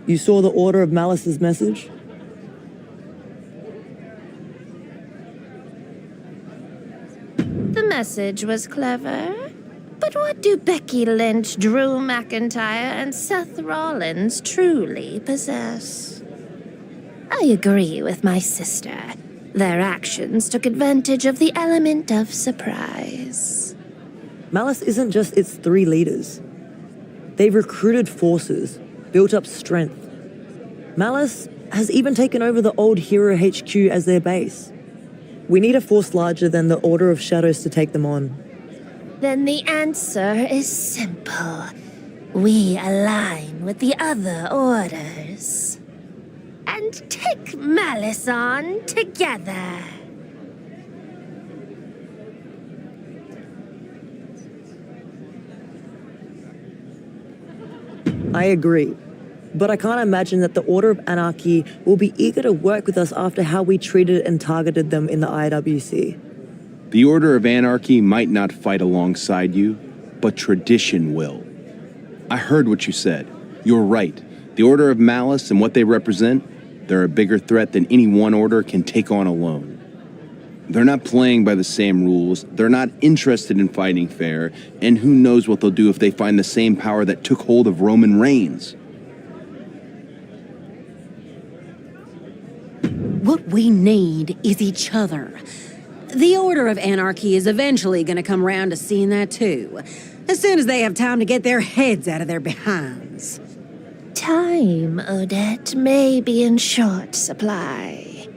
You saw the Order of Malice's message? The message was clever. But what do Becky Lynch, Drew McIntyre, and Seth Rollins truly possess? I agree with my sister. Their actions took advantage of the element of surprise. Malice isn't just its 3 leaders. They've recruited forces, built up strength. Malice has even taken over the old Hero HQ as their base. We need a force larger than the Order of Shadows to take them on. Then the answer is simple. We align with the other orders. And take Malice on together. I agree. But I can't imagine that the Order of Anarchy will be eager to work with us after how we treated and targeted them in the IWC. The Order of Anarchy might not fight alongside you, but tradition will. I heard what you said. You're right. The Order of Malice and what they represent, they're a bigger threat than any one order can take on alone. They're not playing by the same rules, they're not interested in fighting fair, and who knows what they'll do if they find the same power that took hold of Roman Reigns. What we need is each other. The Order of Anarchy is eventually gonna come around to seeing that too, as soon as they have time to get their heads out of their behinds. Time, Odette, may be in short supply.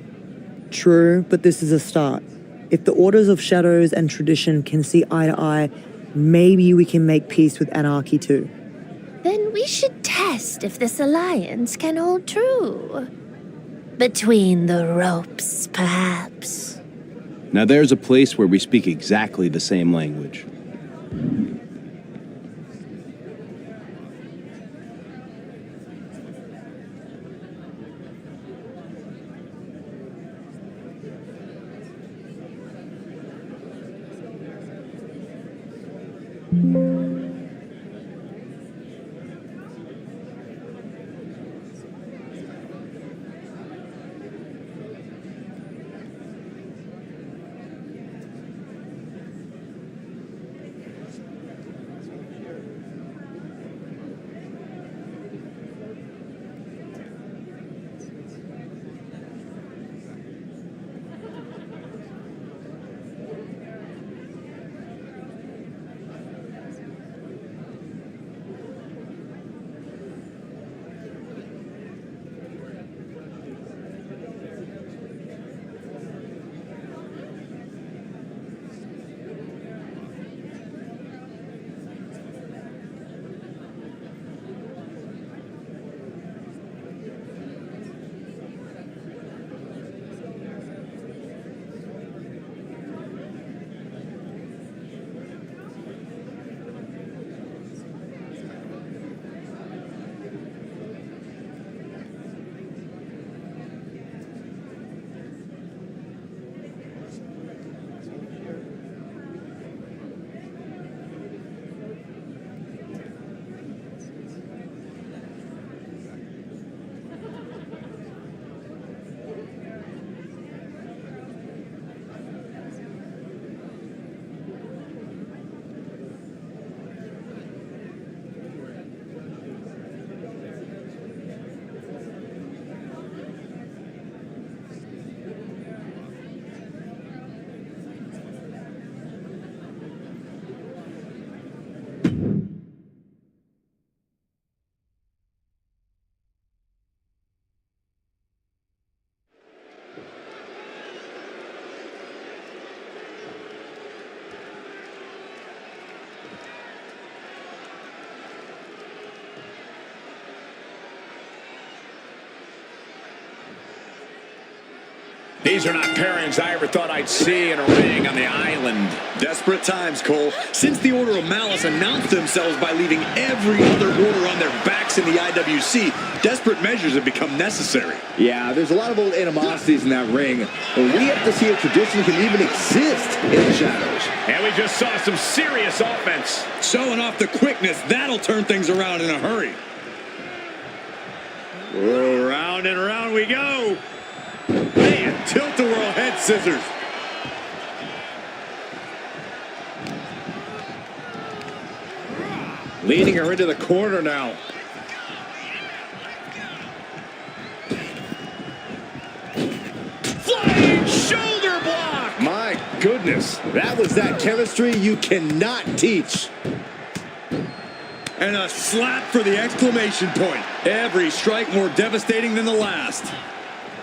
True, but this is a start. If the Orders of Shadows and tradition can see eye to eye, maybe we can make peace with Anarchy too. Then we should test if this alliance can hold true. Between the ropes, perhaps. Now there's a place where we speak exactly the same language. These are not pairings I ever thought I'd see in a ring on the island. Desperate times, Cole. Since the Order of Malice announced themselves by leaving every other order on their backs in the IWC, desperate measures have become necessary. Yeah, there's a lot of old animosities in that ring, but we have to see if tradition can even exist in the shadows. And we just saw some serious offense. Showing off the quickness, that'll turn things around in a hurry. Whoa, round and round we go. Man, tilt-a-whirl head scissors. Leading her into the corner now. Flying shoulder block! My goodness, that was that chemistry you cannot teach. And a slap for the exclamation point. Every strike more devastating than the last.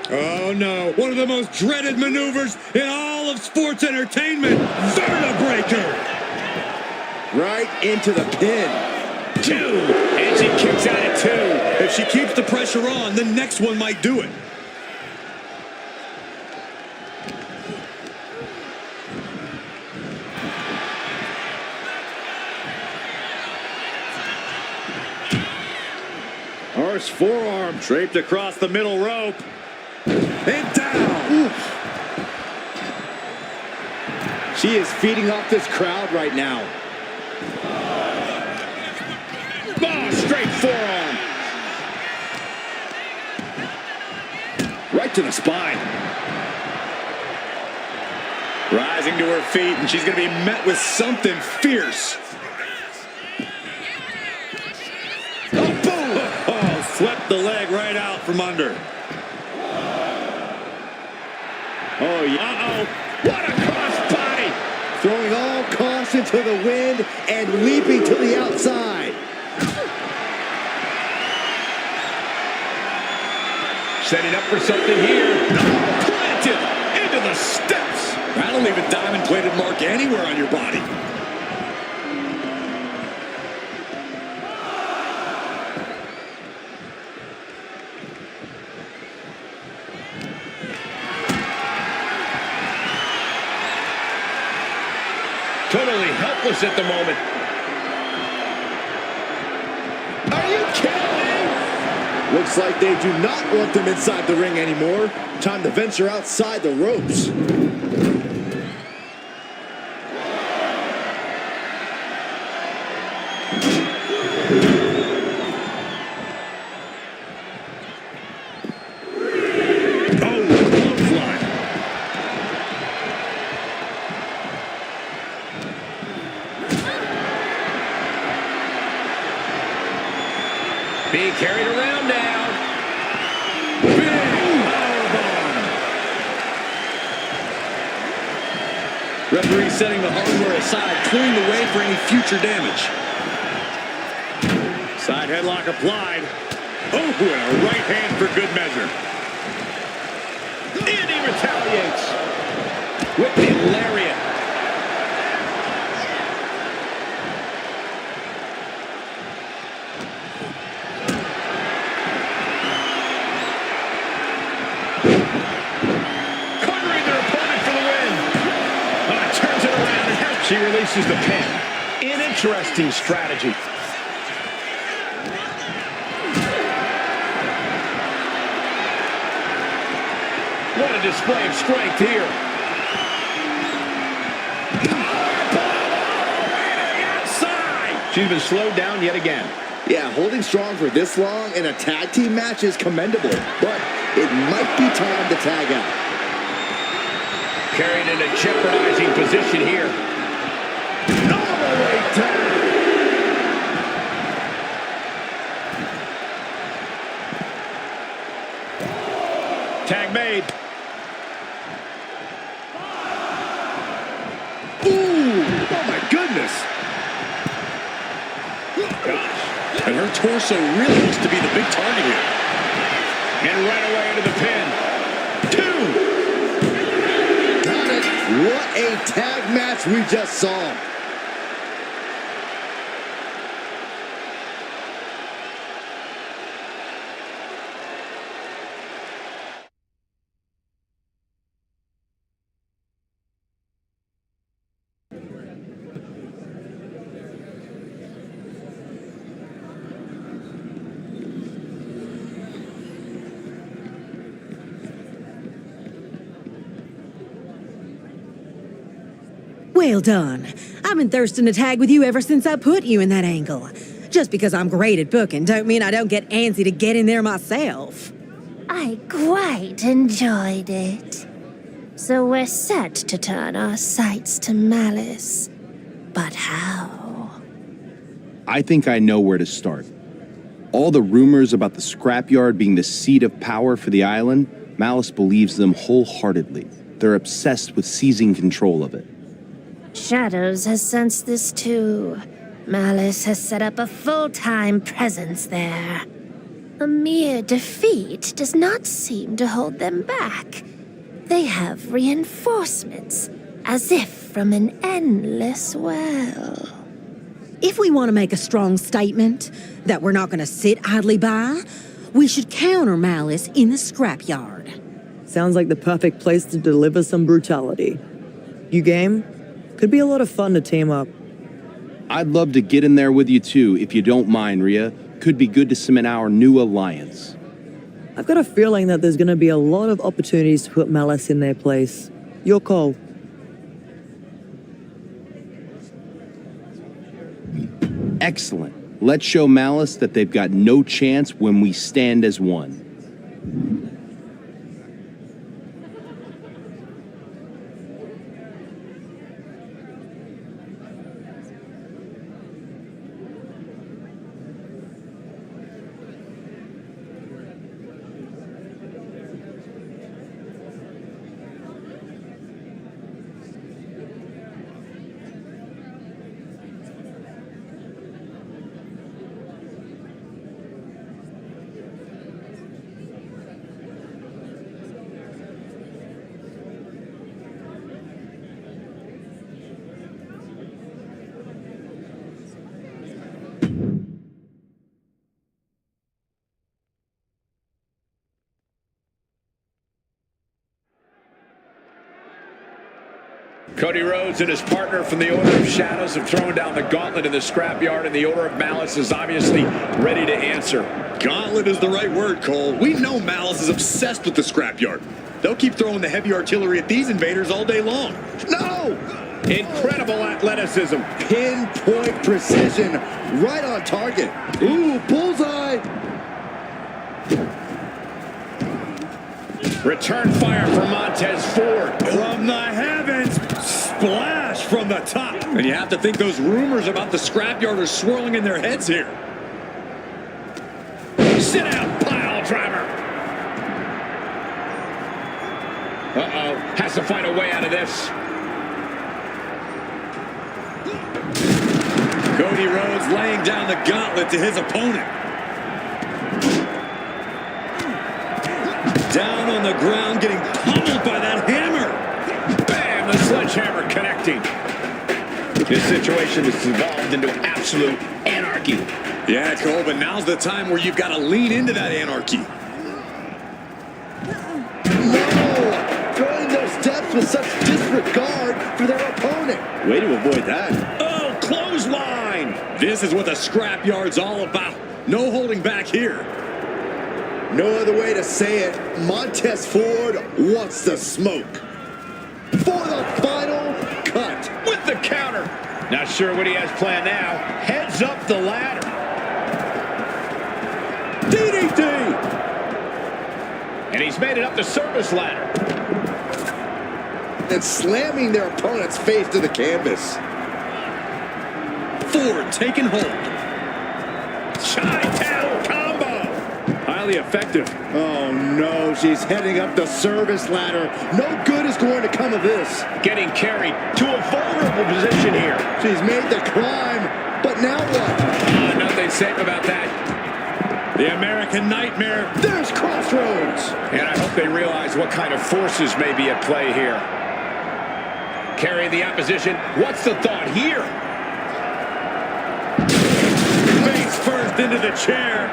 Oh no, one of the most dreaded maneuvers in all of sports entertainment. Vertebreaker! Right into the pin. 2, and she kicks out at 2. If she keeps the pressure on, the next one might do it. Horse forearm draped across the middle rope. And down. Oof. She is feeding off this crowd right now. Oh, straight forearm. Right to the spine. Rising to her feet, and she's going to be met with something fierce. Oh, boom! Oh, swept the leg right out from under. Oh, yeah. Uh-oh. What a crossbody. Throwing all caution to the wind and leaping to the outside. Setting up for something here. Planted into the steps. That'll leave a diamond-plated mark anywhere on your body. Totally helpless at the moment. Are you kidding me? Looks like they do not want them inside the ring anymore. Time to venture outside the ropes. Being carried around now. Big powerbomb. Referee setting the hardware aside, clearing the way for any future damage. Side headlock applied. Oh, and a right hand for good measure. And he retaliates with the lariat. Covering their opponent for the win. Turns it around and she releases the pin. An interesting strategy. What a display of strength here. She's been slowed down yet again. Yeah, holding strong for this long in a tag team match is commendable, but it might be time to tag out. Carried in a jeopardizing position here. Normal tag. Tag made. Ooh, oh my goodness. Gosh. And her torso really looks to be the big target here. And right away into the pin. 2. Got it. What a tag match we just saw. Well done. I've been thirsting to tag with you ever since I put you in that angle. Just because I'm great at booking don't mean I don't get antsy to get in there myself. I quite enjoyed it. So we're set to turn our sights to Malice. But how? I think I know where to start. All the rumors about the scrapyard being the seat of power for the island, Malice believes them wholeheartedly. They're obsessed with seizing control of it. Shadows has sensed this too. Malice has set up a full-time presence there. A mere defeat does not seem to hold them back. They have reinforcements, as if from an endless well. If we want to make a strong statement that we're not going to sit idly by, we should counter Malice in the scrapyard. Sounds like the perfect place to deliver some brutality. You game? Could be a lot of fun to team up. I'd love to get in there with you too, if you don't mind, Rhea. Could be good to cement our new alliance. I've got a feeling that there's going to be a lot of opportunities to put Malice in their place. Your call. Excellent. Let's show Malice that they've got no chance when we stand as one. Cody Rhodes and his partner from the Order of Shadows have thrown down the gauntlet in the scrapyard, and the Order of Malice is obviously ready to answer. Gauntlet is the right word, Cole. We know Malice is obsessed with the scrapyard. They'll keep throwing the heavy artillery at these invaders all day long. No! Incredible athleticism. Pinpoint precision. Right on target. Ooh, bullseye. Return fire from Montez Ford. From the heavens. Splash from the top. And you have to think those rumors about the scrapyard are swirling in their heads here. Sit down, pile driver. Uh-oh. Has to find a way out of this. Cody Rhodes laying down the gauntlet to his opponent. Down on the ground, getting pummeled by that hammer. Bam! The sledgehammer connecting. This situation has evolved into absolute anarchy. Yeah, Cole, but now's the time where you've got to lean into that anarchy. No! Throwing those steps with such disregard for their opponent. Way to avoid that. Oh, clothesline! This is what the scrapyard's all about. No holding back here. No other way to say it. Montez Ford wants the smoke. For the final cut. With the counter. Not sure what he has planned now. Heads up the ladder. DDT! And he's made it up the service ladder. And slamming their opponent's face to the canvas. Ford taking hold. Chi-Town combo. Highly effective. Oh no, she's heading up the service ladder. No good is going to come of this. Getting carried to a vulnerable position here. She's made the climb, but now what? Nothing safe about that. The American Nightmare. There's Crossroads. And I hope they realize what kind of forces may be at play here. Carry the opposition. What's the thought here? Face first into the chair.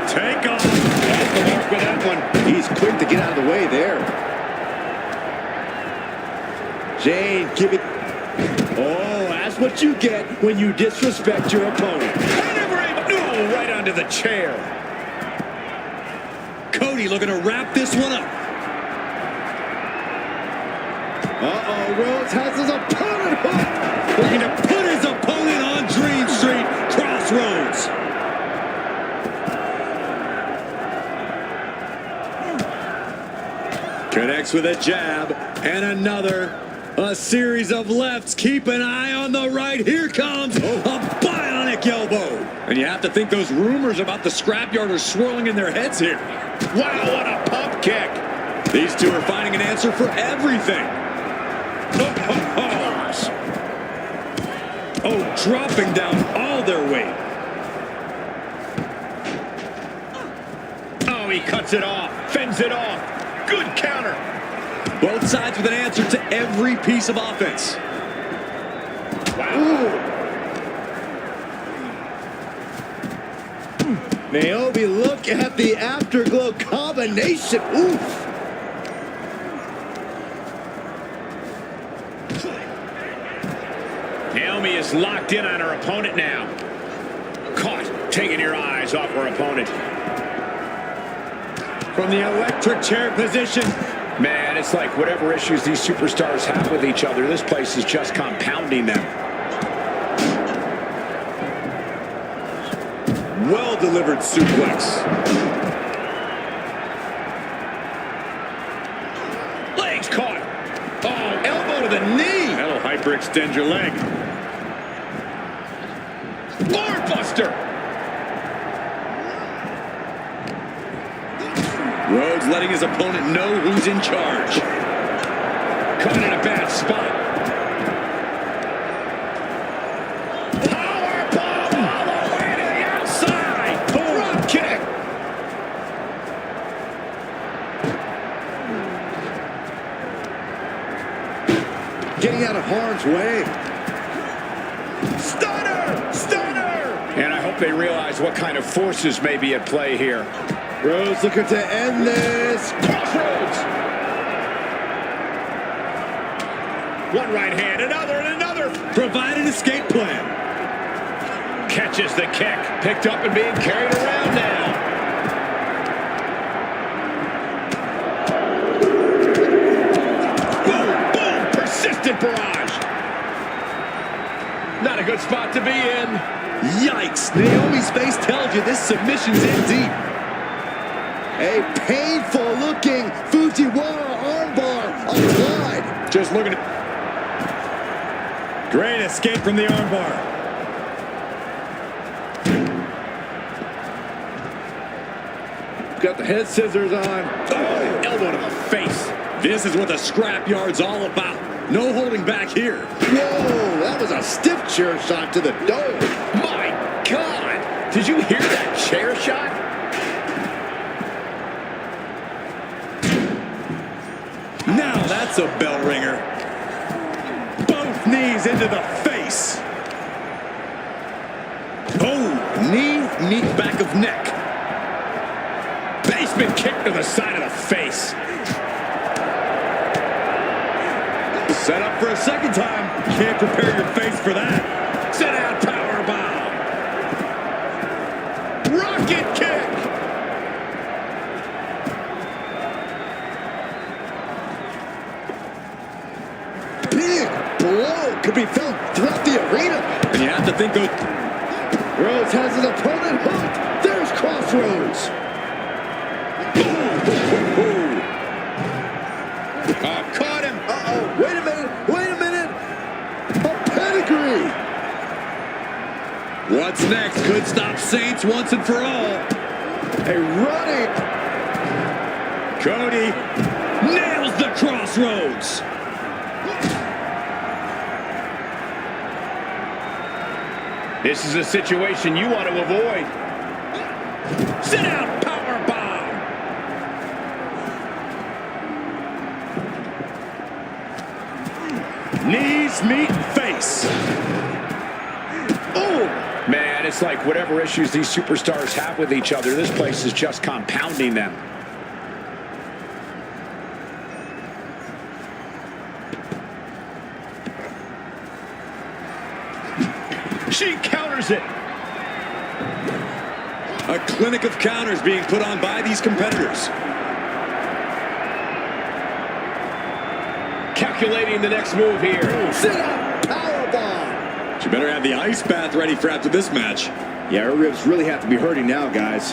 Take off. Off the mark with that one. He's quick to get out of the way there. Jane, give it. Oh, that's what you get when you disrespect your opponent. No, right onto the chair. Cody looking to wrap this one up. Uh-oh, Rhodes has his opponent hooked. Looking to put his opponent on Dream Street Crossroads. Connects with a jab and another. A series of lefts. Keep an eye on the right. Here comes a bionic elbow. And you have to think those rumors about the scrapyard are swirling in their heads here. Wow, what a pump kick. These two are finding an answer for everything. Oh, dropping down all their weight. Oh, he cuts it off, fends it off. Good counter. Both sides with an answer to every piece of offense. Wow. Naomi, look at the afterglow combination. Oof. Naomi is locked in on her opponent now. Caught, taking your eyes off her opponent. From the electric chair position. Man, it's like whatever issues these superstars have with each other, this place is just compounding them. Well-delivered suplex. Legs caught. Oh, elbow to the knee. That'll hyperextend your leg. Lord Buster. Rhodes letting his opponent know who's in charge. Caught in a bad spot. Power bomb all the way to the outside. Drop kick. Getting out of harm's way. Stunner! Stunner! And I hope they realize what kind of forces may be at play here. Rhodes looking to end this. Crossroads! One right hand, another, and another. Provide an escape plan. Catches the kick. Picked up and being carried around now. Boom, boom, persistent barrage. Not a good spot to be in. Yikes. Naomi's face tells you this submission's in deep. A painful-looking Fujiwara armbar applied. Just looking at... Great escape from the armbar. Got the head scissors on. Oh, elbow to the face. This is what the scrapyard's all about. No holding back here. Whoa, that was a stiff chair shot to the dome. My God! Did you hear that chair shot? Now that's a bell ringer. Both knees into the face. Oh, knee, back of neck. Basement kick to the side of the face. Set up for a second time. Can't prepare your face for that. Sit down, power bomb. Rocket kick. Big blow could be felt throughout the arena. And you have to think those... Rhodes has his opponent hooked. There's Crossroads. Oh, caught him. Uh-oh, wait a minute. A pedigree. What's next? Could stop Saints once and for all. A running. Cody nails the Crossroads. This is a situation you want to avoid. Sit down, power bomb. Knees meet face. Oh, man, it's like whatever issues these superstars have with each other, this place is just compounding them. She counters it. A clinic of counters being put on by these competitors. calculating the next move here. Sit up, powerbomb. She better have the ice bath ready for after this match. Yeah, her ribs really have to be hurting now, guys.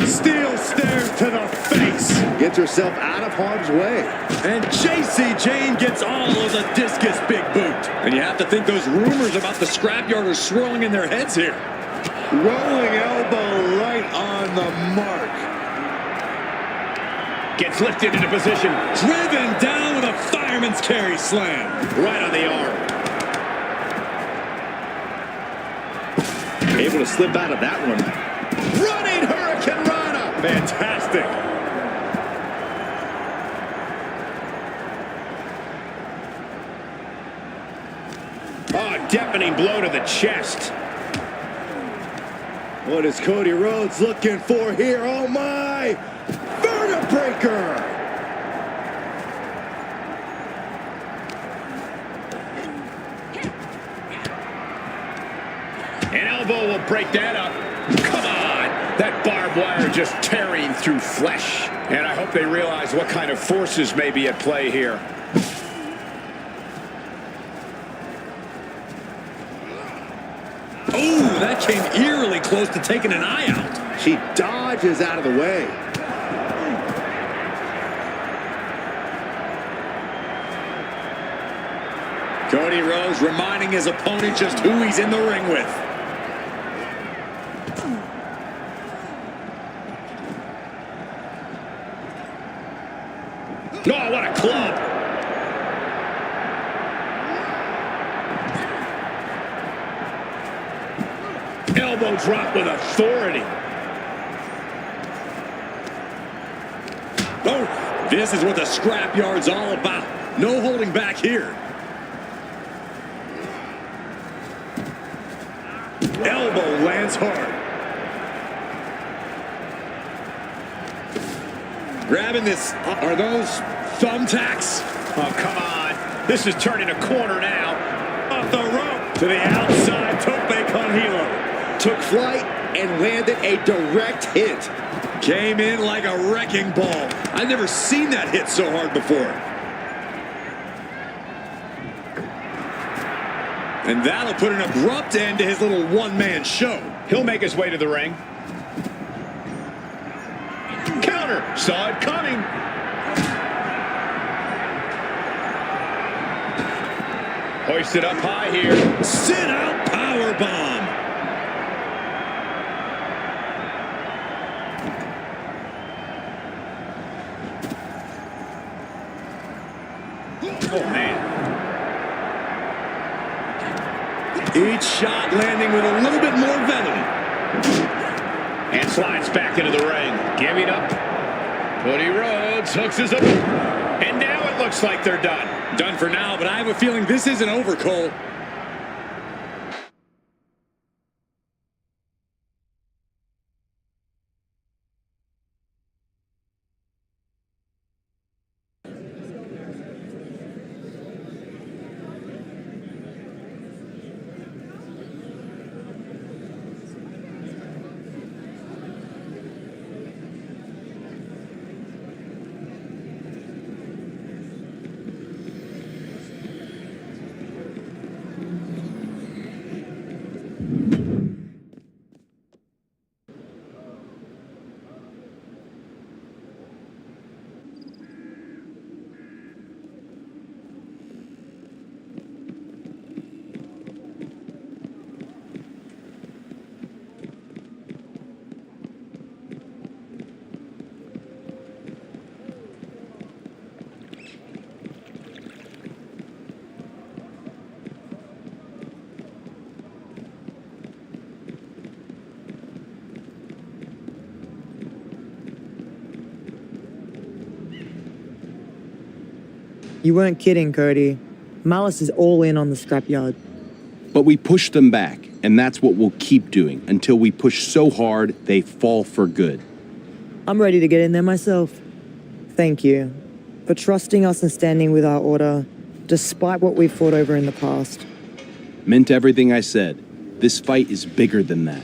Steel stare to the face. Gets herself out of harm's way. And JC Jane gets all of the discus big boot. And you have to think those rumors about the scrapyard are swirling in their heads here. Rolling elbow right on the mark. Gets lifted into position. Driven down with a fireman's carry slam. Right on the arm. Able to slip out of that one. Running Hurricane Rana. Fantastic. Oh, deafening blow to the chest. What is Cody Rhodes looking for here? Oh my! Vertebreaker! An elbow will break that up. Come on! That barbed wire just tearing through flesh. And I hope they realize what kind of forces may be at play here. Oh, that came eerily close to taking an eye out. She dodges out of the way. Cody Rhodes reminding his opponent just who he's in the ring with. Oh, what a club! Elbow drop with authority. Oh, this is what the scrapyard's all about. No holding back here. Elbow lands hard. Grabbing this. Are those thumbtacks? Oh, come on. This is turning a corner now. Off the rope to the outside. Tope con hilo. Took flight and landed a direct hit. Came in like a wrecking ball. I've never seen that hit so hard before. And that'll put an abrupt end to his little one-man show. He'll make his way to the ring. Counter. Saw it coming. Hoisted up high here. Sit out powerbomb. Oh, man. Each shot landing with a little bit more venom. And slides back into the ring. Giving up. Cody Rhodes hooks his up. And now it looks like they're done. Done for now, but I have a feeling this isn't over, Cole. You weren't kidding, Cody. Malice is all in on the scrapyard. But we pushed them back, and that's what we'll keep doing until we push so hard they fall for good. I'm ready to get in there myself. Thank you for trusting us and standing with our order, despite what we've fought over in the past. Meant everything I said. This fight is bigger than that.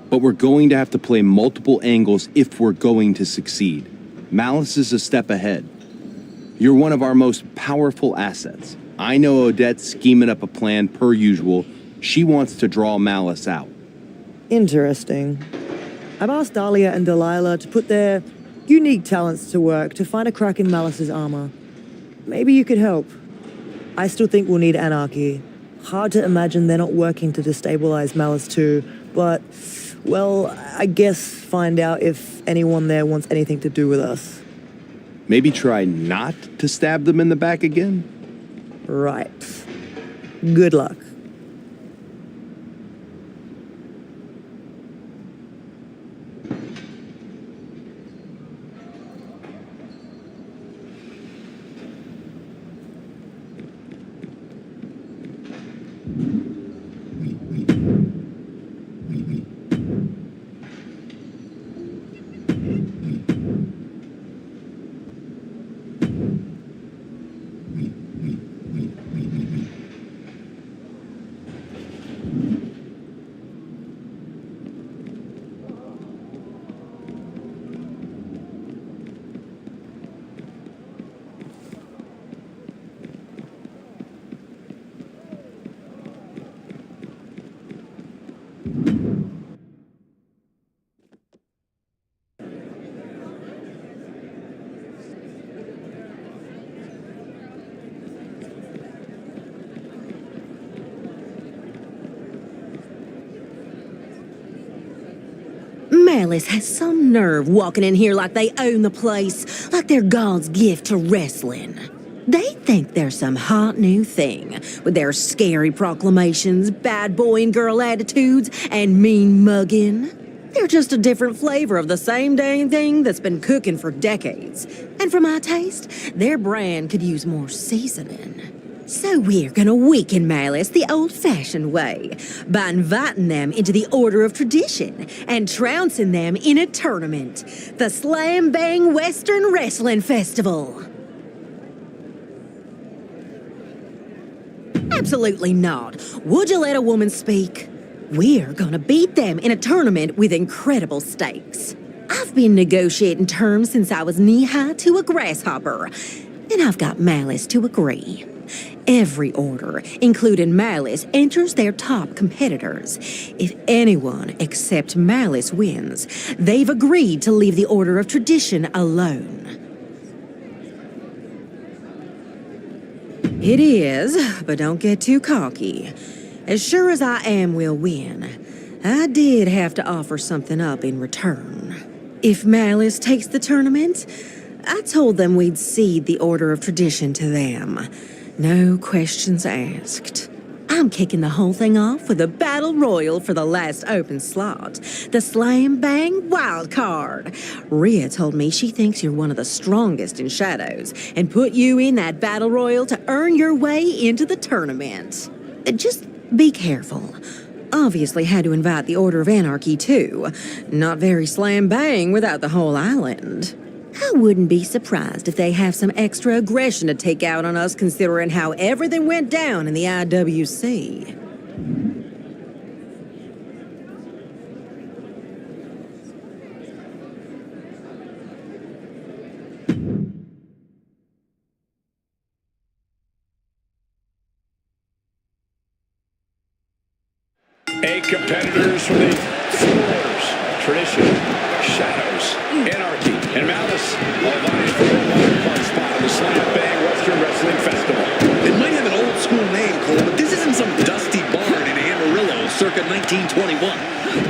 But we're going to have to play multiple angles if we're going to succeed. Malice is a step ahead. You're one of our most powerful assets. I know Odette's scheming up a plan per usual. She wants to draw Malice out. Interesting. I've asked Dahlia and Delilah to put their unique talents to work to find a crack in Malice's armor. Maybe you could help. I still think we'll need Anarchy. Hard to imagine they're not working to destabilize Malice too, but, well, I guess find out if anyone there wants anything to do with us. Maybe try not to stab them in the back again? Right. Good luck. Malice has some nerve walking in here like they own the place, like they're God's gift to wrestling. They think they're some hot new thing, with their scary proclamations, bad boy and girl attitudes, and mean mugging. They're just a different flavor of the same dang thing that's been cooking for decades. And for my taste, their brand could use more seasoning. So we're gonna weaken Malice the old-fashioned way, by inviting them into the Order of Tradition and trouncing them in a tournament, the Slam Bang Western Wrestling Festival. Absolutely not. Would you let a woman speak? We're gonna beat them in a tournament with incredible stakes. I've been negotiating terms since I was knee-high to a grasshopper, and I've got Malice to agree. Every order, including Malice, enters their top competitors. If anyone except Malice wins, they've agreed to leave the Order of Tradition alone. It is, but don't get too cocky. As sure as I am we'll win, I did have to offer something up in return. If Malice takes the tournament, I told them we'd cede the Order of Tradition to them. No questions asked. I'm kicking the whole thing off with a battle royal for the last open slot. The Slam Bang Wild Card. Rhea told me she thinks you're one of the strongest in Shadows and put you in that battle royal to earn your way into the tournament. Just be careful. Obviously had to invite the Order of Anarchy too. Not very slam bang without the whole island. I wouldn't be surprised if they have some extra aggression to take out on us considering how everything went down in the IWC. Eight competitors from the four orders: Tradition, Shadows, Anarchy, and Malice, all vying for a wildcard spot on the Slam Bang Western Wrestling Festival. It might have an old school name, Cole, but this isn't some dusty barn in Amarillo circa 1921.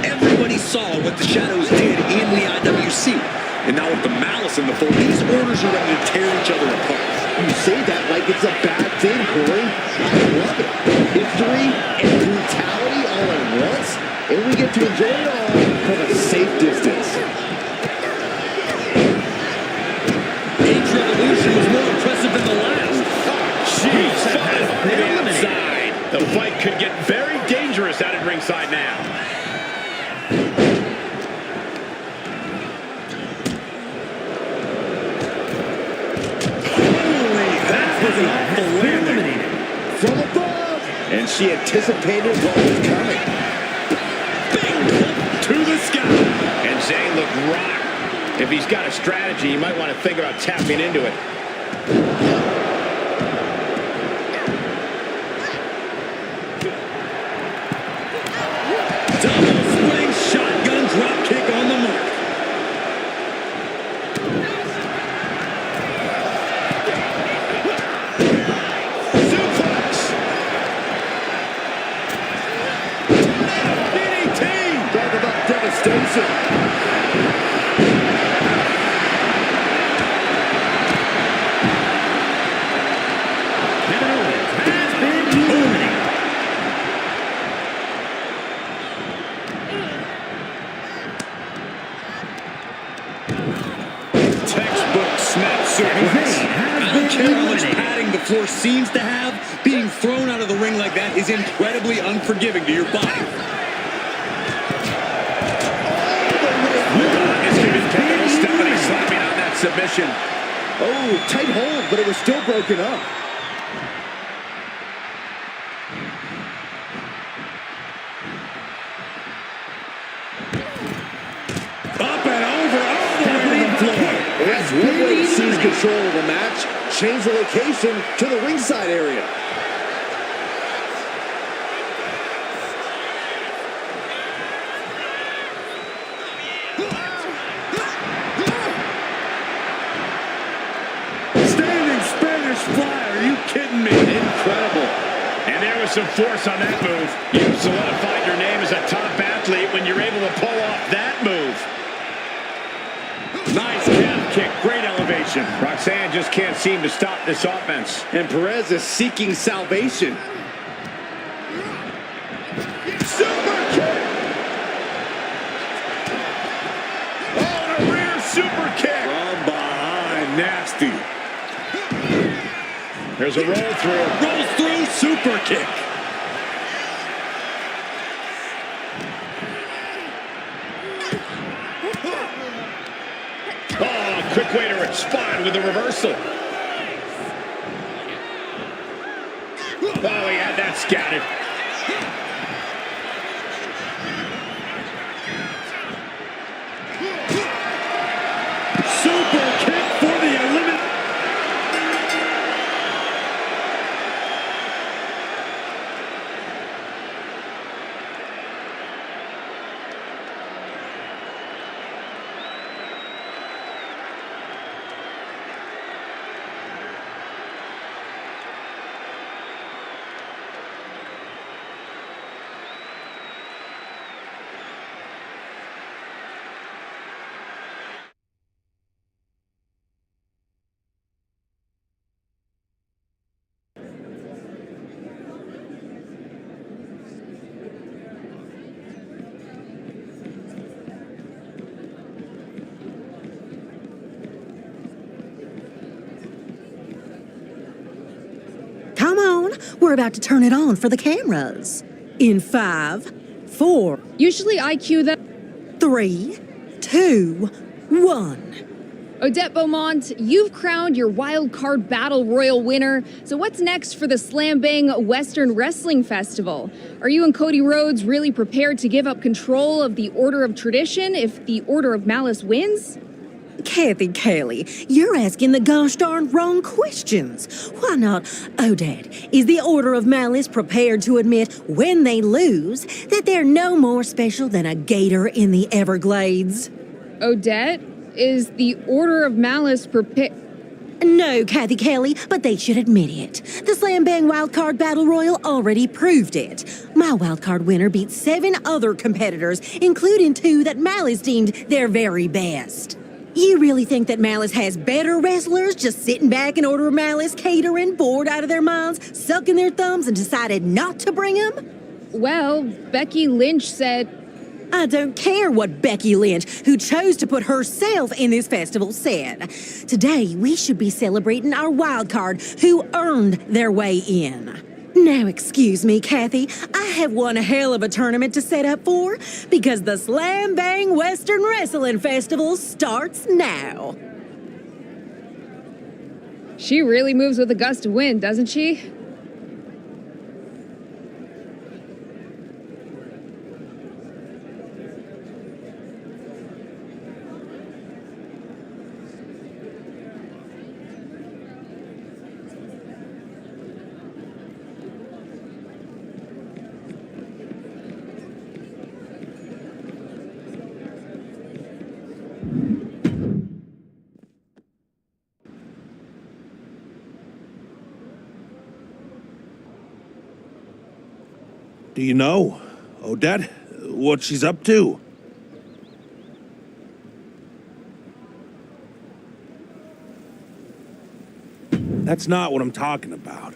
Everybody saw what the Shadows did in the IWC. And now with the Malice in the fold, these orders are ready to tear each other apart. You say that like it's a bad thing, Corey. I love it. History and brutality all at once, and we get to enjoy it all from a safe distance. Each revolution was more impressive than the last. Jeez, from the outside. The fight could get very dangerous out at ringside now. An awful landing. From above, and she anticipated what was coming. Bing! To the rock. If he's got a strategy, you might want to think about tapping into it. Double swing shotgun drop kick on the mark. Suplex. DDT. Talk about devastation. Textbook snap suplex. I don't care how much padding the floor seems to have, being thrown out of the ring like that is incredibly unforgiving to your body. It's going to be taking a step and he's slapping on that submission. Oh, tight hold, but it was still broken up. Up and over, all the way to the floor. Well, that's one way to seize control of the match. Change the location to the ringside area. Standing Spanish fly, are you kidding me? Incredible. And there was some force on that move. You've solidified your name as a top athlete when you're able to pull off that move. Nice calf kick, great elevation. Roxanne just can't seem to stop this offense. And Perez is seeking salvation. Super kick! Oh, and a rear super kick! From behind, nasty. There's a roll through. Rolls through, super kick. Oh, quick way to respond with a reversal. Oh, he had that scattered. Super kick for the elimination. Come on, we're about to turn it on for the cameras. In 5, 4, Usually I cue the 3, 2, 1. Odette Beaumont, you've crowned your wild card battle royal winner. So what's next for the Slam Bang Western Wrestling Festival? Are you and Cody Rhodes really prepared to give up control of the Order of Tradition if the Order of Malice wins? Kathy Kelly, you're asking the gosh darn wrong questions. Why not, Odette? Is the Order of Malice prepared to admit when they lose that they're no more special than a gator in the Everglades? Odette, is the Order of Malice prepared? No, Kathy Kelly, but they should admit it. The Slam Bang Wildcard Battle Royal already proved it. My wildcard winner beat 7 other competitors, including 2 that Malice deemed their very best. You really think that Malice has better wrestlers just sitting back in Order of Malice catering, bored out of their minds, sucking their thumbs and decided not to bring them? Well, Becky Lynch said, I don't care what Becky Lynch, who chose to put herself in this festival, said. Today, we should be celebrating our wild card who earned their way in. Now, excuse me, Kathy, I have one hell of a tournament to set up for because the Slam Bang Western Wrestling Festival starts now. she really moves with a gust of wind, doesn't she? Do you know, Odette, what she's up to? That's not what I'm talking about.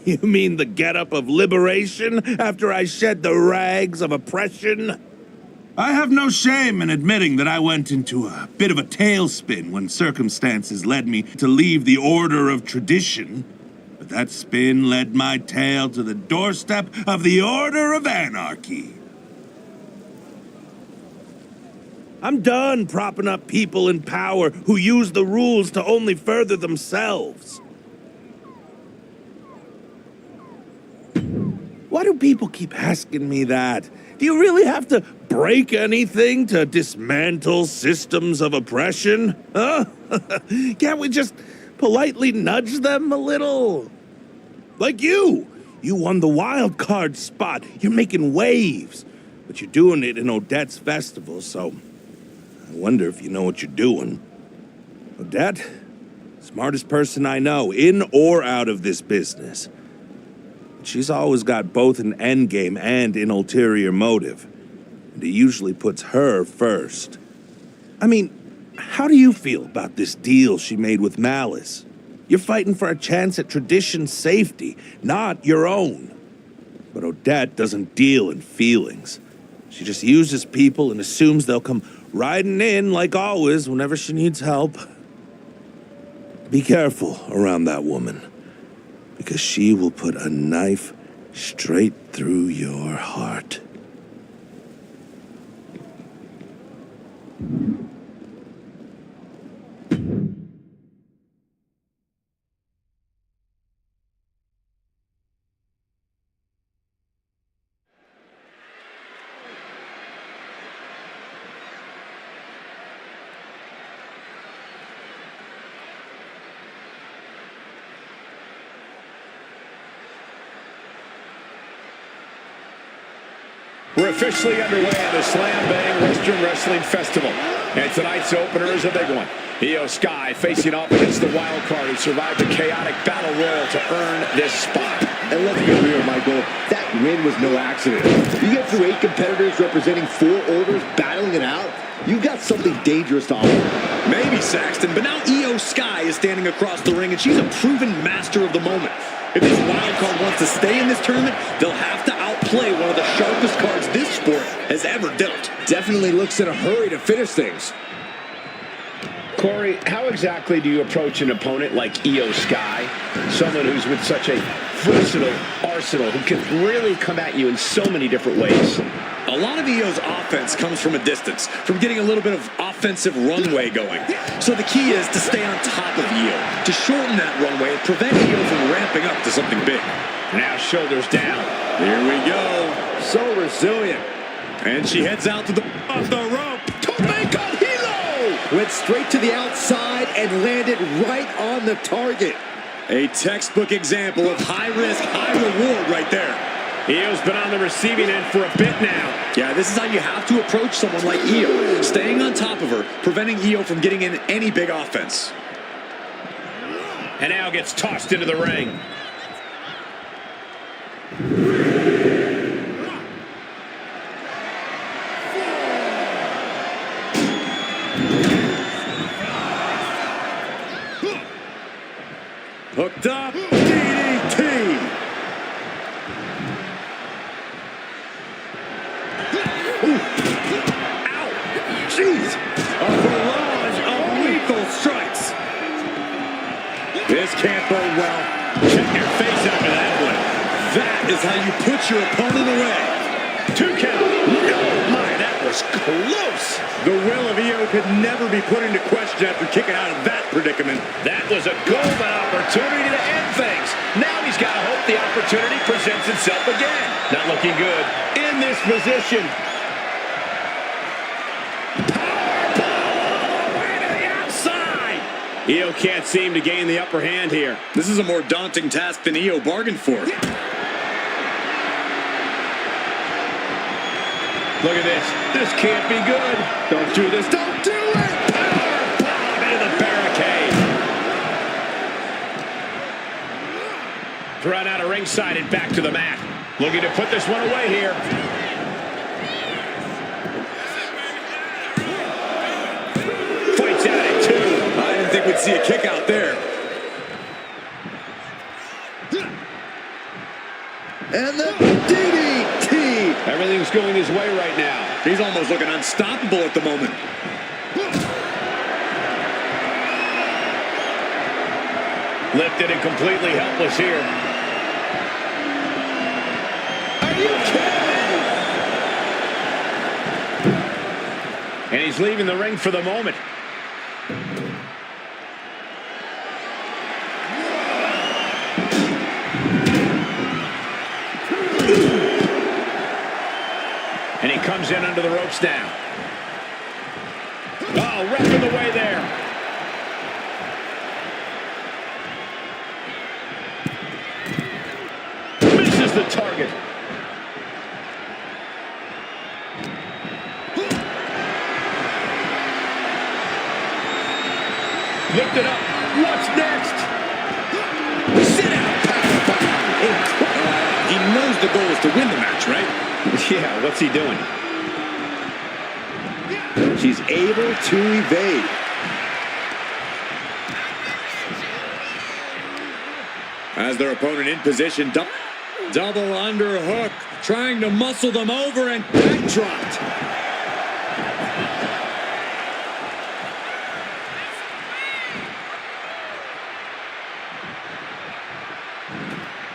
You mean the getup of liberation after I shed the rags of oppression? I have no shame in admitting that I went into a bit of a tailspin when circumstances led me to leave the order of tradition. But that spin led my tail to the doorstep of the order of anarchy. I'm done propping up people in power who use the rules to only further themselves. Why do people keep asking me that? Do you really have to break anything to dismantle systems of oppression? Huh? Can't we just politely nudge them a little? Like you! You won the wild card spot. You're making waves. But you're doing it in Odette's festival, so I wonder if you know what you're doing. Odette, smartest person I know, in or out of this business. She's always got both an endgame and an ulterior motive. And it usually puts her first. I mean, how do you feel about this deal she made with Malice? You're fighting for a chance at tradition's safety, not your own. But Odette doesn't deal in feelings. She just uses people and assumes they'll come riding in, like always, whenever she needs help. Be careful around that woman, because she will put a knife straight through your heart. We're officially underway at the Slam Bang Western Wrestling Festival. And tonight's opener is a big one. Io Sky facing off against the wild card who survived a chaotic battle royal to earn this spot. And let's be real, Michael, that win was no accident. You get through 8 competitors representing 4 orders battling it out, you've got something dangerous to offer. Maybe, Saxton, but now Io Sky is standing across the ring, and she's a proven master of the moment. If this wild card wants to stay in this tournament, they'll have to outplay one of the sharpest cards this sport has ever dealt. Definitely looks in a hurry to finish things. Corey, how exactly do you approach an opponent like Io Sky? Someone who's with such a versatile arsenal, who can really come at you in so many different ways. A lot of Io's offense comes from a distance, from getting a little bit of offensive runway going. So the key is to stay on top of Io, to shorten that runway and prevent Io from ramping up to something big. Now shoulders down. Here we go. So resilient. And she heads out to the off the rope. Tope con hilo! Went straight to the outside and landed right on the target. A textbook example of high risk, high reward right there. Io's been on the receiving end for a bit now. Yeah, this is how you have to approach someone like Io. Staying on top of her, preventing Io from getting in any big offense. And now gets tossed into the ring. Hooked up, DDT. Ow! Jeez! A barrage of lethal strikes. This can't bode well. Shit in your face after that one. That is how you put your opponent away. 2 count. No, my, that was close. The will of Io could never be put into question after kicking out of that predicament. That was a golden opportunity to end things. Now he's got to hope the opportunity presents itself again. Not looking good in this position. Io can't seem to gain the upper hand here. This is a more daunting task than Io bargained for. Look at this. This can't be good. Don't do this. Don't do it! Power bomb into the Run out of ringside and back to the mat. Looking to put this one away here. Fights out at 2. I didn't think we'd see a kick out there. And the DDT. Everything's going his way right now. He's almost looking unstoppable at the moment. Lifted and completely helpless here. Are you kidding? And he's leaving the ring for the moment. And he comes in under the ropes now. Oh, wrecking the way there. Misses the target. Lift it up. What's next? Sit out, powerbomb. He knows the goal is to win the match, right? Yeah, what's he doing? She's able to evade. As their opponent in position, double underhook, trying to muscle them over and backdropped.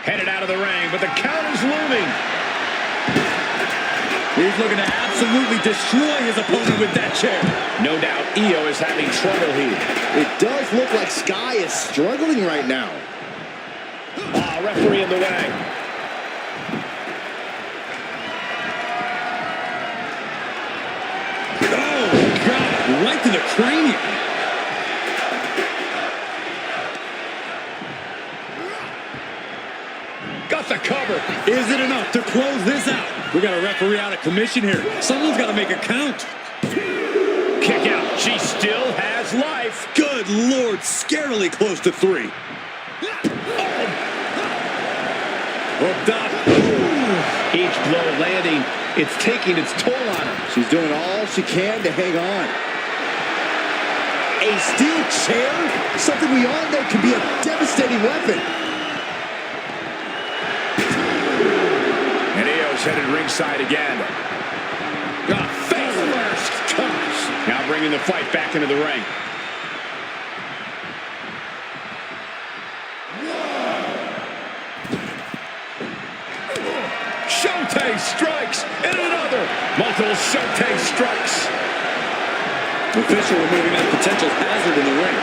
Headed out of the ring, but the count is looming. He's looking to absolutely destroy his opponent with that chair. No doubt Io is having trouble here. It does look like Sky is struggling right now. Ah, referee in the way. Oh, God, right to the cranium. Got the cover. Is it enough to close this out? We got a referee out of commission here. Someone's got to make a count. Kick out. She still has life. Good Lord, scarily close to 3. Hooked up. Each blow landing, it's taking its toll on her. She's doing all she can to hang on. A steel chair? Something we all know can be a devastating weapon. And Io's headed ringside again. Face first. Gosh. Now bringing the fight back into the ring. Showtime strikes, and another. Multiple Showtime strikes. Official removing that potential hazard in the ring.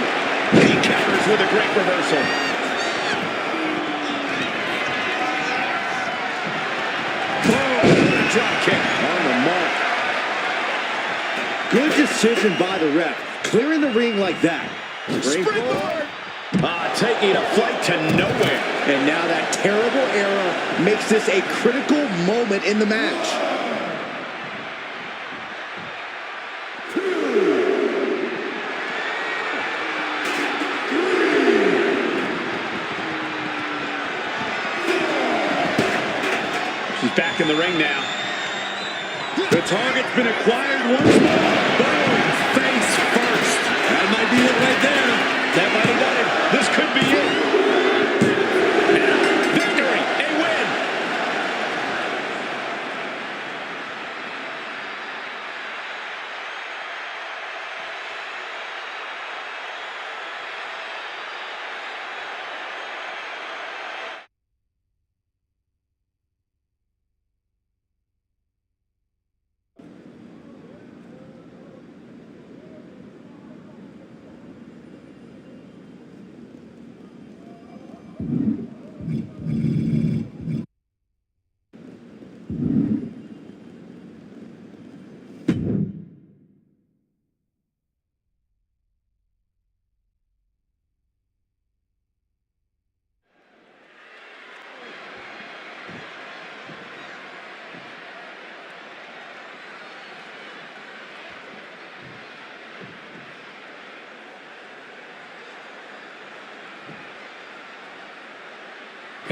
He counters with a great reversal. Drop kick on the mark. Good decision by the ref. Clearing the ring like that. Springboard. Taking a flight to nowhere. And now that terrible error makes this a critical moment in the match. She's back in the ring now. The target's been acquired once more. Boom! Face first. That might be it right there. That might have done it. This could be it. Now, victory, a win.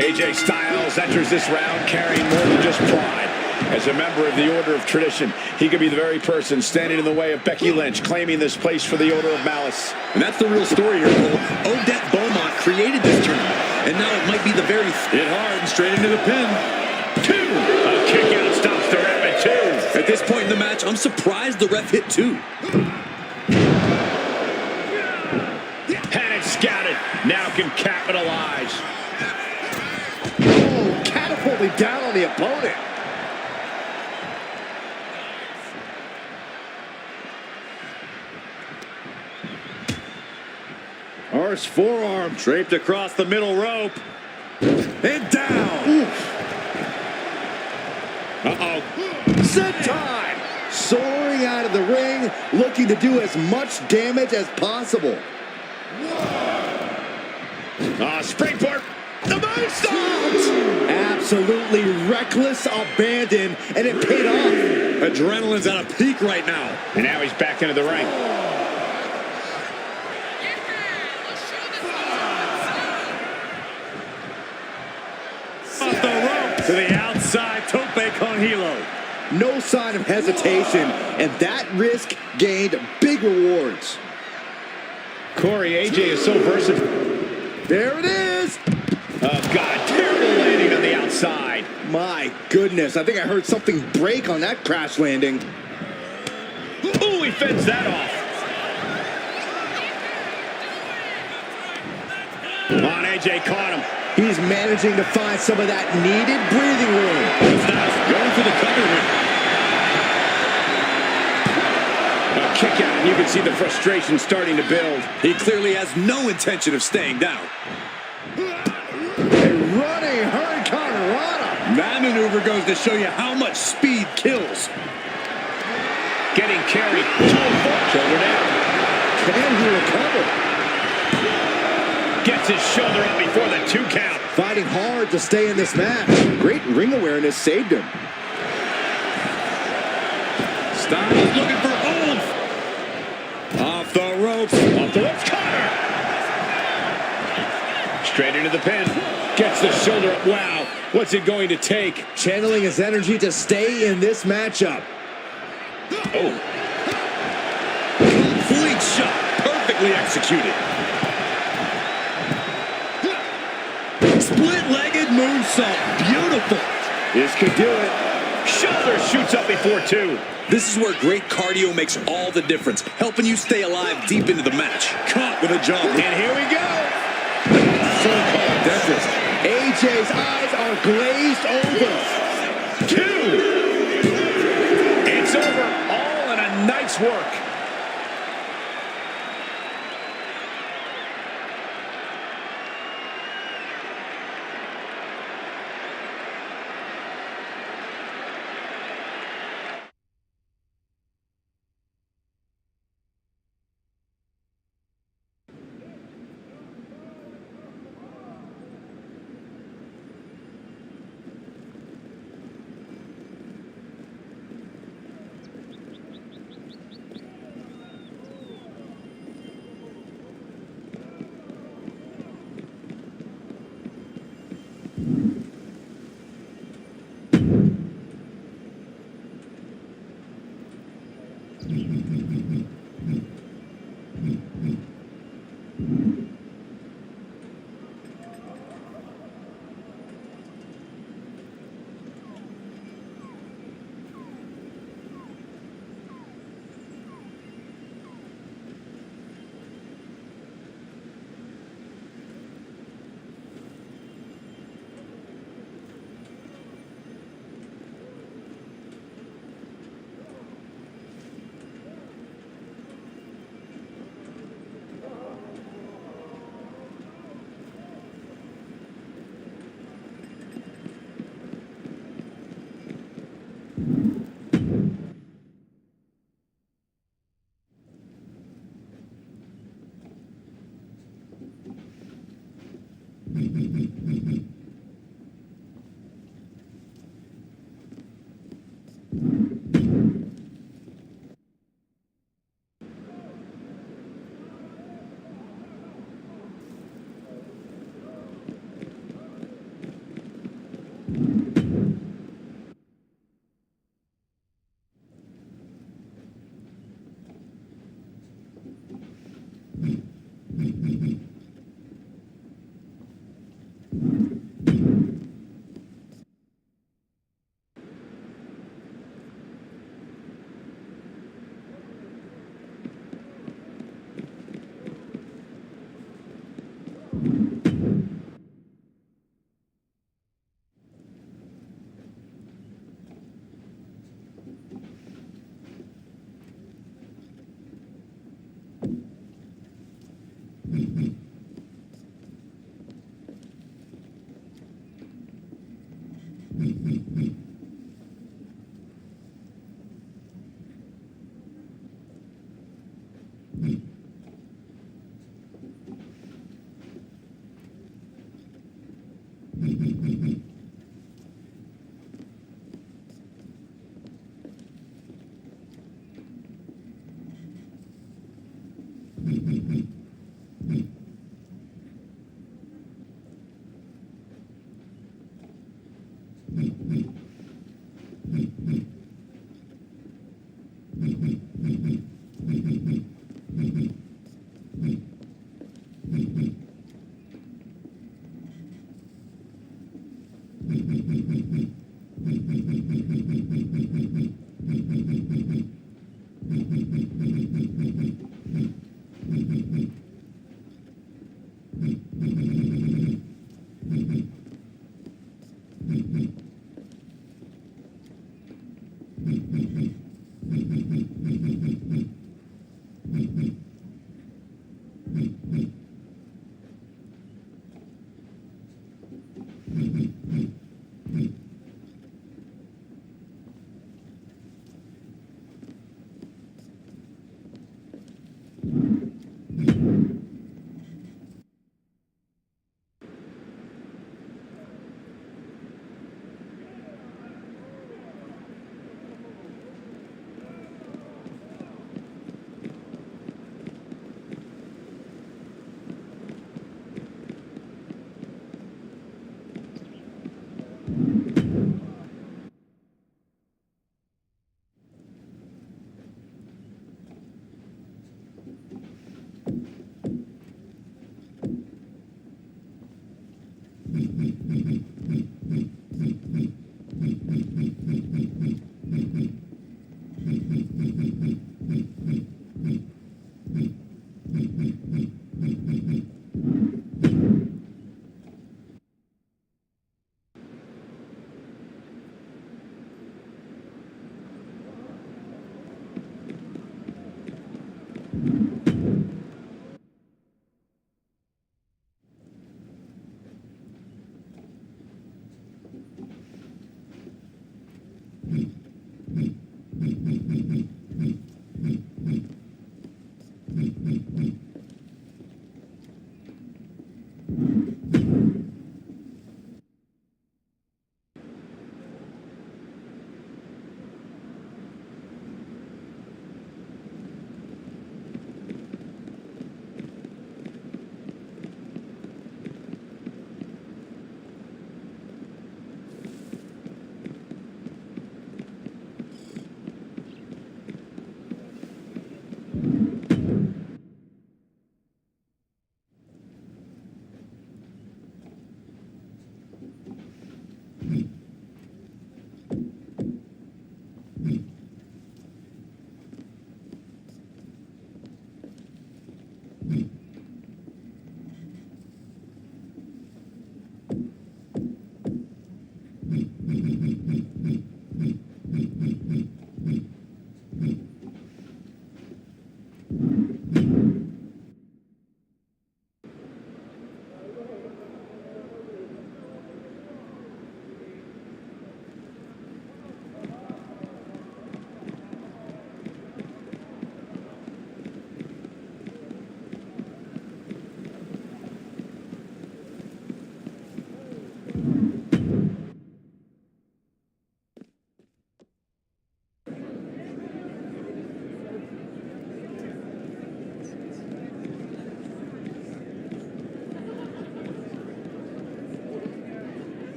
AJ Styles enters this round carrying more than just pride. As a member of the Order of Tradition, he could be the very person standing in the way of Becky Lynch, claiming this place for the Order of Malice. And that's the real story here, Cole. Odette Beaumont created this tournament, and now it might be the very hit hard and straight into the pin. 2. A kick out stops the ref at 2. At this point in the match, I'm surprised the ref hit 2. Had it scouted. Now can capitalize. Oh, catapulted down on the opponent. Arse forearm draped across the middle rope. And down. Uh-oh. Set time. Soaring out of the ring, looking to do as much damage as possible. Springboard. The moonsault! Absolutely reckless abandon, and it paid off. Adrenaline's at a peak right now. And now he's back into the ring. Off the rope to the outside, tope con hilo. No sign of hesitation, and that risk gained big rewards. Corey, AJ is so versatile. There it is! Oh, God, terrible landing on the outside. My goodness, I think I heard something break on that crash landing. Ooh, he fends that off. On, AJ caught him. He's managing to find some of that needed breathing room. Going for the cover here. A kick out, and you can see the frustration starting to build. He clearly has no intention of staying down. A running Hurricane Rana. That maneuver goes to show you how much speed kills. Getting carried to a foot. Shoulder down. Can he recover? Gets his shoulder up before the 2 count. Fighting hard to stay in this match. Great ring awareness saved him. Styles looking for oomph. Off the ropes. Off the ropes, Connor. Straight into the pin. Gets the shoulder up. Wow, what's it going to take? Channeling his energy to stay in this matchup. Oh. Complete shot. Perfectly executed. Split-legged moonsault. Beautiful. This could do it. Shoulder shoots up before 2. This is where great cardio makes all the difference, helping you stay alive deep into the match. Caught with a jump. And here we go. So-called dentist. AJ's eyes are glazed over. 2. It's over. All in a night's work.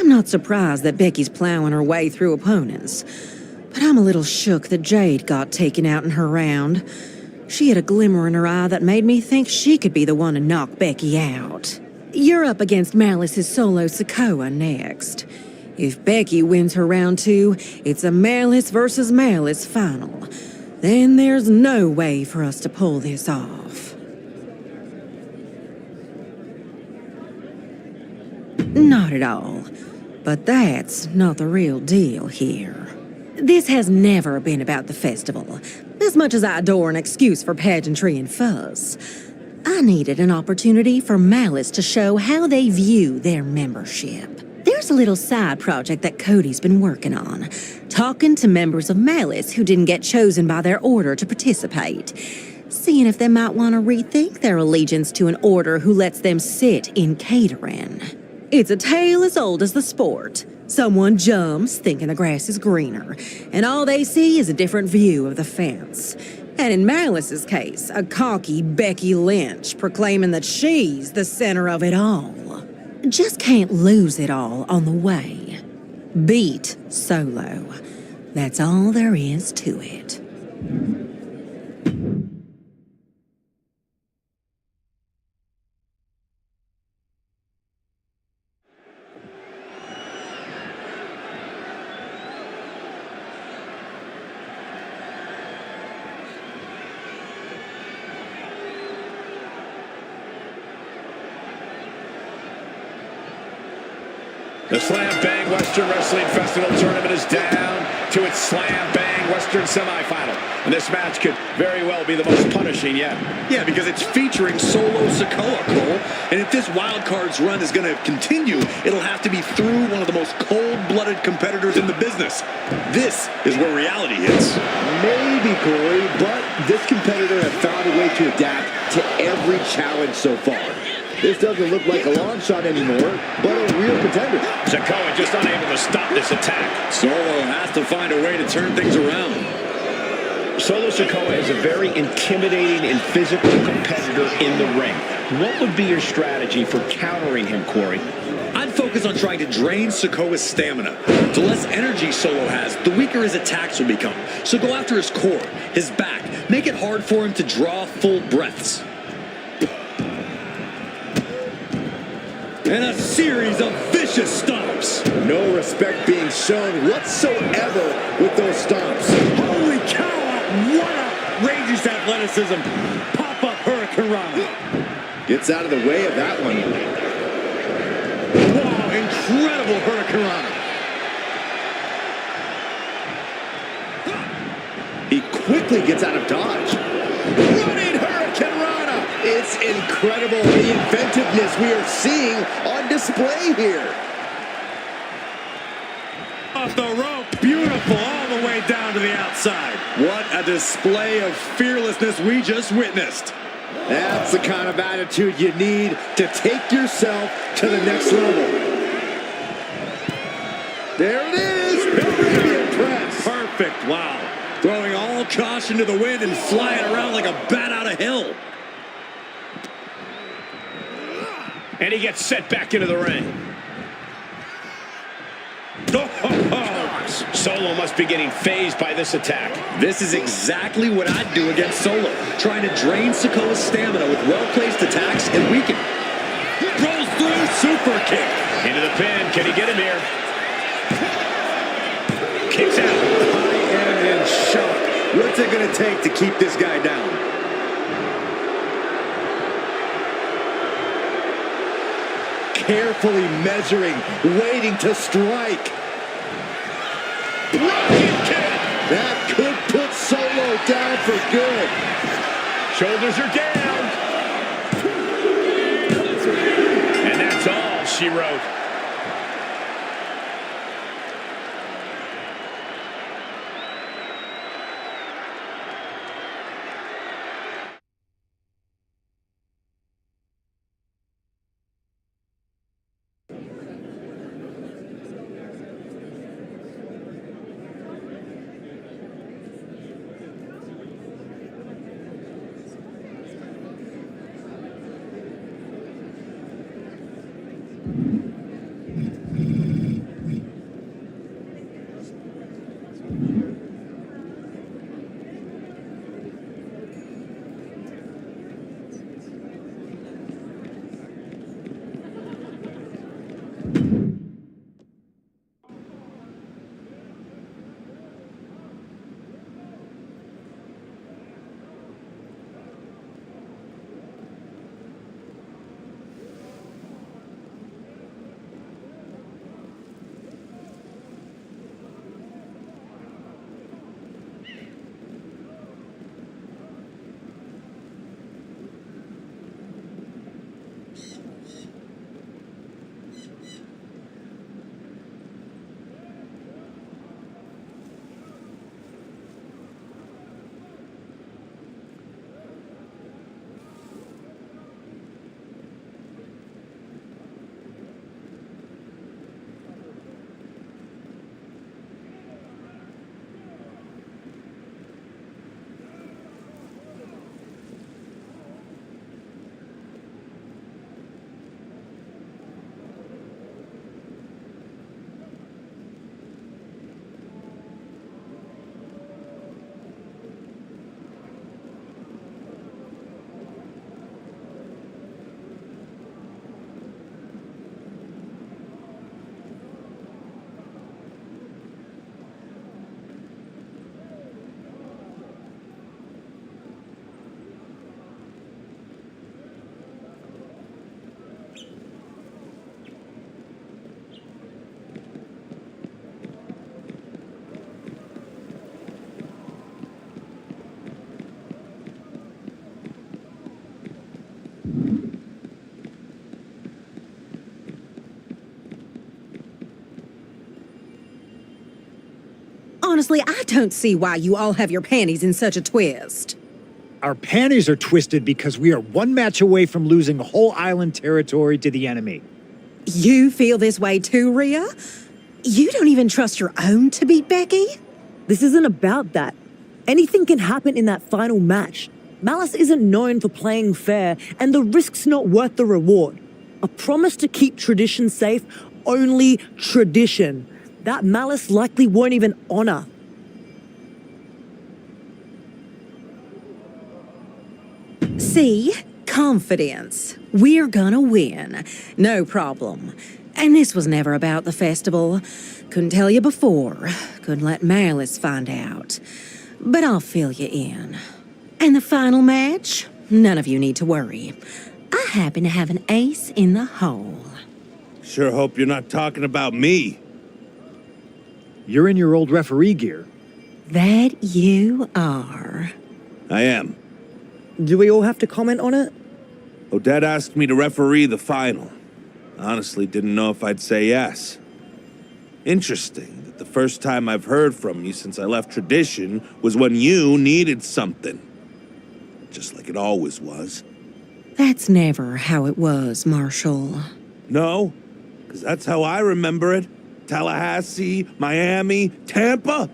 I'm not surprised that Becky's plowing her way through opponents, but I'm a little shook that Jade got taken out in her round. She had a glimmer in her eye that made me think she could be the one to knock Becky out. You're up against Malice's solo Sokoa next. If Becky wins her round 2, it's a Malice versus Malice final. Then there's no way for us to pull this off. Not at all. But that's not the real deal here. This has never been about the festival. As much as I adore an excuse for pageantry and fuzz, I needed an opportunity for Malice to show how they view their membership. There's a little side project that Cody's been working on, talking to members of Malice who didn't get chosen by their order to participate, seeing if they might want to rethink their allegiance to an order who lets them sit in catering. It's a tale as old as the sport. Someone jumps thinking the grass is greener, and all they see is a different view of the fence. And in Malice's case, a cocky Becky Lynch proclaiming that she's the center of it all. Just can't lose it all on the way. Beat Solo. That's all there is to it. The Slam Bang Western Wrestling Festival tournament is down to its Slam Bang Western semifinal. And this match could very well be the most punishing yet. Yeah, because it's featuring Solo Sikoa, Cole. And if this wild cards run is going to continue, it'll have to be through one of the most cold-blooded competitors in the business. This is where reality hits. Maybe, Corey, but this competitor has found a way to adapt to every challenge so far. This doesn't look like a long shot anymore, but a real contender. Sikoa just unable to stop this attack. Solo has to find a way to turn things around. Solo Sikoa is a very intimidating and physical competitor in the ring. What would be your strategy for countering him, Corey? I'd focus on trying to drain Sikoa's stamina. The less energy Solo has, the weaker his attacks will become. So go after his core, his back. Make it hard for him to draw full breaths. And a series of vicious stomps. No respect being shown whatsoever with those stomps. Holy cow, what outrageous athleticism. Pop-up Hurricane Rana. Gets out of the way of that one. Wow, incredible Hurricane Rana. He quickly gets out of dodge. Running Hurricane Rana. It's incredible the inventiveness we are seeing on display here. Off the rope, beautiful, all the way down to the outside. What a display of fearlessness we just witnessed. That's the kind of attitude you need to take yourself to the next level. There it is, Arabian press. Perfect, wow. Throwing all caution to the wind and flying around like a bat out of hell. And he gets set back into the ring. Solo must be getting phased by this attack. This is exactly what I'd do against Solo. Trying to drain Sikoa's stamina with well-placed attacks and weaken. Rolls through, super kick. Into the pin. Can he get him here? Kicks out. I am in shock. What's it going to take to keep this guy down? Carefully measuring, waiting to strike. Rocket kick. That could put Solo down for good. Shoulders are down. And that's all she wrote. Honestly, I don't see why you all have your panties in such a twist. Our panties are twisted because we are one match away from losing the whole island territory to the enemy. You feel this way too, Rhea? You don't even trust your own to beat Becky? This isn't about that. Anything can happen in that final match. Malice isn't known for playing fair, and the risk's not worth the reward. A promise to keep tradition safe, only tradition. That Malice likely won't even honor. See? Confidence. We're gonna win. No problem. And this was never about the festival. Couldn't tell you before. Couldn't let Malice find out. But I'll fill you in. And the final match? None of you need to worry. I happen to have an ace in the hole. Sure hope you're not talking about me. You're in your old referee gear. That you are. I am. Do we all have to comment on it? Odette asked me to referee the final. Honestly, didn't know if I'd say yes. Interesting that the first time I've heard from you since I left Tradition was when you needed something. Just like it always was. That's never how it was, Marshall. No, because that's how I remember it. Tallahassee, Miami, Tampa.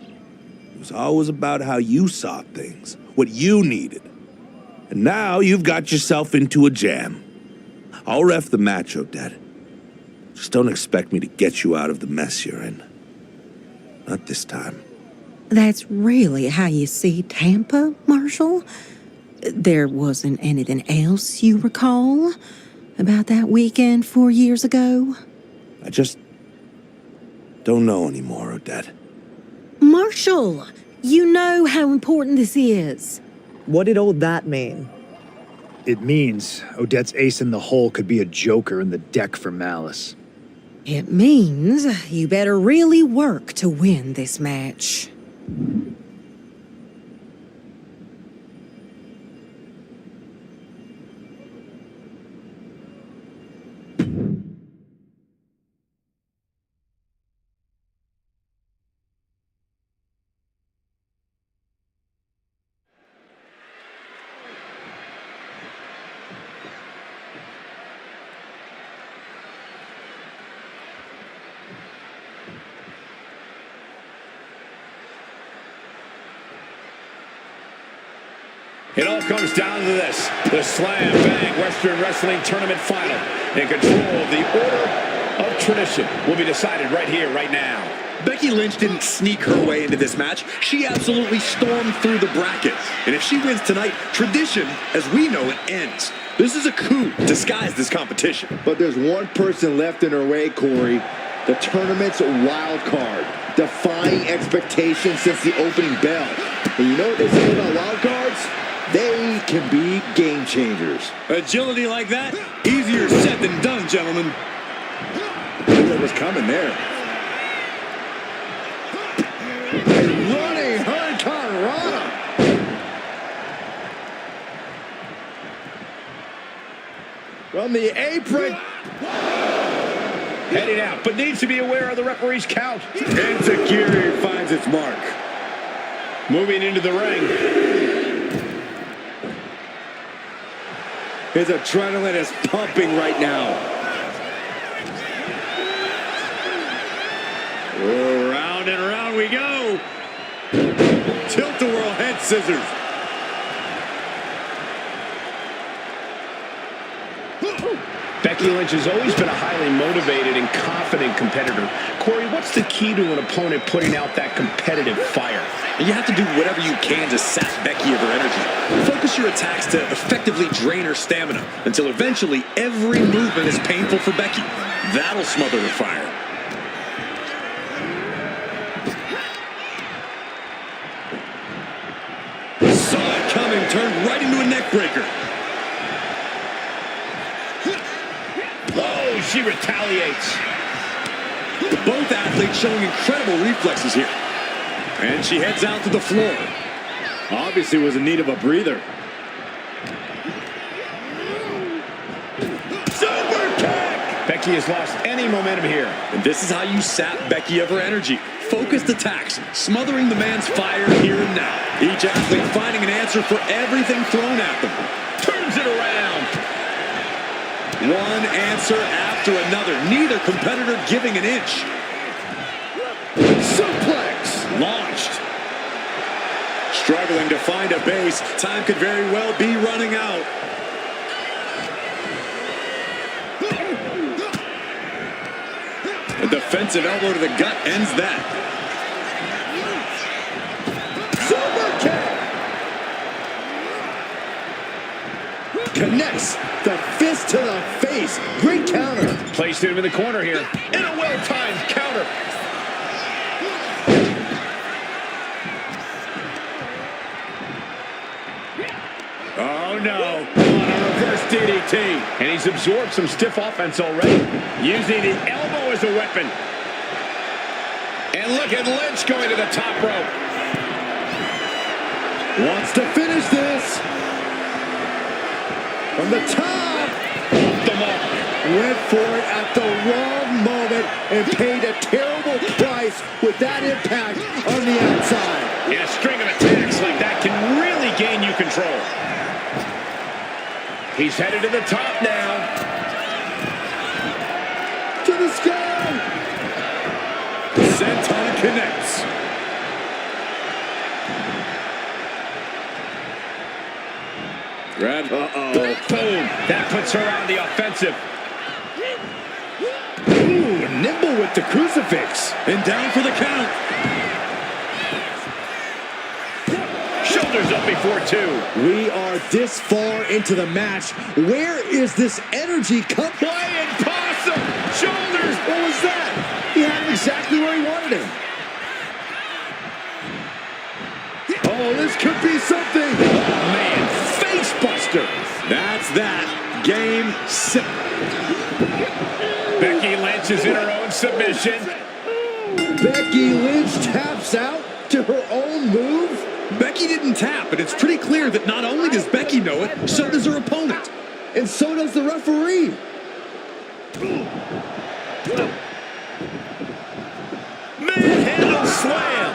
It was always about how you saw things, what you needed. And now you've got yourself into a jam. I'll ref the match, Odette. Just don't expect me to get you out of the mess you're in. Not this time. That's really how you see Tampa, Marshall? There wasn't anything else you recall about that weekend 4 years ago? I just don't know anymore, Odette. Marshall, you know how important this is. What did all that mean? It means Odette's ace in the hole could be a joker in the deck for Malice. It means you better really work to win this match. It all comes down to this. The Slam Bang Western Wrestling Tournament Final. In control of the Order of Tradition will be decided right here, right now. Becky Lynch didn't sneak her way into this match. She absolutely stormed through the brackets. And if she wins tonight, Tradition, as we know it, ends. This is a coup disguised as competition. But there's one person left in her way, Corey. The tournament's wild card. Defying expectations since the opening bell. And you know what they say about wild cards? They can be game changers. Agility like that? Easier said than done, gentlemen. Knew what was coming there. A running Hurricane Rana. From the apron. Heading out, but needs to be aware of the referee's count. And Security finds its mark. Moving into the ring. His adrenaline is pumping right now. Oh, round and round we go. Tilt-a-whirl head scissors. Becky Lynch has always been a highly motivated and confident competitor. Corey, what's the key to an opponent putting out that competitive fire? You have to do whatever you can to sap Becky of her energy. Focus your attacks to effectively drain her stamina until eventually every movement is painful for Becky. That'll smother the fire. Saw it coming, turned right into a neck breaker. Oh, she retaliates. Both athletes showing incredible reflexes here. And she heads out to the floor. Obviously was in need of a breather. Super kick! Becky Becky has lost any momentum here. And this is how you sap Becky of her energy. Focused attacks, smothering the man's fire here and now. Each athlete finding an answer for everything thrown at them. Turns it around. One answer after another. Neither competitor giving an inch. Suplex. Launched. Struggling to find a base. Time could very well be running out. A defensive elbow to the gut ends that. Super kick. Connects the fist to the face. Great counter. Placed him in the corner here. In a well-timed counter. Oh, no. On a reverse DDT. And he's absorbed some stiff offense already. Using the elbow as a weapon. And look at Lynch going to the top rope. Wants to finish this. From the top. Off the mark. Went for it at the wrong moment and paid a terrible price with that impact on the outside. And a string of attacks like that can really gain you control. He's headed to the top now. To the sky. Senton connects. Grab. Boom. That puts her on the offensive. Ooh, nimble with the crucifix. And down for the count. Shoulders up before two. We are this far into the match. Where is this energy coming? Flying possum. Shoulders. What was that? He had him exactly where he wanted him. Oh, this could be something. Oh, man. Face buster. That's that. Game, set. Becky Lynch is in her own submission. Becky Lynch taps out to her own move. Becky didn't tap, but it's pretty clear that not only does Becky know it, so does her opponent. And so does the referee. Manhandle slam.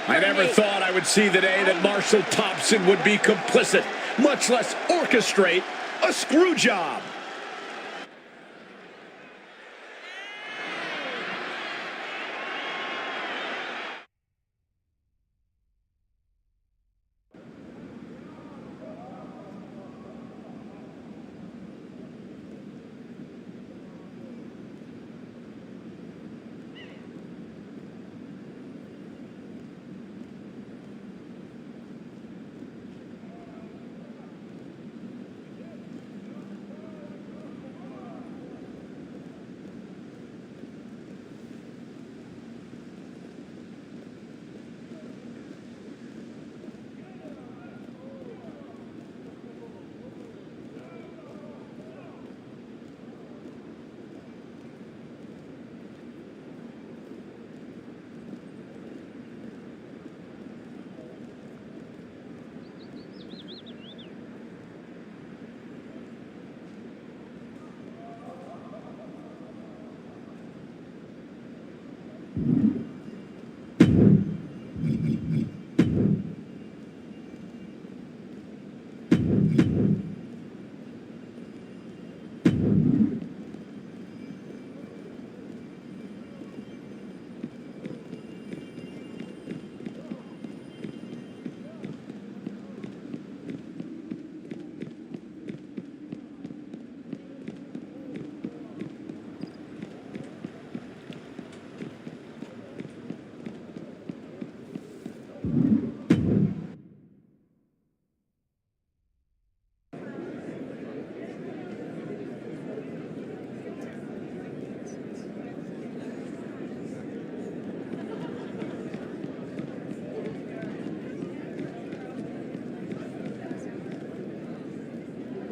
I never thought I would see the day that Marshall Thompson would be complicit, much less orchestrate a screw job.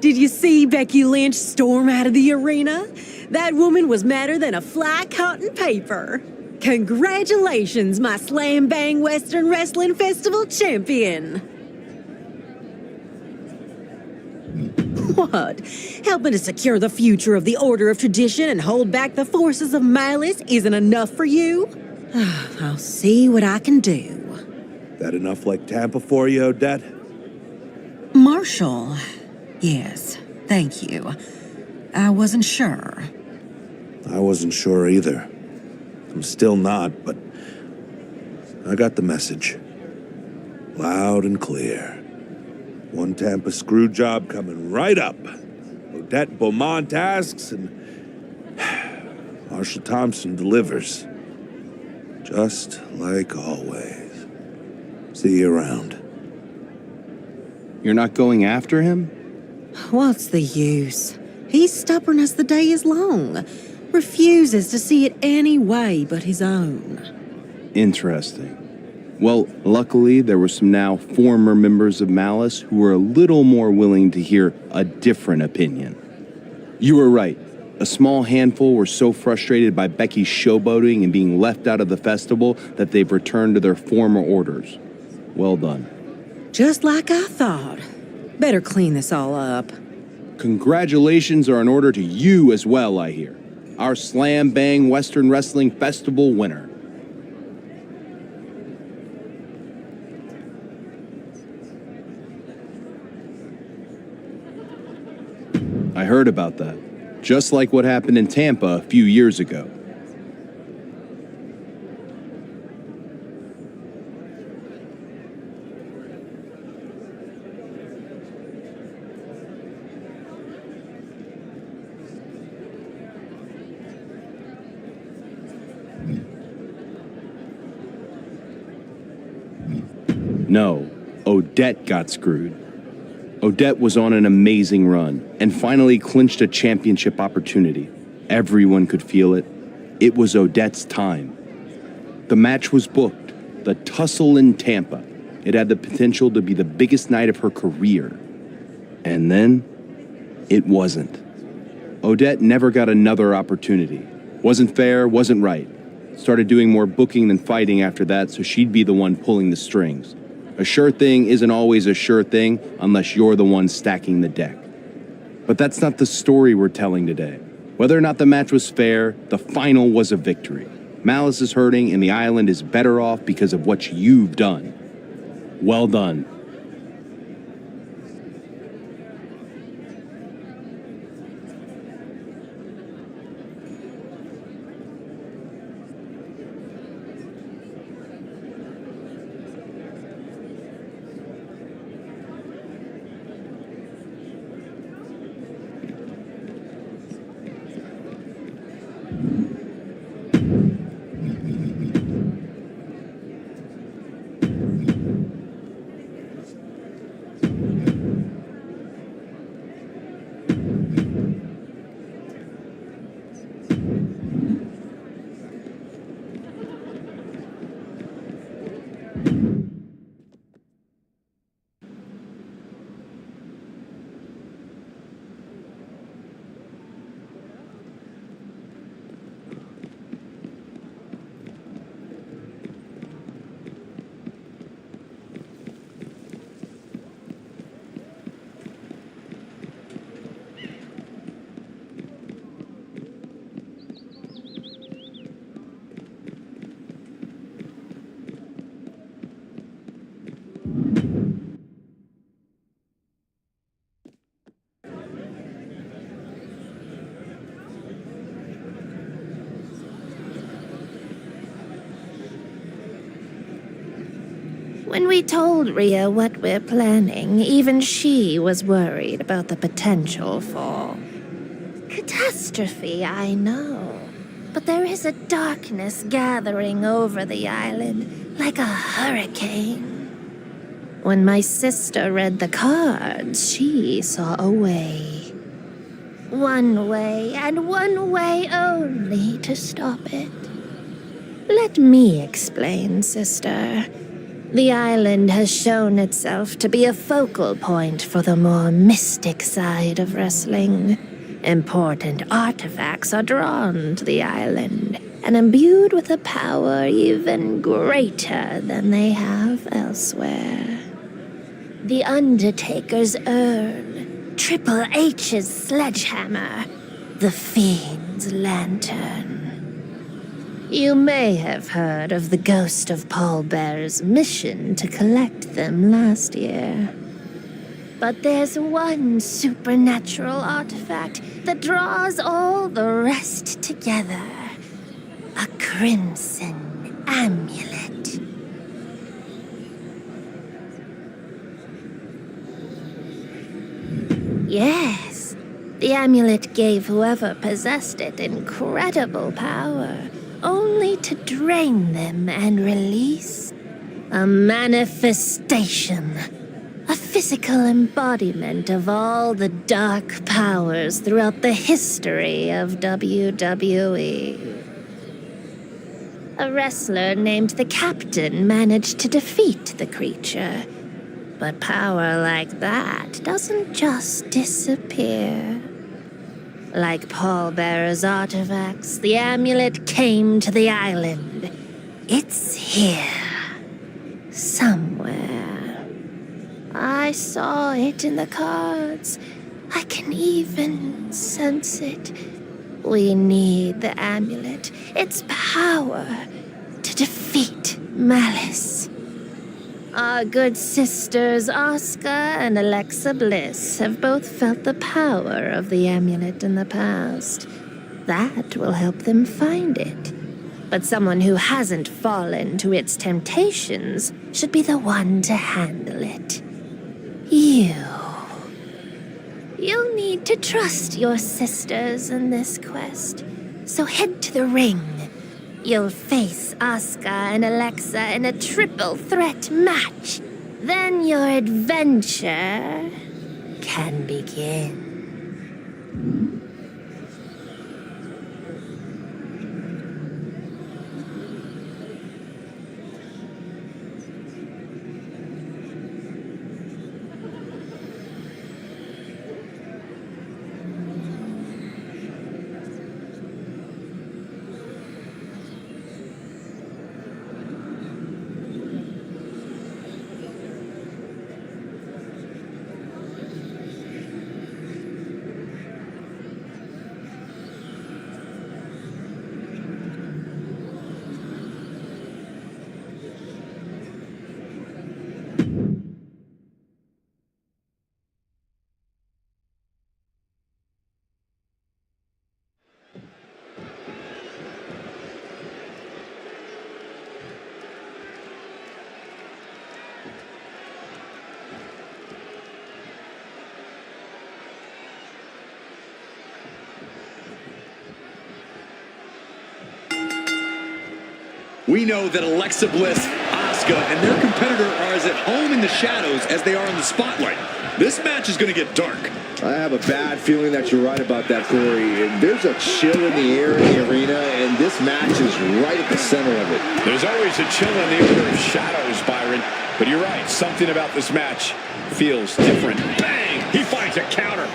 Did you see Becky Lynch storm out of the arena? That woman was madder than a fly caught in paper. Congratulations, my Slam Bang Western Wrestling Festival champion. What? Helping to secure the future of the Order of Tradition and hold back the forces of malice isn't enough for you? I'll see what I can do. That enough like Tampa for you, Odette? Marshall. Yes, thank you. I wasn't sure. I wasn't sure either. I'm still not, but I got the message. Loud and clear. One Tampa screw job coming right up. Odette Beaumont asks, and Marshall Thompson delivers. Just like always. See you around. You're not going after him? What's the use? He's stubborn as the day is long. Refuses to see it any way but his own. Interesting. Well, luckily, there were some now former members of Malice who were a little more willing to hear a different opinion. You were right. A small handful were so frustrated by Becky's showboating and being left out of the festival that they've returned to their former orders. Well done. Just like I thought. Better clean this all up. Congratulations are in order to you as well, I hear. Our Slam Bang Western Wrestling Festival winner. I heard about that. Just like what happened in Tampa a few years ago. No, Odette got screwed. Odette was on an amazing run and finally clinched a championship opportunity. Everyone could feel it. It was Odette's time. The match was booked, the tussle in Tampa. It had the potential to be the biggest night of her career. And then, it wasn't. Odette never got another opportunity. Wasn't fair, wasn't right. Started doing more booking than fighting after that, so she'd be the one pulling the strings. A sure thing isn't always a sure thing unless you're the one stacking the deck. But that's not the story we're telling today. Whether or not the match was fair, the final was a victory. Malice is hurting and the island is better off because of what you've done. Well done. When we told Rhea what we're planning, even she was worried about the potential for catastrophe, I know. But there is a darkness gathering over the island, like a hurricane. When my sister read the cards, she saw a way. One way, and one way only to stop it. Let me explain, sister. The island has shown itself to be a focal point for the more mystic side of wrestling. Important artifacts are drawn to the island and imbued with a power even greater than they have elsewhere. The Undertaker's urn, Triple H's sledgehammer, the Fiend's lantern. You may have heard of the ghost of Paul Bearer's mission to collect them last year. But there's one supernatural artifact that draws all the rest together. A crimson amulet. Yes, the amulet gave whoever possessed it incredible power, only to drain them and release a manifestation. A physical embodiment of all the dark powers throughout the history of WWE. A wrestler named the Captain managed to defeat the creature. But power like that doesn't just disappear. Like Paul Bearer's artifacts, the amulet came to the island. It's here. Somewhere. I saw it in the cards. I can even sense it. We need the amulet, its power, to defeat Malice. Our good sisters Asuka and Alexa Bliss have both felt the power of the amulet in the past. That will help them find it. But someone who hasn't fallen to its temptations should be the one to handle it. You'll need to trust your sisters in this quest. So head to the ring. You'll face Asuka and Alexa in a triple threat match. Then your adventure can begin. We know that Alexa Bliss, Asuka, and their competitor are as at home in the shadows as they are in the spotlight. This match is going to get dark. I have a bad feeling that you're right about that, Corey. There's a chill in the air in the arena, and this match is right at the center of it. There's always a chill in the air of shadows, Byron. But you're right, something about this match feels different. Bang! He finds a counter.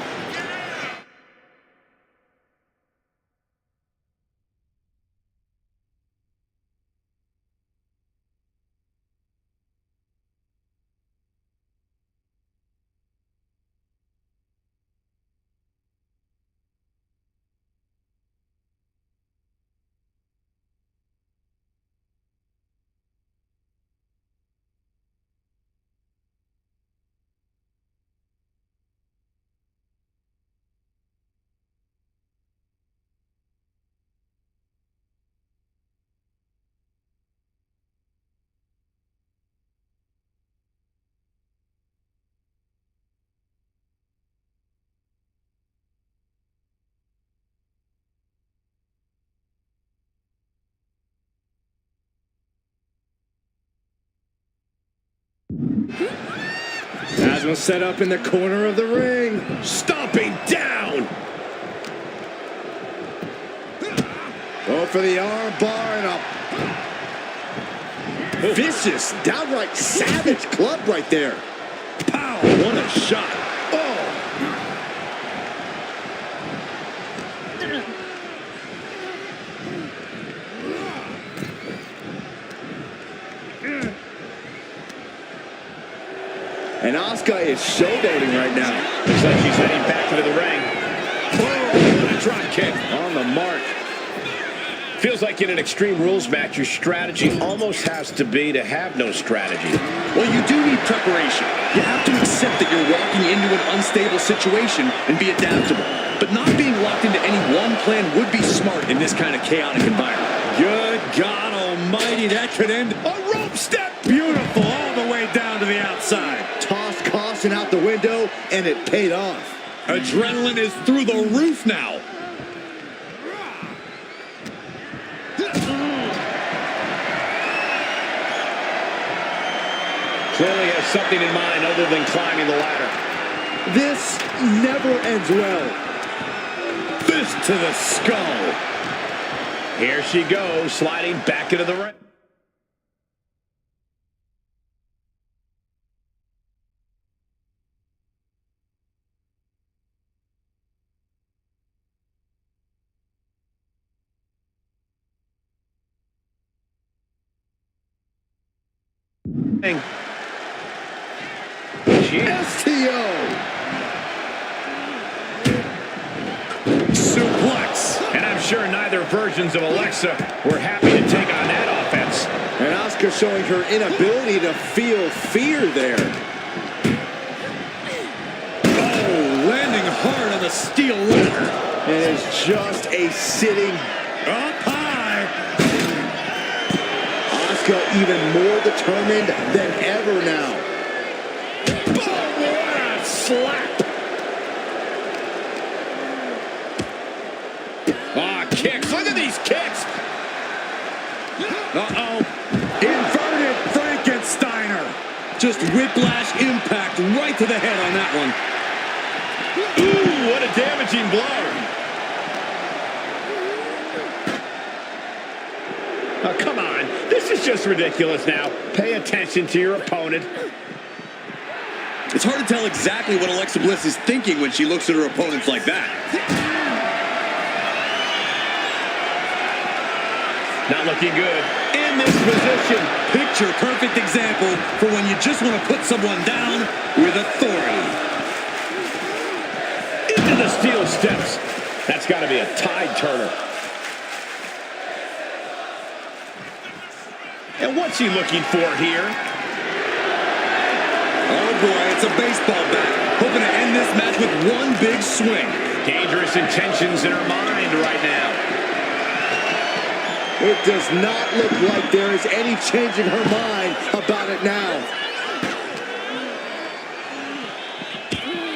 Asma set up in the corner of the ring. Stomping down. Go for the arm bar and a vicious, downright savage club right there. Pow! What a shot. Oh! And Asuka is showboating right now. Looks like she's heading back into the ring. Oh, drop kick on the mark. Feels like in an Extreme Rules match, your strategy almost has to be to have no strategy. Well, you do need preparation. You have to accept that you're walking into an unstable situation and be adaptable. But not being locked into any one plan would be smart in this kind of chaotic environment. Good God almighty, that could end. A rope step. Beautiful, all the way down to the outside. Tossed caution out the window, and it paid off. Adrenaline is through the roof now. Clearly has something in mind other than climbing the ladder. This never ends well. Fist to the skull. Here she goes, sliding back into the ring. STO. Suplex. And I'm sure neither versions of Alexa were happy to take on that offense. And Asuka showing her inability to feel fear there. Oh, landing hard on the steel ladder. And it's just a sitting Up high. Asuka even more determined than ever now. Oh, what a slap. Ah, kicks. Look at these kicks. Uh-oh. Inverted Frankensteiner. Just whiplash impact right to the head on that one. Ooh, what a damaging blow. Oh, come on. This is just ridiculous now. Pay attention to your opponent. It's hard to tell exactly what Alexa Bliss is thinking when she looks at her opponents like that. Not looking good. In this position. Picture perfect example for when you just want to put someone down with authority. Into the steel steps. That's got to be a tide turner. And what's he looking for here? Oh boy, it's a baseball bat. Hoping to end this match with one big swing. Dangerous intentions in her mind right now. It does not look like there is any change in her mind about it now.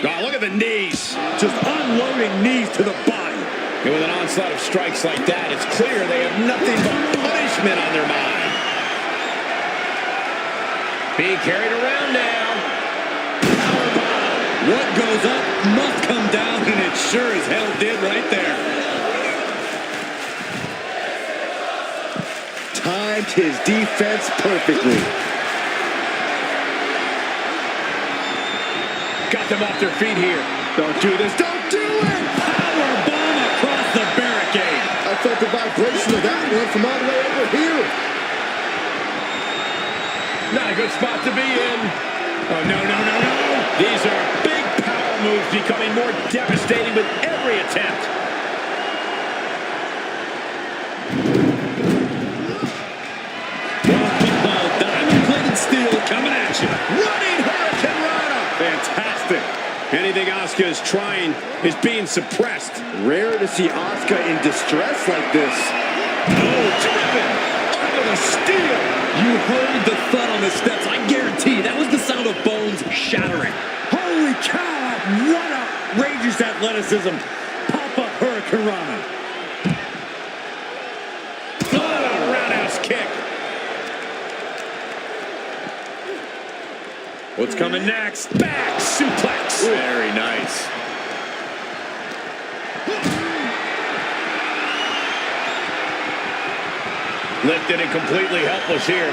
Oh, look at the knees. Just unloading knees to the body. And with an onslaught of strikes like that, it's clear they have nothing but punishment on their mind. Being carried around now. Powerbomb. What goes up must come down, and it sure as hell did right there. Timed his defense perfectly. Got them off their feet here. Don't do this. Don't do it! Powerbomb across the barricade. I felt the vibration of that one from all the way over here. Not a good spot to be in. Oh, no, no, no, no. These are big power moves becoming more devastating with every attempt. Oh, diamond-plated steel coming at you. Running Hurricane Rana. Fantastic. Anything Asuka is trying is being suppressed. Rare to see Asuka in distress like this. Oh, driven under the steel. You heard the thud on the steps. I guarantee that was the sound of bones shattering. Holy cow, what outrageous athleticism. Pop-up Hurricane Rana. Oh, roundhouse kick. What's coming next? Back suplex. Very nice. Lifted and completely helpless here.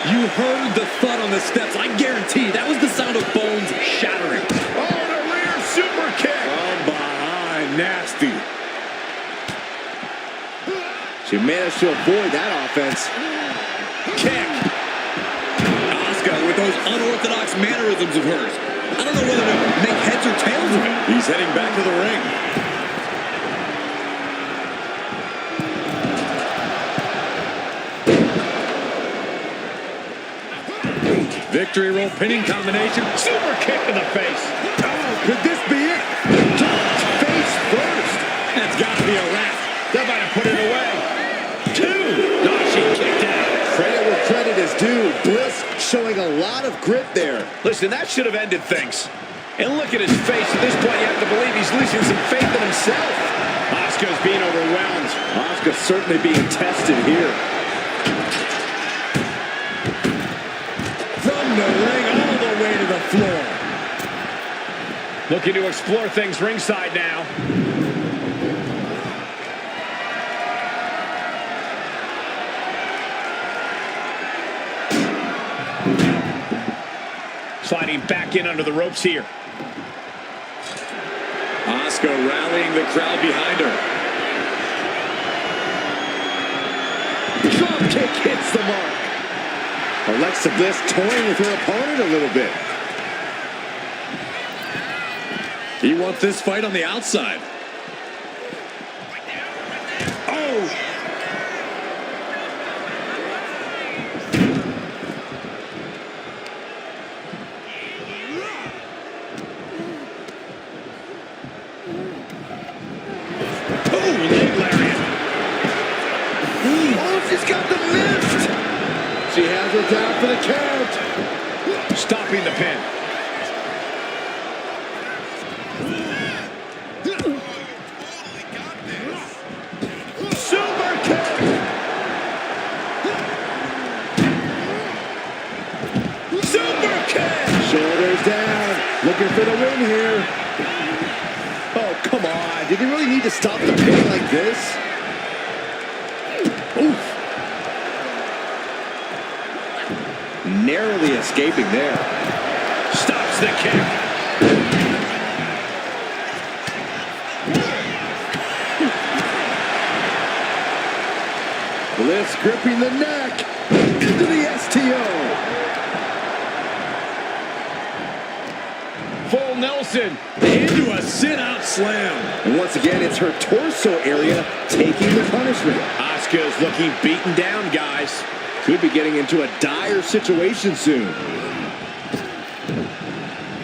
You heard the thud on the steps. I guarantee that was the sound of bones shattering. Oh, the rear super kick. From behind, nasty. She managed to avoid that offense. Kick. those unorthodox mannerisms of hers. I don't know whether to make heads or tails of it. He's heading back to the ring. Victory roll pinning combination. Super kick to the face. Oh, could this be it? Dropped face first. That's got to be a wrap. They're about to put it away. 2. No, she kicked out. Credit where credit is due. Bliss showing a lot of grit there. Listen, that should have ended things. And look at his face. At this point, you have to believe he's losing some faith in himself. Asuka's being overwhelmed. Asuka certainly being tested here. From the ring all the way to the floor. Looking to explore things ringside now. Sliding back in under the ropes here. Asuka rallying the crowd behind her. Drop kick hits the mark. Alexa Bliss toying with her opponent a little bit. He wants this fight on the outside. Oh! She's got the lift. She has her down for the count. Stopping the pin. Super kick. Super kick. Shoulders down. Looking for the win here. Oh, come on. Did he really need to stop the pin like this? Oof. Narrowly escaping there. Stops the kick. Bliss gripping the neck. Into the STO. Full Nelson. Into a sit-out slam. And once again, it's her torso area taking the punishment. Asuka's looking beaten down, guys. Could be getting into a dire situation soon.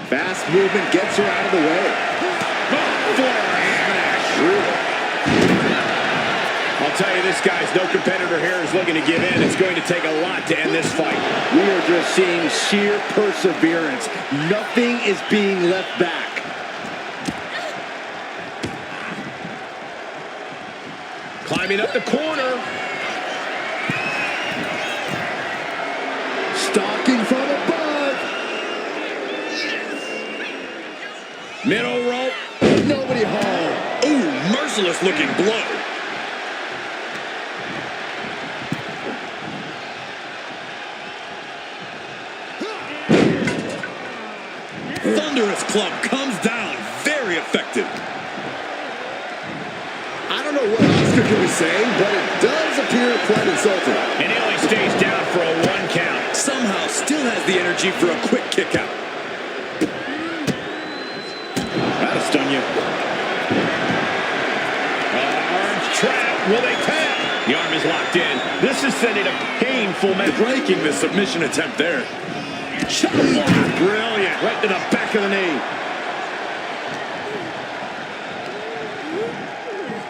Fast movement gets her out of the way. I'll tell you, this guy's no competitor here is looking to give in. It's going to take a lot to end this fight. We are just seeing sheer perseverance. Nothing is being left back. Climbing up the corner. Stalking from above. Middle rope. Nobody home. Ooh, merciless looking blow. Thunderous club comes down. Very effective. I don't know what Asuka could be saying, but it does appear quite insulting. And he only stays down for a 1 count. Somehow still has the energy for a quick kick out. That'll stun you. Arms trapped. Will they tap? The arm is locked in. This is sending a painful message. Breaking the submission attempt there. Shot block. Brilliant. Right to the back of the knee.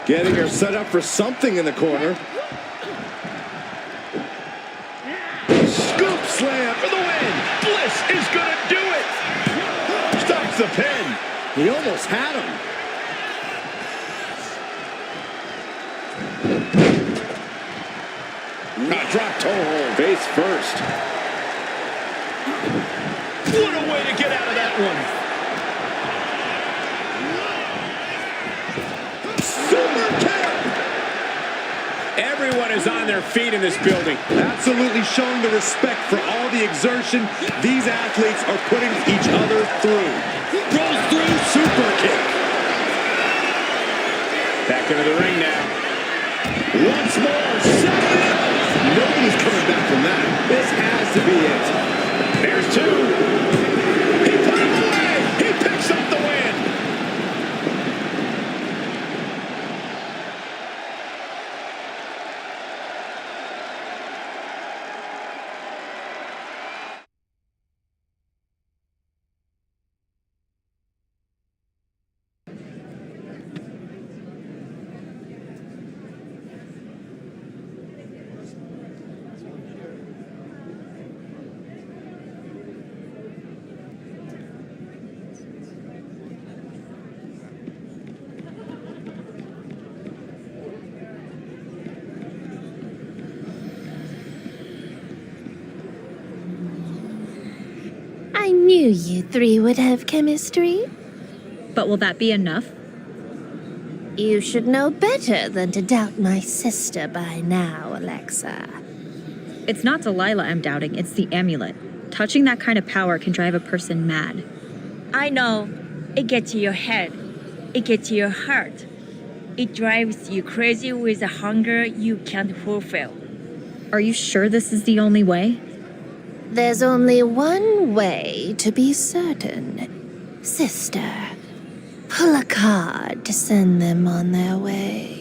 Getting her set up for something in the corner. Scoop slam for the win. Bliss is going to do it. Stops the pin. He almost had him. Drop toe hold. Face first. What a way to get out of that one. Super kick. Everyone is on their feet in this building. Absolutely showing the respect for all the exertion these athletes are putting each other through. Rolls through, super kick. Back into the ring now. Once more. Nobody's coming back from that. This has to be it. There's 2. I knew you three would have chemistry. But will that be enough? You should know better than to doubt my sister by now, Alexa. It's not Delilah I'm doubting, it's the amulet. Touching that kind of power can drive a person mad. I know. It gets to your head. It gets to your heart. It drives you crazy with a hunger you can't fulfill. Are you sure this is the only way? There's only one way to be certain. Sister, pull a card to send them on their way.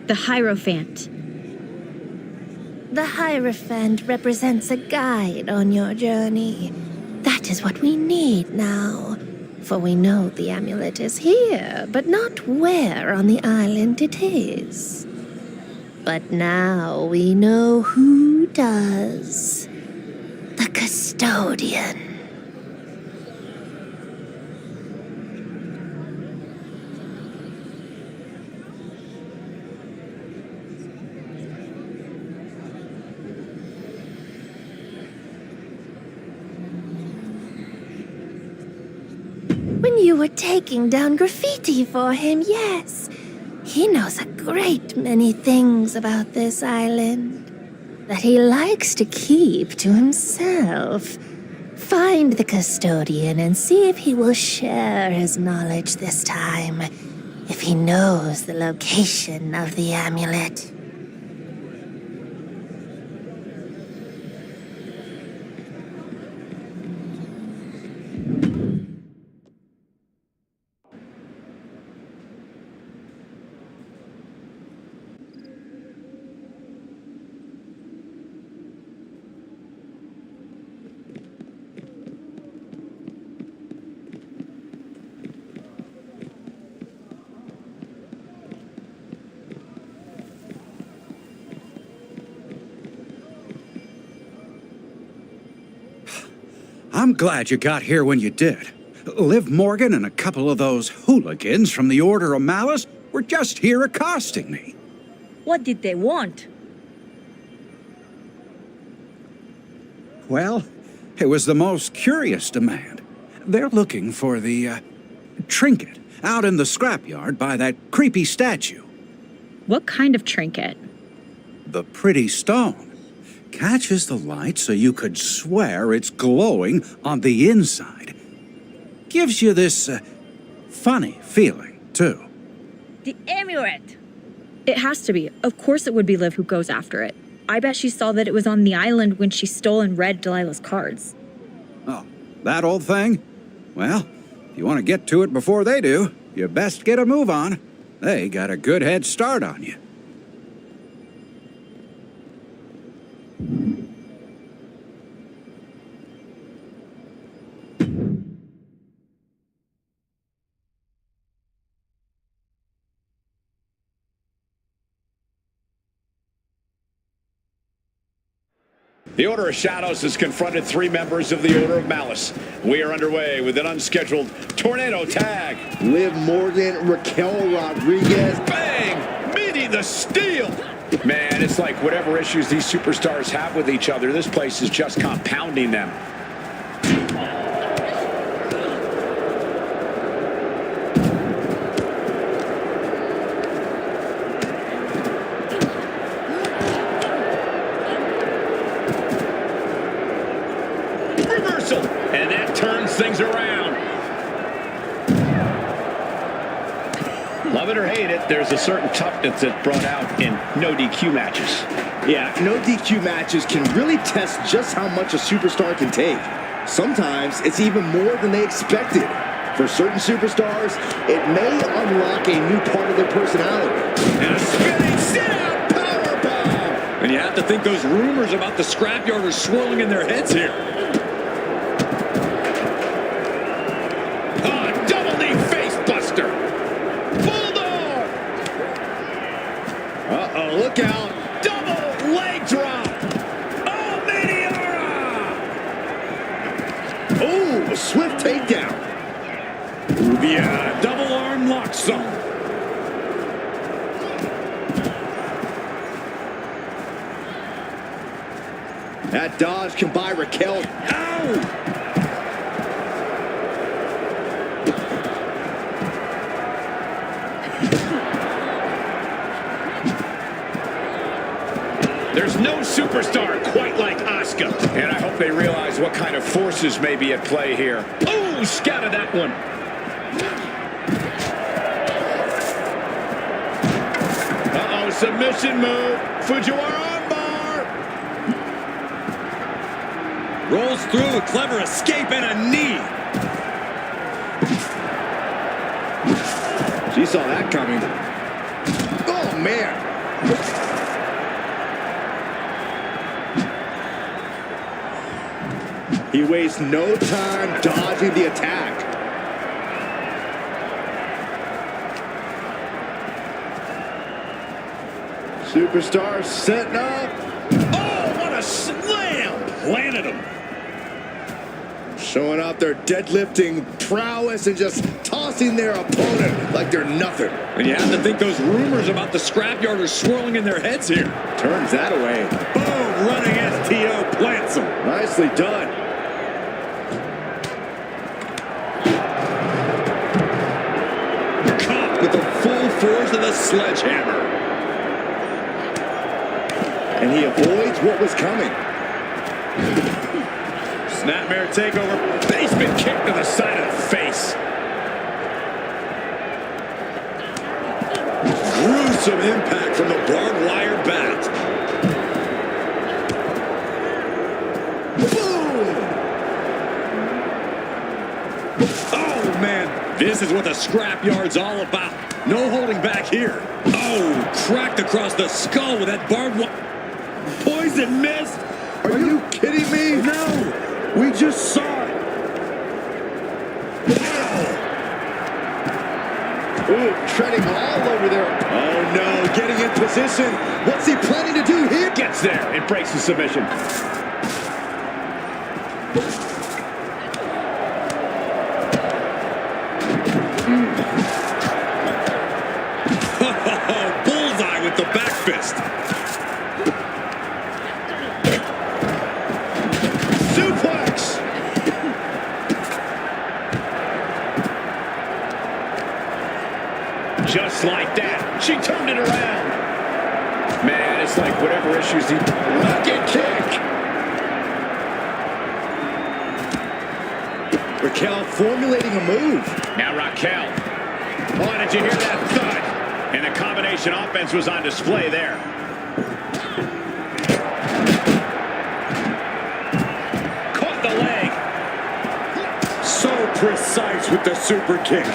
The Hierophant. The Hierophant represents a guide on your journey. That is what we need now. For we know the amulet is here, but not where on the island it is. But now we know who does. The Custodian. When you were taking down graffiti for him, yes. He knows a great many things about this island that he likes to keep to himself. Find the Custodian and see if he will share his knowledge this time, if he knows the location of the amulet. I'm glad you got here when you did. Liv Morgan and a couple of those hooligans from the Order of Malice were just here accosting me. What did they want? Well, it was the most curious demand. They're looking for the, trinket out in the scrapyard by that creepy statue. What kind of trinket? The pretty stone. Catches the light so you could swear it's glowing on the inside. Gives you this, funny feeling, too. The amulet! It has to be. Of course it would be Liv who goes after it. I bet she saw that it was on the island when she stole and read Delilah's cards. Oh, that old thing? Well, if you want to get to it before they do, you best get a move on. They got a good head start on you. The Order of Shadows has confronted three members of the Order of Malice. We are underway with an unscheduled tornado tag. Liv Morgan, Raquel Rodriguez. Bang! Meeting the steel! Man, it's like whatever issues these superstars have with each other, this place is just compounding them. And that turns things around. Love it or hate it, there's a certain toughness that's brought out in no DQ matches. Yeah, no DQ matches can really test just how much a superstar can take. Sometimes it's even more than they expected. For certain superstars, it may unlock a new part of their personality. And a spinning sit-out powerbomb! And you have to think those rumors about the scrapyard are swirling in their heads here. Look out. Double leg drop. Oh, Meteora! Oh, a swift takedown. The double arm lock zone. That dodge can buy Raquel. Ow! There's no superstar quite like Asuka. And I hope they realize what kind of forces may be at play here. Oh, scattered that one. Uh-oh, submission move. Fujiwara armbar. Rolls through, a clever escape and a knee. She saw that coming. Oh, man. He wastes no time dodging the attack. Superstar setting up. Oh, what a slam! Planted him. Showing off their deadlifting prowess and just tossing their opponent like they're nothing. And you have to think those rumors about the scrapyard are swirling in their heads here. Turns that away. Boom! Running STO plants him. Nicely done. Caught with the full force of the sledgehammer. And he avoids what was coming. Snapmare takeover. Basement kick to the side of the face. Gruesome impact from the barbed wire bat. Boom! Oh, man. This is what the scrapyard's all about. No holding back here. Oh, cracked across the skull with that barbed wire. Poison mist. Are you kidding me? No. We just saw it. Ooh, treading all over there. Oh, no, getting in position. What's he planning to do here? Gets there and breaks the submission. Bullseye with the back fist. Suplex. Just like that. She turned it around. Man, it's like whatever issues he... Rocket kick. Raquel formulating a move. Now Raquel. Oh, did you hear that thud? And the combination offense was on display there. Caught the leg. So precise with the super kick.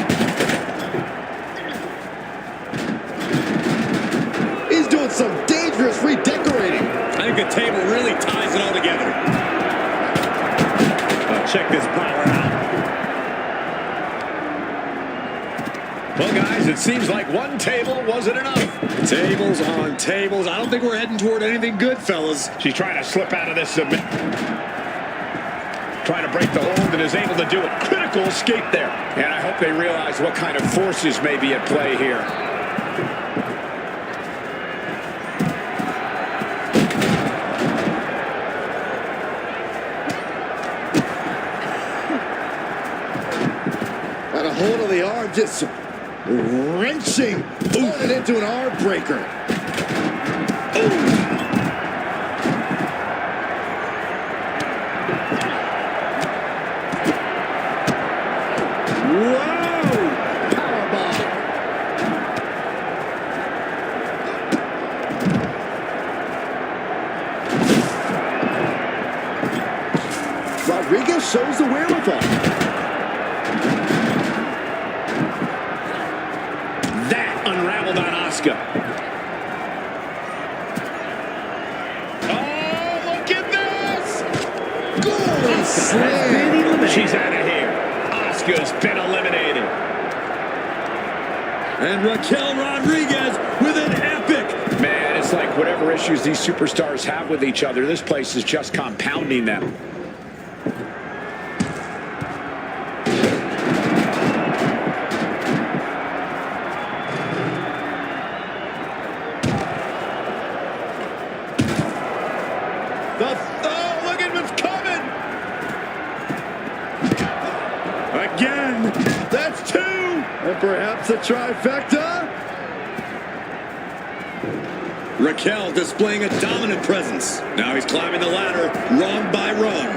He's doing some dangerous redecorating. I think the table really ties it all together. Check this power out. Well, guys, it seems like one table wasn't enough. Tables on tables. I don't think we're heading toward anything good, fellas. She's trying to slip out of this submit. Trying to break the hold and is able to do it. Critical escape there. And I hope they realize what kind of forces may be at play here. Got a hold of the arm, just wrenching, pulling it into an arm breaker. Whoa! Powerbomb. Rodriguez shows the wherewithal. Unraveled on Asuka. Oh, look at this! Golden slam. She's out of here. Asuka's been eliminated. And Raquel Rodriguez with an epic. Man, it's like whatever issues these superstars have with each other, this place is just compounding them. again. That's 2. And perhaps a trifecta? Raquel displaying a dominant presence. Now he's climbing the ladder rung by rung.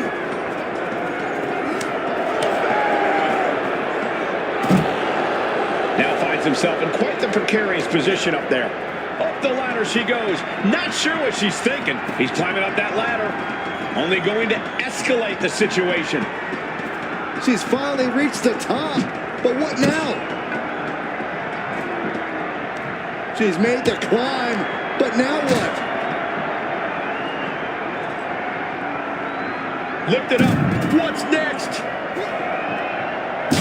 Now finds himself in quite the precarious position up there. Up the ladder she goes. Not sure what she's thinking. He's climbing up that ladder. Only going to escalate the situation. She's finally reached the top. But what now? She's made the climb. But now what? Lift it up. What's next?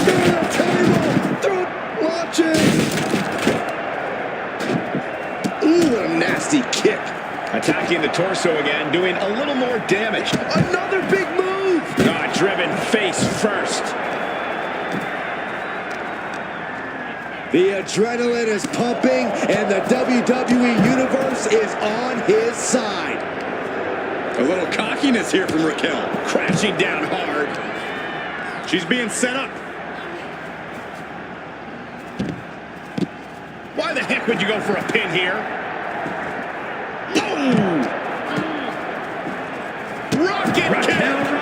Through the table. Through. Watch it. Ooh, what a nasty kick. Attacking the torso again, doing a little more damage. Another big move. Driven face first. The adrenaline is pumping, and the WWE Universe is on his side. A little cockiness here from Raquel. Crashing down hard. She's being set up. Why the heck would you go for a pin here? Rocket kick!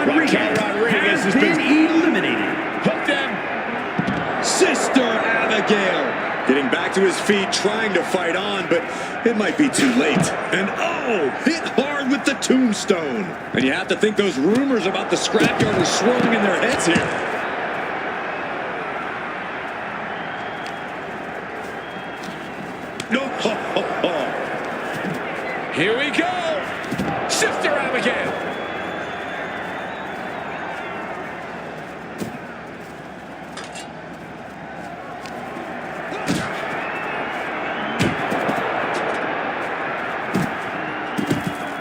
Raquel Rodriguez has been eliminated. Hooked him. Sister Abigail getting back to his feet, trying to fight on, but it might be too late. And hit hard with the tombstone. And you have to think those rumors about the scrapyard are swirling in their heads here. Here we go. Sister Abigail.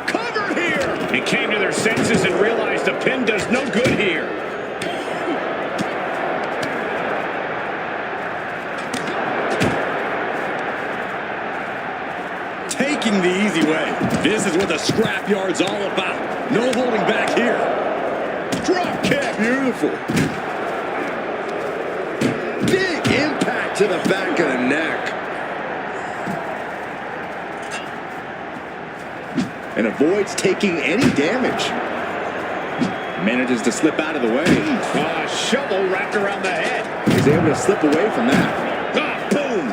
Cover here. They came to their senses and realized a pin does no good here. Taking the easy way. This is what the scrapyard's all about. No holding back here. Drop kick. Beautiful. Big impact to the back of the neck. And avoids taking any damage. Manages to slip out of the way. A shovel wrapped around the head. He's able to slip away from that. Boom.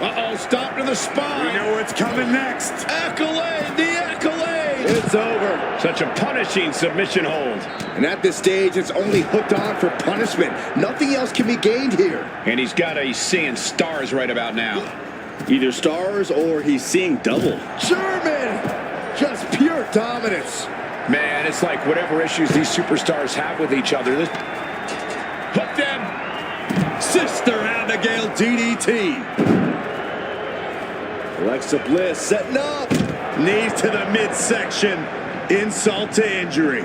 Uh-oh, stop to the spine. We know what's coming next. Accolade, the accolade. It's over. Such a punishing submission hold. And at this stage, it's only hooked on for punishment. Nothing else can be gained here. And he's got a seeing stars right about now. Either stars or he's seeing double. German! Just pure dominance. Man, it's like whatever issues these superstars have with each other. Hook them. Sister Abigail DDT. Alexa Bliss setting up. Knees to the midsection. Insult to injury.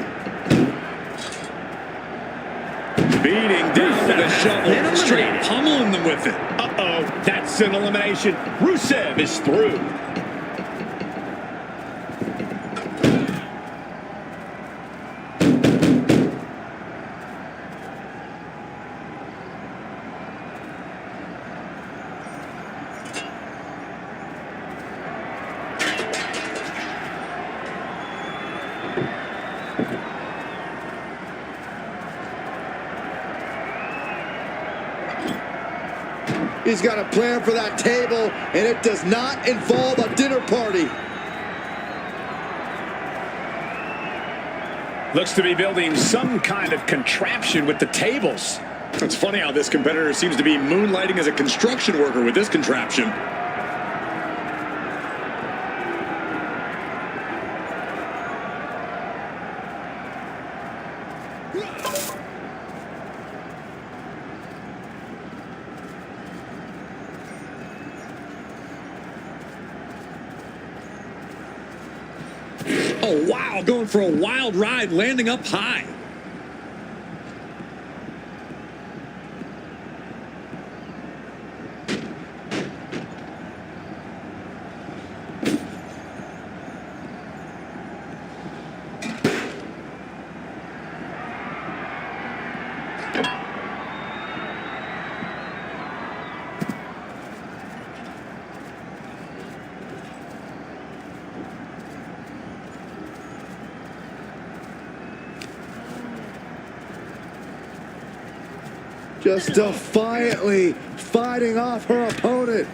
Beating down with a shovel. Straight pummeling them with it. Uh-oh, that's an elimination. Rusev is through. He's got a plan for that table, and it does not involve a dinner party. Looks to be building some kind of contraption with the tables. It's funny how this competitor seems to be moonlighting as a construction worker with this contraption. Oh, wow, going for a wild ride, landing up high. Just defiantly fighting off her opponent.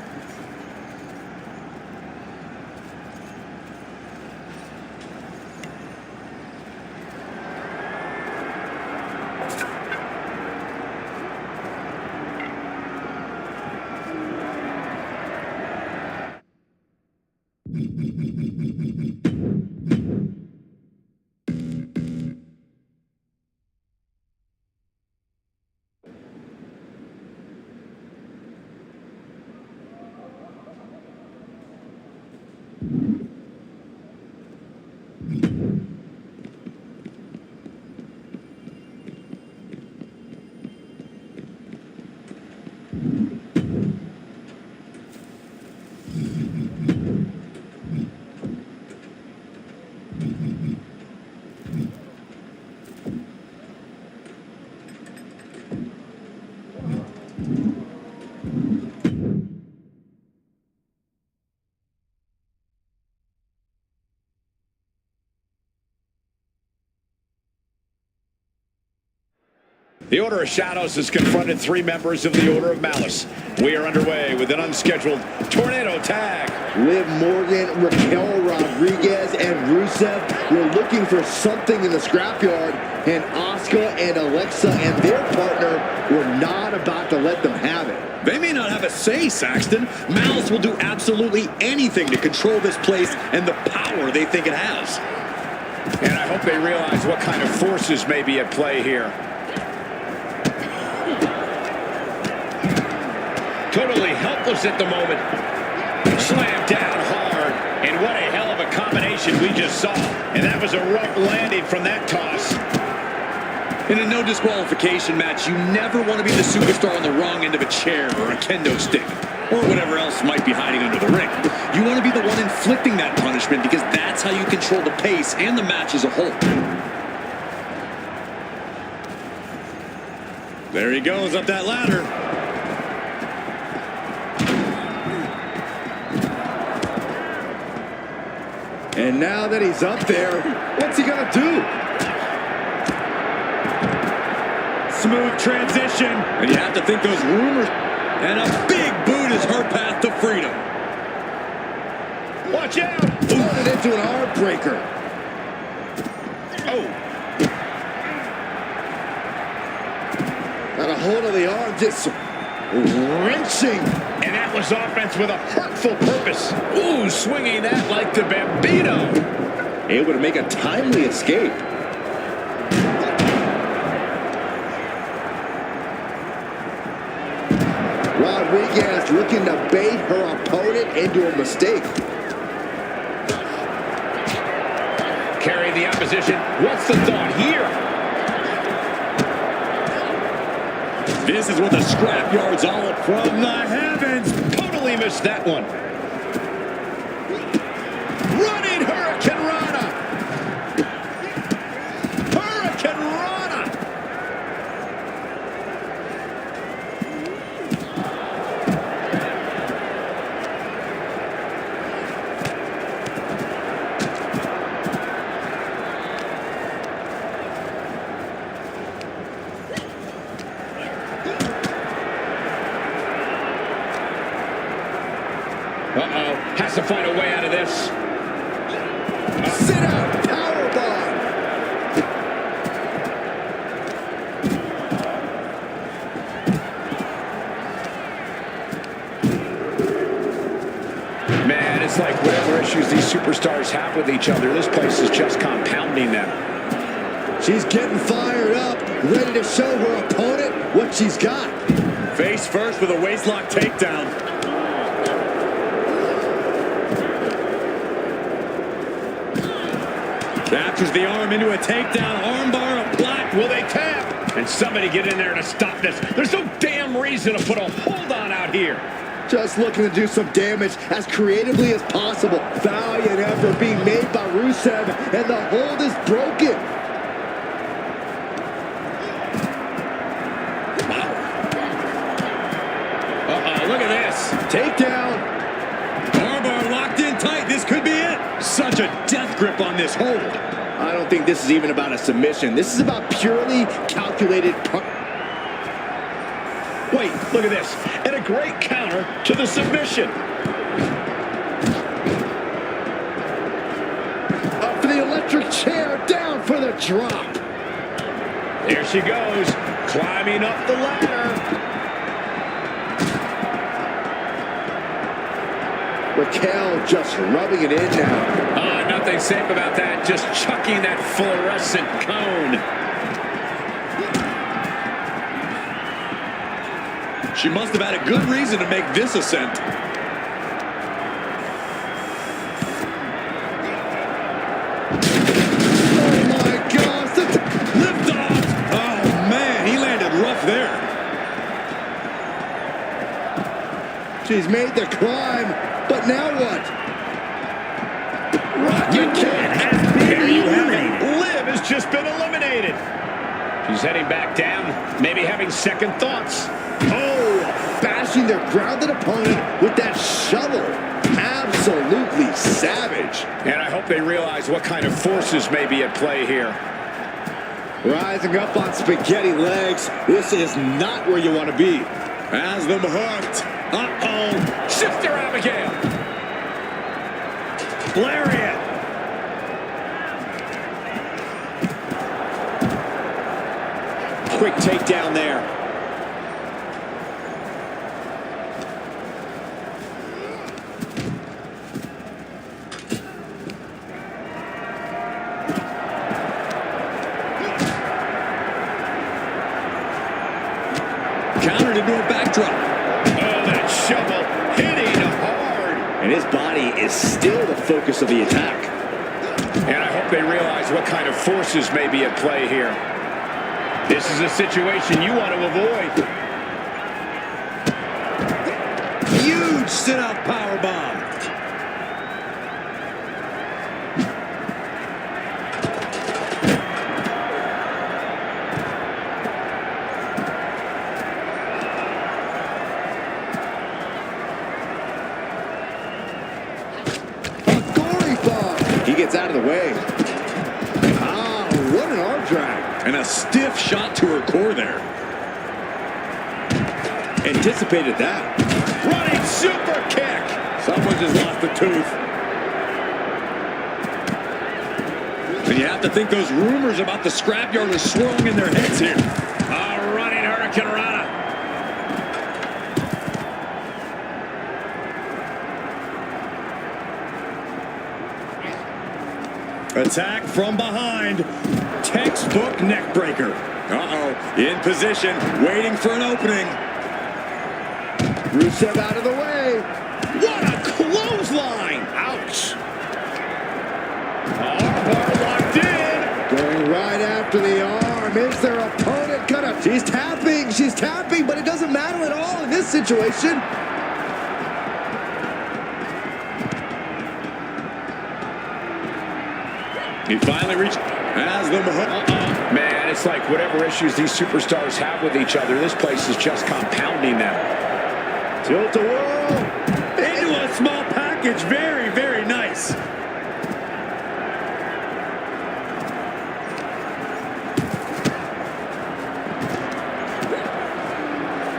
The Order of Shadows has confronted 3 members of the Order of Malice. We are underway with an unscheduled tornado tag. Liv Morgan, Raquel Rodriguez, and Rusev were looking for something in the scrapyard, and Asuka and Alexa and their partner were not about to let them have it. They may not have a say, Saxton. Malice will do absolutely anything to control this place and the power they think it has. And I hope they realize what kind of forces may be at play here. Totally helpless at the moment. Slammed down hard. And what a hell of a combination we just saw. And that was a rough landing from that toss. In a no disqualification match, you never want to be the superstar on the wrong end of a chair or a kendo stick, or whatever else might be hiding under the ring. You want to be the one inflicting that punishment, because that's how you control the pace and the match as a whole. There he goes up that ladder. And now that he's up there, what's he gonna do? Smooth transition. And you have to think those rumors. And a big boot is her path to freedom. Watch out! Turned it into an heartbreaker. Oh. Got a hold of the arm, just wrenching. And that was offense with a hurtful purpose. Ooh, swinging that like the Bambino. Able to make a timely escape. Rodriguez looking to bait her opponent into a mistake. Carry the opposition. What's the thought here? This is what the scrapyard's all about. From the heavens. Totally missed that one. Running Hurricane Rana. Hurricane Rana. Uh-oh, has to find a way out of this. Sit out, powerbomb. Man, it's like whatever issues these superstars have with each other, this place is just compounding them. She's getting fired up, ready to show her opponent what she's got. Face first with a waistlock takedown. Captures the arm into a takedown. Armbar blocked. Will they tap? And somebody get in there to stop this. There's no damn reason to put a hold on out here. Just looking to do some damage as creatively as possible. Valiant effort being made by Rusev, and the hold is broken. Wow. Uh-oh, look at this. Takedown. Armbar locked in tight. This could be it. Such a death grip on this hold. I don't think this is even about a submission. This is about purely calculated Wait, look at this. And a great counter to the submission. Up for the electric chair, down for the drop. There she goes, climbing up the ladder. Raquel just rubbing it in now. Nothing safe about that. Just chucking that fluorescent cone. She must have had a good reason to make this ascent. Oh my gosh, Lift off! Oh man, he landed rough there. she's made the climb, but now what? Rocket Kid has been eliminated. Liv has just been eliminated. She's heading back down, maybe having second thoughts. Oh, bashing their grounded opponent with that shovel. Absolutely savage. And I hope they realize what kind of forces may be at play here. Rising up on spaghetti legs. This is not where you want to be. Has them hooked. Uh-oh. Sister Abigail. Lariat. Quick takedown there. Countered into a backdrop. Oh, that shovel hitting hard. And his body is still the focus of the attack. And I hope they realize what kind of forces may be at play here. This is a situation you want to avoid. Huge sit-out powerbomb. He gets out of the way. Ah, what an arm drag. And a stiff shot to her core there. Anticipated that. Running super kick. Someone just lost a tooth. And you have to think those rumors about the scrapyard are swirling in their heads here. Running Hurricane Rana. Attack from behind. Textbook neck breaker. Uh-oh. In position, waiting for an opening. Rusev out of the way. What a clothesline. Ouch. Armbar locked in. Going right after the arm. Is their opponent gonna... She's tapping, but it doesn't matter at all in this situation. He finally reached, has them hooked. Man, it's like whatever issues these superstars have with each other, this place is just compounding them. Tilt-a-whirl. Into a small package. Very, very nice.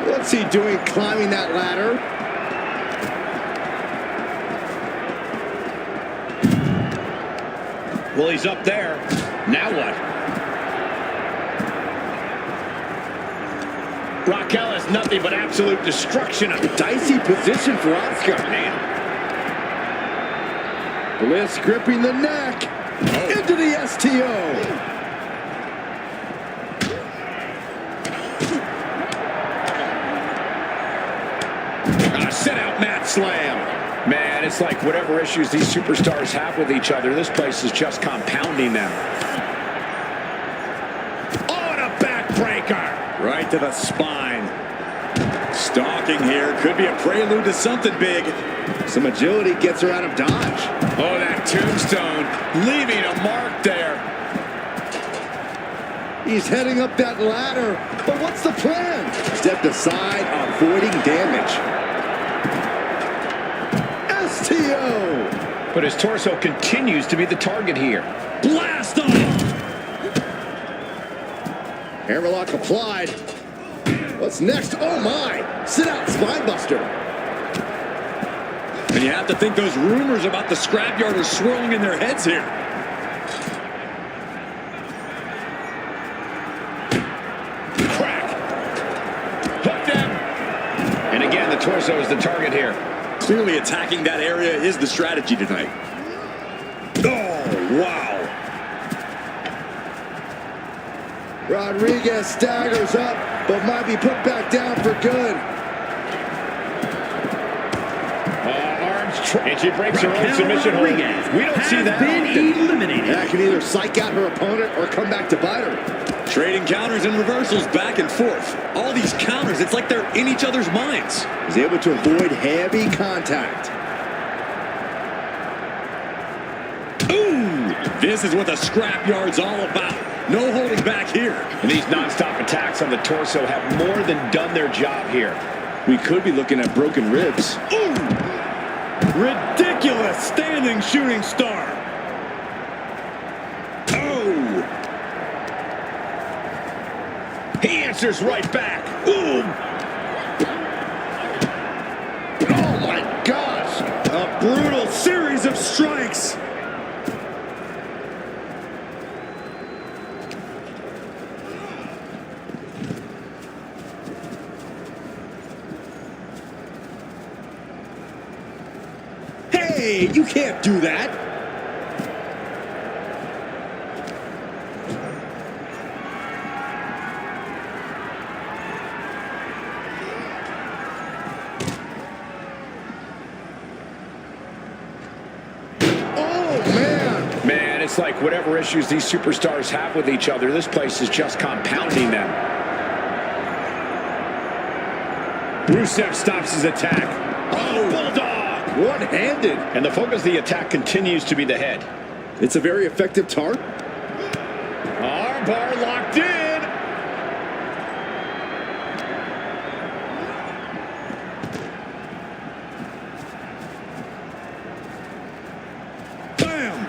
What's he doing climbing that ladder? Well, he's up there. Now what? Raquel is nothing but absolute destruction. A dicey position for Asuka. Man. Bliss gripping the neck. Into the STO. Sit out mat slam. Man, it's like whatever issues these superstars have with each other, this place is just compounding them. Oh, and a backbreaker. Right to the spine. Stalking here. Could be a prelude to something big. Some agility gets her out of dodge. Oh, that tombstone leaving a mark there. He's heading up that ladder. But what's the plan? Stepped aside, avoiding damage. STO! But his torso continues to be the target here. Blast off! Hammerlock applied. What's next? Oh my! Sit out, spinebuster. And you have to think those rumors about the scrapyard are swirling in their heads here. Crack. Hooked him. And again, the torso is the target here. Clearly attacking that area is the strategy tonight. Oh, wow. Rodriguez staggers up, but might be put back down for good. And she breaks her own submission hold. We don't see that often. That can either psych out her opponent or come back to bite her. Trading counters and reversals back and forth. All these counters, it's like they're in each other's minds. He's able to avoid heavy contact. Ooh! This is what the scrapyard's all about. No holding back here. And these non-stop attacks on the torso have more than done their job here. We could be looking at broken ribs. Ooh! Ridiculous standing shooting star. Oh! He answers right back. Ooh! Oh my gosh! A brutal series of strikes. Hey, you can't do that. Man, it's like whatever issues these superstars have with each other, this place is just compounding them. Rusev stops his attack. Oh, bulldog! One-handed. And the focus of the attack continues to be the head. It's a very effective tart. Armbar locked in. Bam!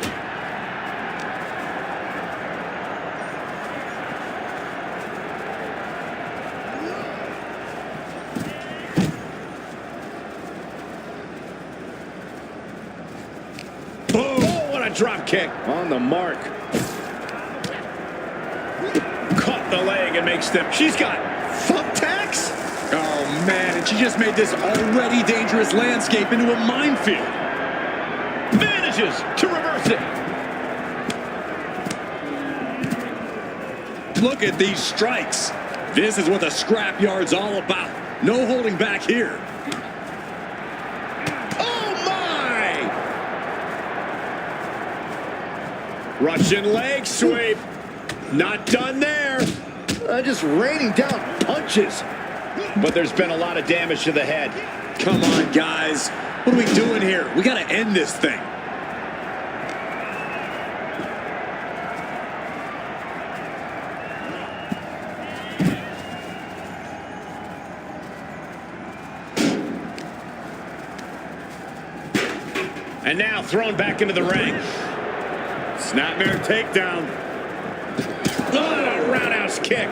Drop kick. On the mark. Caught the leg and makes them. She's got thumbtacks. Oh, man, and she just made this already dangerous landscape into a minefield. Manages to reverse it. Look at these strikes. This is what the scrapyard's all about. No holding back here. Russian leg sweep. Not done there. Just raining down punches. But there's been a lot of damage to the head. Come on, guys. What are we doing here? We got to end this thing. And now thrown back into the ring. Snapmare takedown. Oh, roundhouse kick.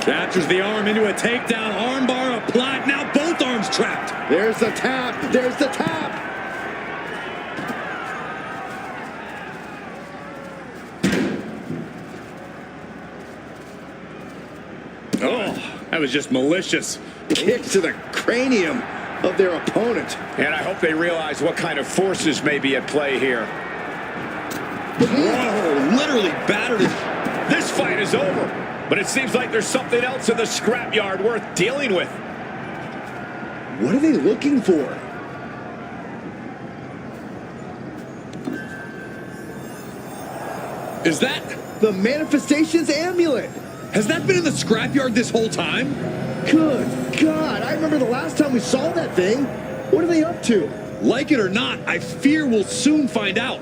Captures the arm into a takedown. Armbar applied. Now both arms trapped. There's the tap. There's the tap. Oh, that was just malicious. Kicks to the cranium of their opponent. And I hope they realize what kind of forces may be at play here. Whoa, literally battered it. This fight is over, but it seems like there's something else in the scrapyard worth dealing with. What are they looking for? Is that the Manifestations amulet? Has that been in the scrapyard this whole time? Good God, I remember the last time we saw that thing. What are they up to? Like it or not, I fear we'll soon find out.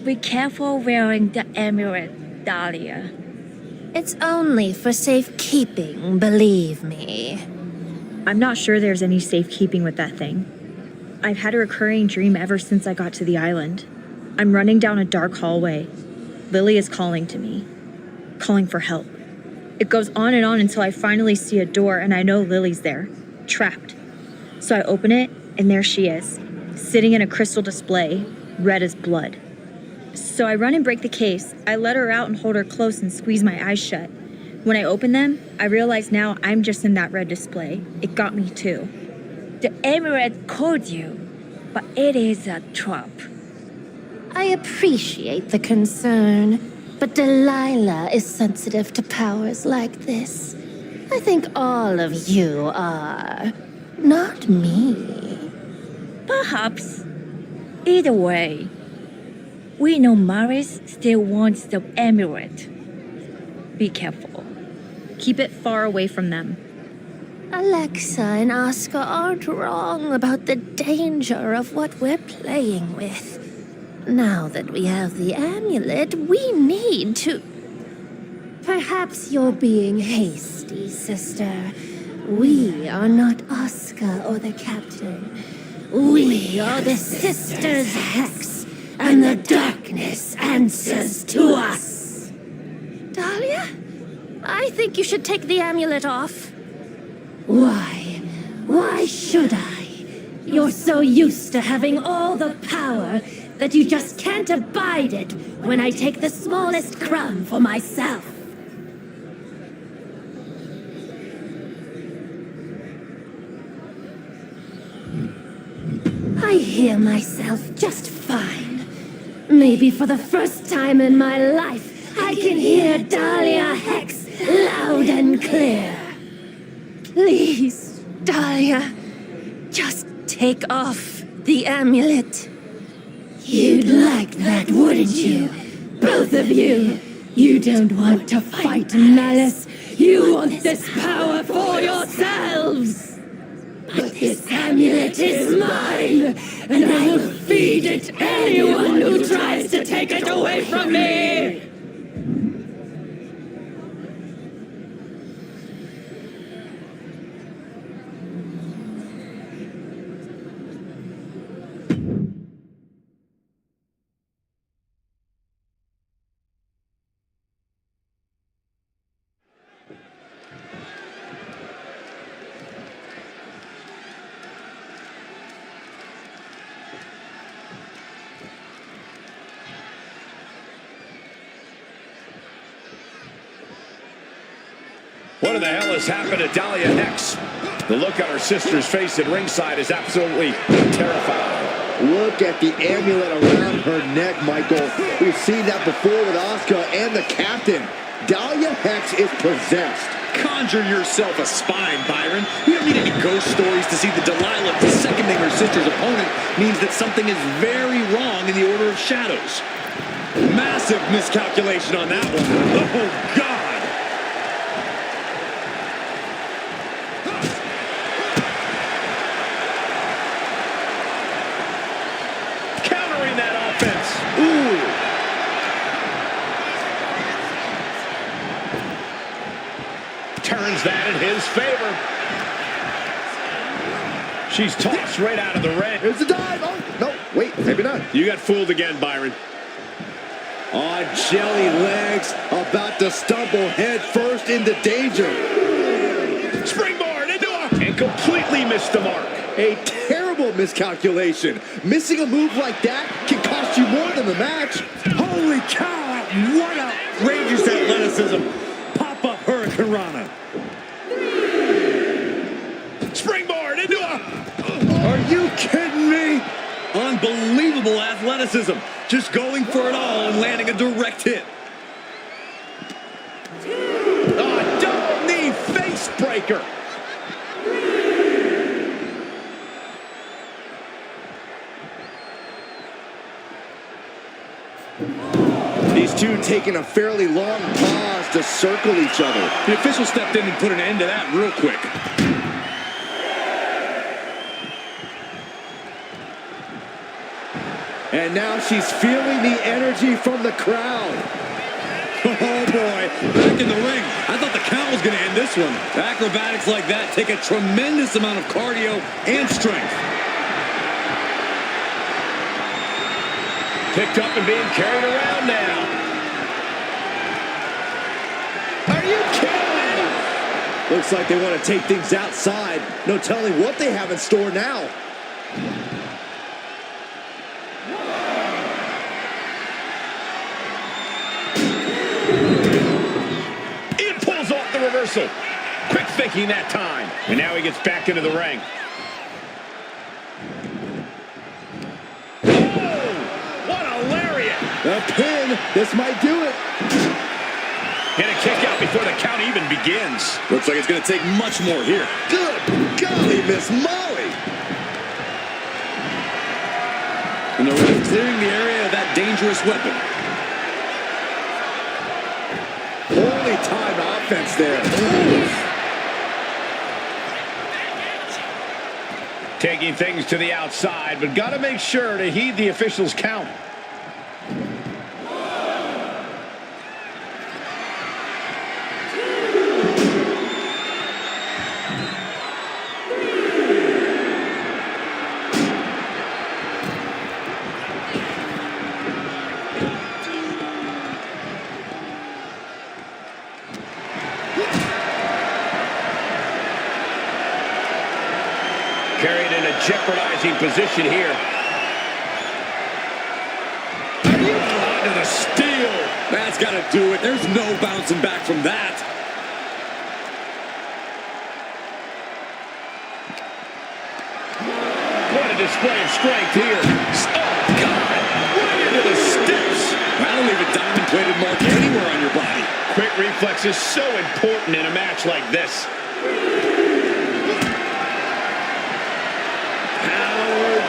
Be careful wearing the amulet, Dahlia. It's only for safekeeping, believe me. I'm not sure there's any safekeeping with that thing. I've had a recurring dream ever since I got to the island. I'm running down a dark hallway. Lily is calling to me, calling for help. It goes on and on until I finally see a door and I know Lily's there, trapped. So I open it and there she is, sitting in a crystal display, red as blood. So I run and break the case. I let her out and hold her close and squeeze my eyes shut. When I open them, I realize now I'm just in that red display. It got me too. The amulet called you, but it is a trap. I appreciate the concern, but Delilah is sensitive to powers like this. I think all of you are, not me. Perhaps. Either way, we know Maris still wants the amulet. Be careful. Keep it far away from them. Alexa and Oscar aren't wrong about the danger of what we're playing with. Now that we have the amulet, we need to... Perhaps you're being hasty, sister. We are not Oscar or the captain. We are the Sisters Hex, and the darkness answers to us. Dahlia, I think you should take the amulet off. Why? Why should I? You're so used to having all the power that you just can't abide it when I take the smallest crumb for myself. I hear myself just fine. Maybe for the first time in my life, I can hear Dahlia Hex loud and clear. Please, Dahlia, just take off the amulet. You'd like that, wouldn't you? Both of you. You don't want to fight Malice. You want this power for yourselves. But this amulet is mine, and I will feed it anyone who tries to take it away from me. What in the hell has happened to Dahlia Hex? The look on her sister's face at ringside is absolutely terrifying. Look at the amulet around her neck, Michael. We've seen that before with Asuka and the captain. Dahlia Hex is possessed. Conjure yourself a spine, Byron. We don't need any ghost stories to see that Delilah seconding her sister's opponent means that something is very wrong in the Order of Shadows. Massive miscalculation on that one. Oh, God. Countering that offense. Ooh. Turns that in his favor. She's tossed right out of the red. Here's the dive. Oh, no, wait, maybe not. You got fooled again, Byron. On jelly legs, about to stumble head first into danger. Springboard into a... And completely missed the mark. A terrible miscalculation. Missing a move like that can cost you more than the match. Holy cow! What outrageous athleticism! Pop-up Hurricane Rana. Springboard into a... Are you kidding me? Unbelievable athleticism. Just going for it all and landing a direct hit. Double knee face breaker. These two taking a fairly long pause to circle each other. The official stepped in and put an end to that real quick. And now she's feeling the energy from the crowd. Oh, boy. Back in the ring. I thought the count was going to end this one. Acrobatics like that take a tremendous amount of cardio and strength. Picked up and being carried around now. Are you kidding? Looks like they want to take things outside. No telling what they have in store now. It pulls off the reversal. Quick thinking that time. And now he gets back into the ring. A pin. This might do it. And a kick out before the count even begins. Looks like it's going to take much more here. Good golly, Miss Molly. And the ref clearing the area of that dangerous weapon. Holy time offense there. Taking things to the outside, but got to make sure to heed the official's count. Carried in a jeopardizing position here. Onto the steel. That's got to do it. There's no bouncing back from that. What a display of strength here. Oh, God. Right into the steps. That'll leave a diamond-plated mark anywhere on your body. Quick reflex is so important in a match like this.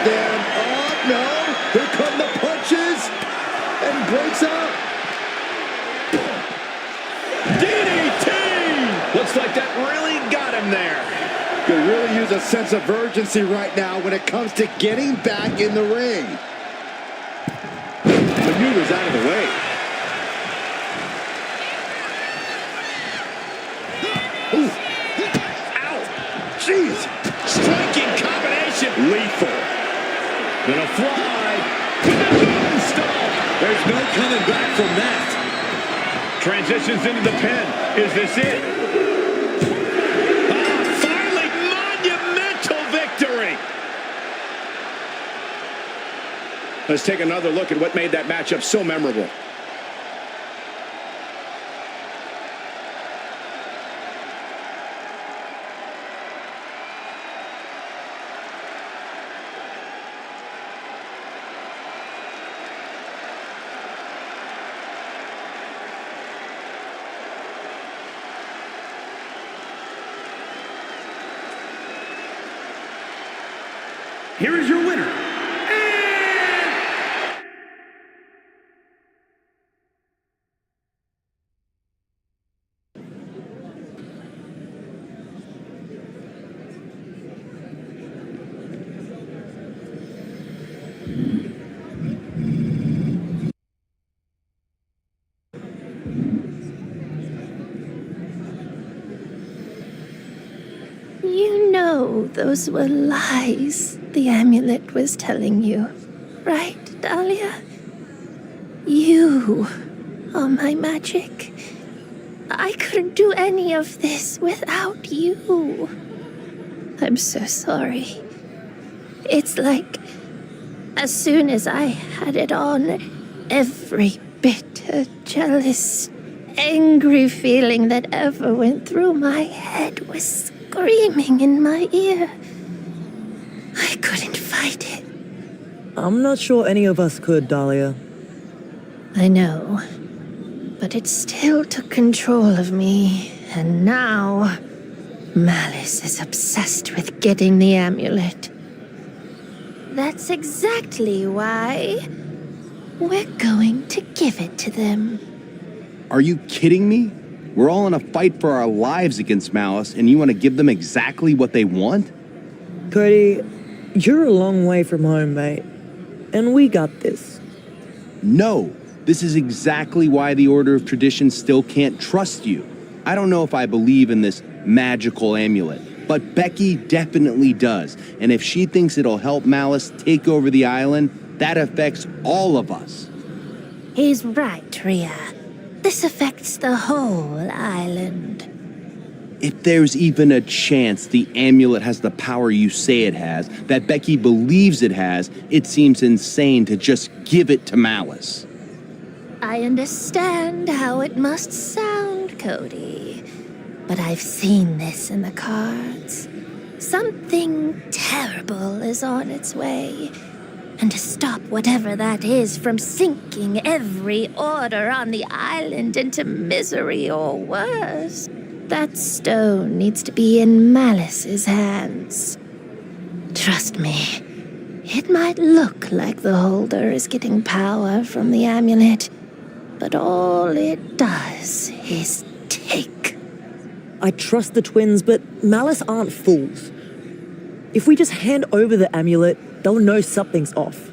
Them up, no. Here come the punches. And breaks up. DDT! Looks like that really got him there. Could really use a sense of urgency right now when it comes to getting back in the ring. Maneuvers out of the way. Ooh. Ow. Jeez. Striking combination. Lethal. Gonna fly with the tombstone. There's no coming back from that. Transitions into the pin. Is this it? Finally, monumental victory. Let's take another look at what made that matchup so memorable. Here is your winner. You know those were lies the amulet was telling you, right, Dahlia? You are my magic. I couldn't do any of this without you. I'm so sorry. It's like, as soon as I had it on, every bitter, jealous, angry feeling that ever went through my head was screaming in my ear. I couldn't fight it. I'm not sure any of us could, Dahlia. I know, but it still took control of me, and now Malice is obsessed with getting the amulet. That's exactly why we're going to give it to them. Are you kidding me? We're all in a fight for our lives against Malice, and you want to give them exactly what they want? Cody, you're a long way from home, mate. and we got this. No, this is exactly why the Order of Tradition still can't trust you. I don't know if I believe in this magical amulet, but Becky definitely does. And if she thinks it'll help Malice take over the island, that affects all of us. He's right, Rhea. This affects the whole island. If there's even a chance the amulet has the power you say it has, that Becky believes it has, it seems insane to just give it to Malice. I understand how it must sound, Cody. But I've seen this in the cards. Something terrible is on its way. And to stop whatever that is from sinking every order on the island into misery or worse, that stone needs to be in Malice's hands. Trust me, it might look like the holder is getting power from the amulet, but all it does is take. I trust the twins, but Malice aren't fools. If we just hand over the amulet, they'll know something's off.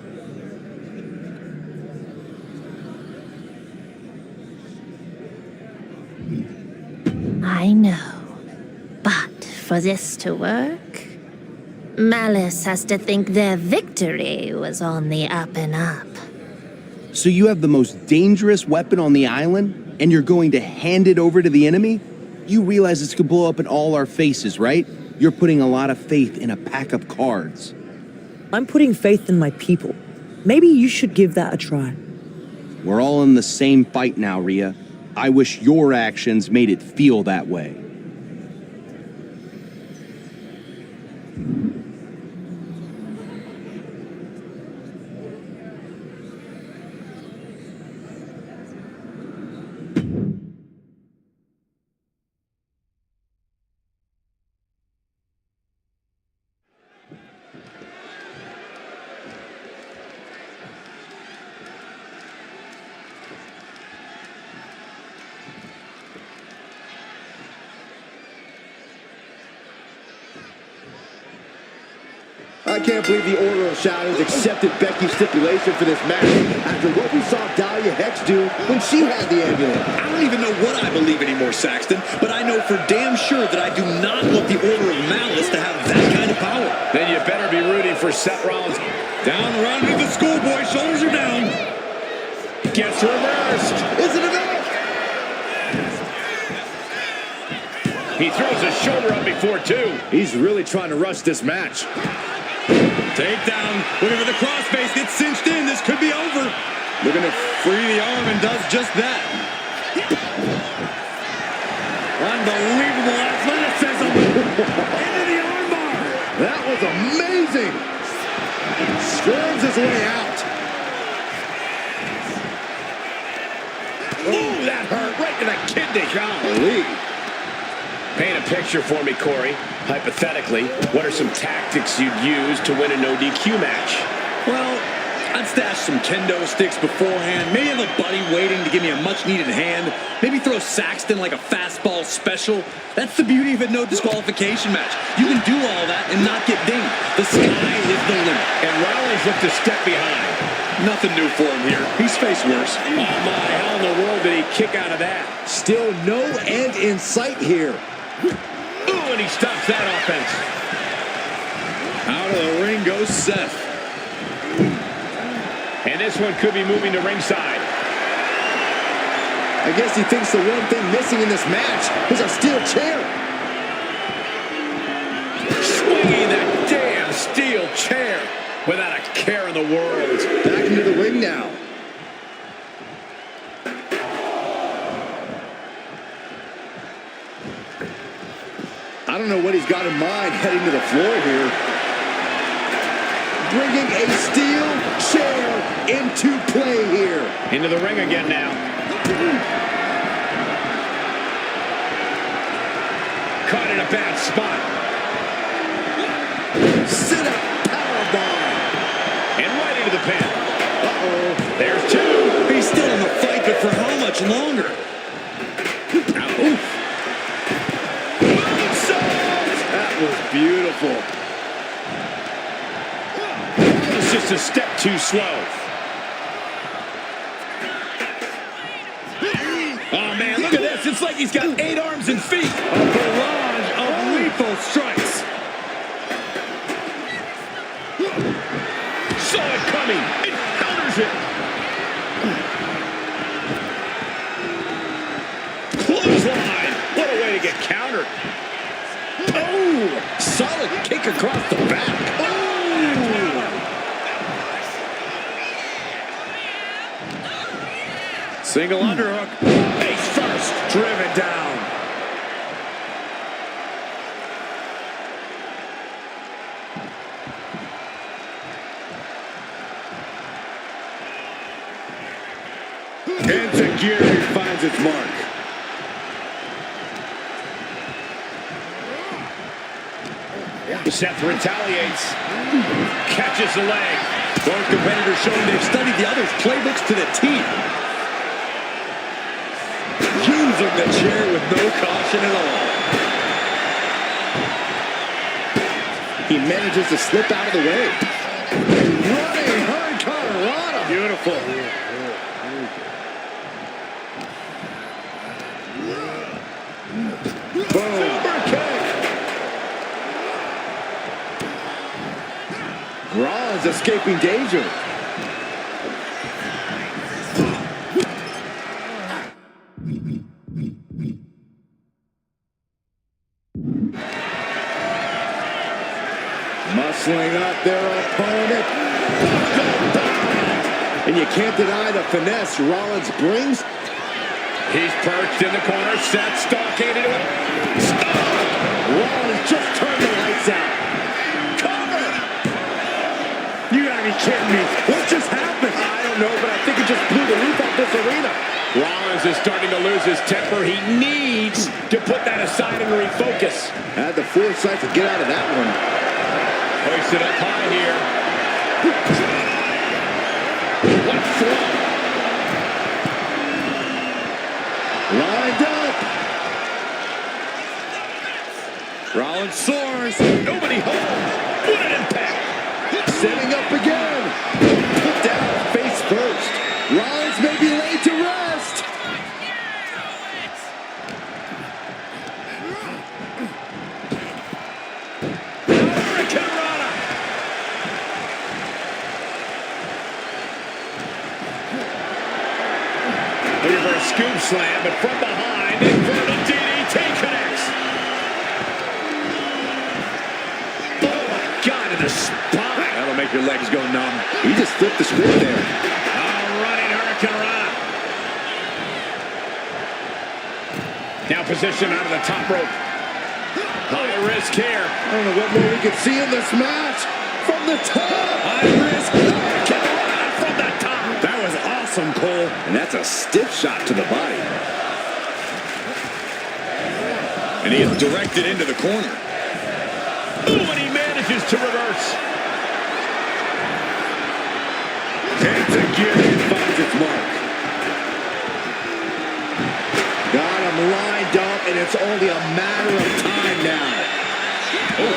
I know. But for this to work, Malice has to think their victory was on the up and up. So you have the most dangerous weapon on the island, and you're going to hand it over to the enemy? You realize this could blow up in all our faces, right? You're putting a lot of faith in a pack of cards. I'm putting faith in my people. Maybe you should give that a try. We're all in the same fight now, Rhea. I wish your actions made it feel that way. I can't believe the Order of Shadows accepted Becky's stipulation for this match after what we saw Dahlia Hex do when she had the amulet. I don't even know what I believe anymore, Saxton, but I know for damn sure that I do not want the Order of Malice to have that kind of power. Then you better be rooting for Seth Rollins. Down around to the schoolboy, shoulders are down. Gets reversed. Is it enough? He throws his shoulder up before two. He's really trying to rush this match. Takedown, looking for the crossface, gets cinched in, this could be over. Looking to free the arm and does just that. Unbelievable athleticism. Into the armbar. That was amazing. Squirms his way out. Ooh, that hurt right to the kidney. Golly. Paint a picture for me, Corey. Hypothetically, what are some tactics you'd use to win a no-DQ match? Well, I'd stash some kendo sticks beforehand, maybe have a buddy waiting to give me a much-needed hand, maybe throw Saxton like a fastball special. That's the beauty of a no disqualification match. You can do all that and not get dinged. The sky is the limit. And Rollins looked a step behind. Nothing new for him here. He's faced worse. Oh my, how in the world did he kick out of that? Still no end in sight here. Ooh, and he stops that offense. Out of the ring goes Seth. And this one could be moving to ringside. I guess he thinks the one thing missing in this match is a steel chair. Swinging that damn steel chair without a care in the world. Back into the ring now. I don't know what he's got in mind heading to the floor here. Bringing a steel chair into play here. Into the ring again now. Caught in a bad spot. Sit up, powerbomb. And right into the pin. Uh-oh. There's two. He's still in the fight, but for how much longer? Oof. That was beautiful. just a step too slow. Oh, man, look at this. It's like he's got 8 arms and feet. A barrage of lethal strikes. Saw it coming. It counters it. Clothesline. What a way to get countered. Oh, solid kick across the back. Oh. Single underhook. Face first. Driven down. Enziguri finds its mark. Seth retaliates. Catches the leg. Both competitors showing they've studied the other's playbooks to the teeth. Using the chair with no caution at all. He manages to slip out of the way. Running Hurricane. Beautiful. Boom. Kick. Rollins escaping danger. Muscling up their opponent. And you can't deny the finesse Rollins brings. He's perched in the corner. Seth stalking into it. Rollins just turned the lights out. Cover! You gotta be kidding me. What just happened? I don't know, but I think it just blew the roof off this arena. Rollins is starting to lose his temper. He needs to put that aside and refocus. Had the foresight to get out of that one. Hoisted up high here. What throw? Lined up. Rollins soars. Nobody home. What an impact. Setting up again. Put down face first. Rollins may be laid to rest. Reverse scoop slam, but from behind, inverted DDT connects. Oh my God, in the spine. That'll make your legs go numb. He just flipped the script there. Running Hurricane Rana. Now positioned out of the top rope. High risk here. I don't know what more we could see in this match. From the top. High risk. Hurricane Rana from the top. That was awesome, Cole. And that's a stiff shot to the body. And he is directed into the corner. Oh, and he manages to reverse. Enziguri finds its mark. Got him lined up, and it's only a matter of time now. Oh.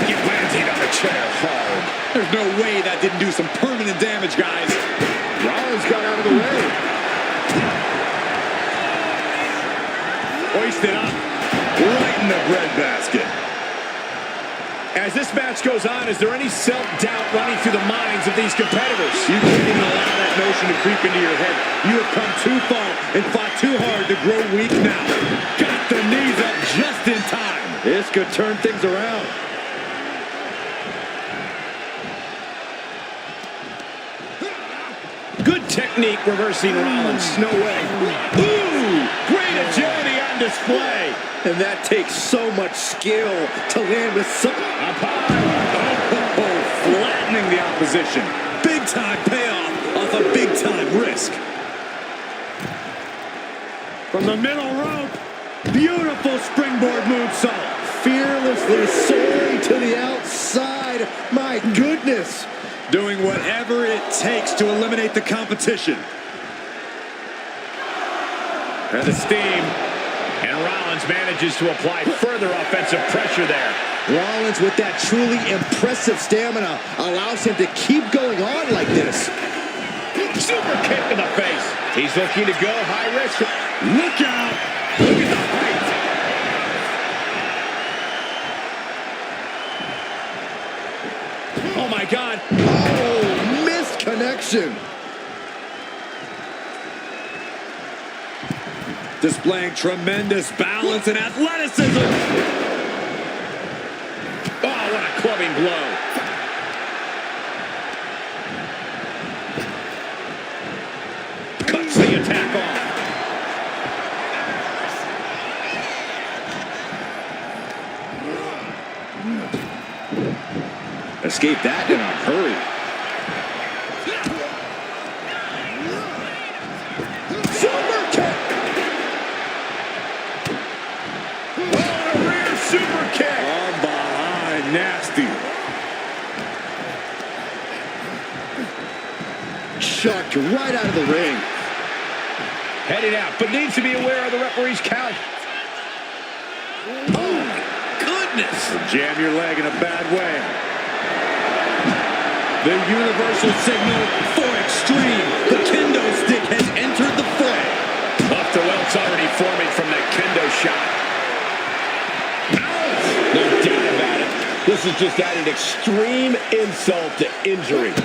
He lands it on the chair hard. There's no way that didn't do some permanent damage, guys. Rollins got out of the way. Hoisted up. Right in the breadbasket. As this match goes on, is there any self-doubt running through the minds of these competitors? You can't even allow that notion to creep into your head. You have come too far and fought too hard to grow weak now. Got the knees up just in time. This could turn things around. Good technique reversing Rollins. No way. Ooh! Great agility on display. And that takes so much skill to land with some... Up high. Oh, flattening the opposition. Big time payoff off a big time risk. From the middle rope, beautiful springboard moonsault. Fearlessly soaring to the outside. My goodness. Doing whatever it takes to eliminate the competition. And the steam. And Rollins manages to apply further offensive pressure there. Rollins, with that truly impressive stamina, allows him to keep going on like this. Super kick in the face. He's looking to go high risk. Look out. Look at the height. Oh, my God. Oh, missed connection. Displaying tremendous balance and athleticism. Oh, what a clubbing blow. Cuts the attack off. Escape that in a hurry. Super kick. Oh, a rear super kick. Arm behind, nasty. Chucked right out of the ring. Headed out, but needs to be aware of the referee's count. Oh, my goodness. Jam your leg in a bad way. The universal signal for extreme. The kendo stick has entered the fray. Off to welts already forming from that kendo shot. No doubt about it. This is just adding extreme insult to injury.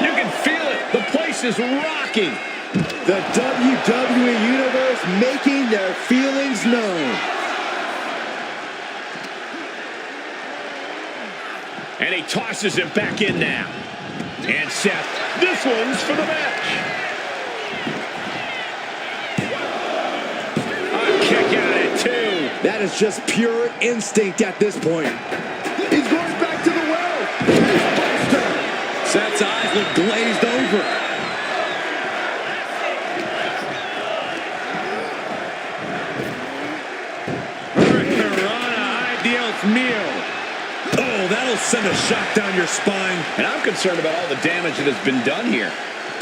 You can feel it. The place is rocking. The WWE Universe making their feelings known. And he tosses him back in now. And Seth, this one's for the match. A kick out at 2. That is just pure instinct at this point. He's going back to the well. Seth's eyes look glazed over. Hurricanrana, ideal meal. Oh, that'll send a shot down your spine. And I'm concerned about all the damage that has been done here.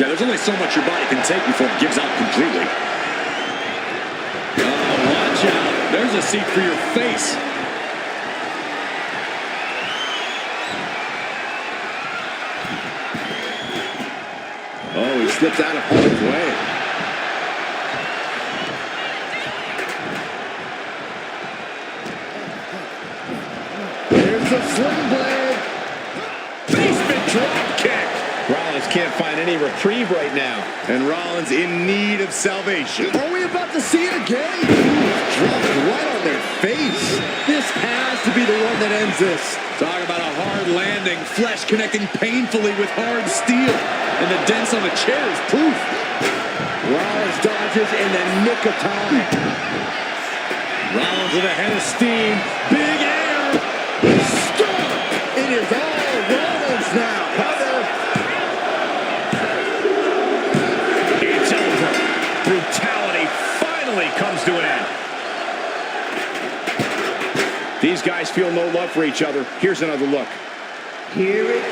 Yeah, there's only so much your body can take before it gives out completely. Oh, watch out. There's a seat for your face. Oh, he slips out of harm's way. Here's the sling blade. Basement drop kick. Rollins can't find any reprieve right now. And Rollins in need of salvation. Are we about to see it again? Dropped right on their face. This has to be the one that ends this. Talk about a hard landing, flesh connecting painfully with hard steel. And the dents on the chair is proof. Rollins dodges in the nick of time. Rollins with a head of steam. Big air. Stop! It is all Rollins now. Cover. It's over. Brutality finally comes to an end. These guys feel no love for each other. Here's another look. Here it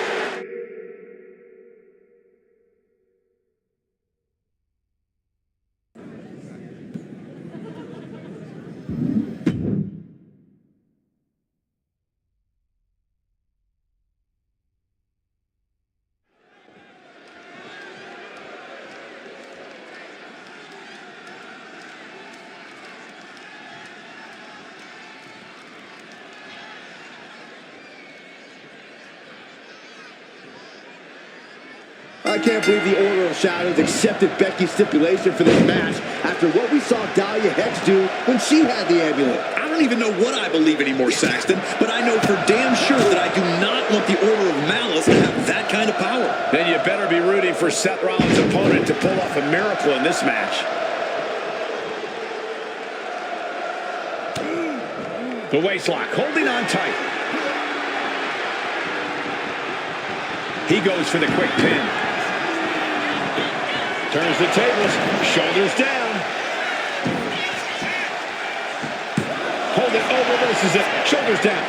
I can't believe the Order of Shadows accepted Becky's stipulation for this match after what we saw Dahlia Hex do when she had the amulet. I don't even know what I believe anymore, Saxton, but I know for damn sure that I do not want the Order of Malice to have that kind of power. Then you better be rooting for Seth Rollins' opponent to pull off a miracle in this match. The waistlock, holding on tight. He goes for the quick pin. Turns the tables, shoulders down. Hold it, oh, reverses it, shoulders down.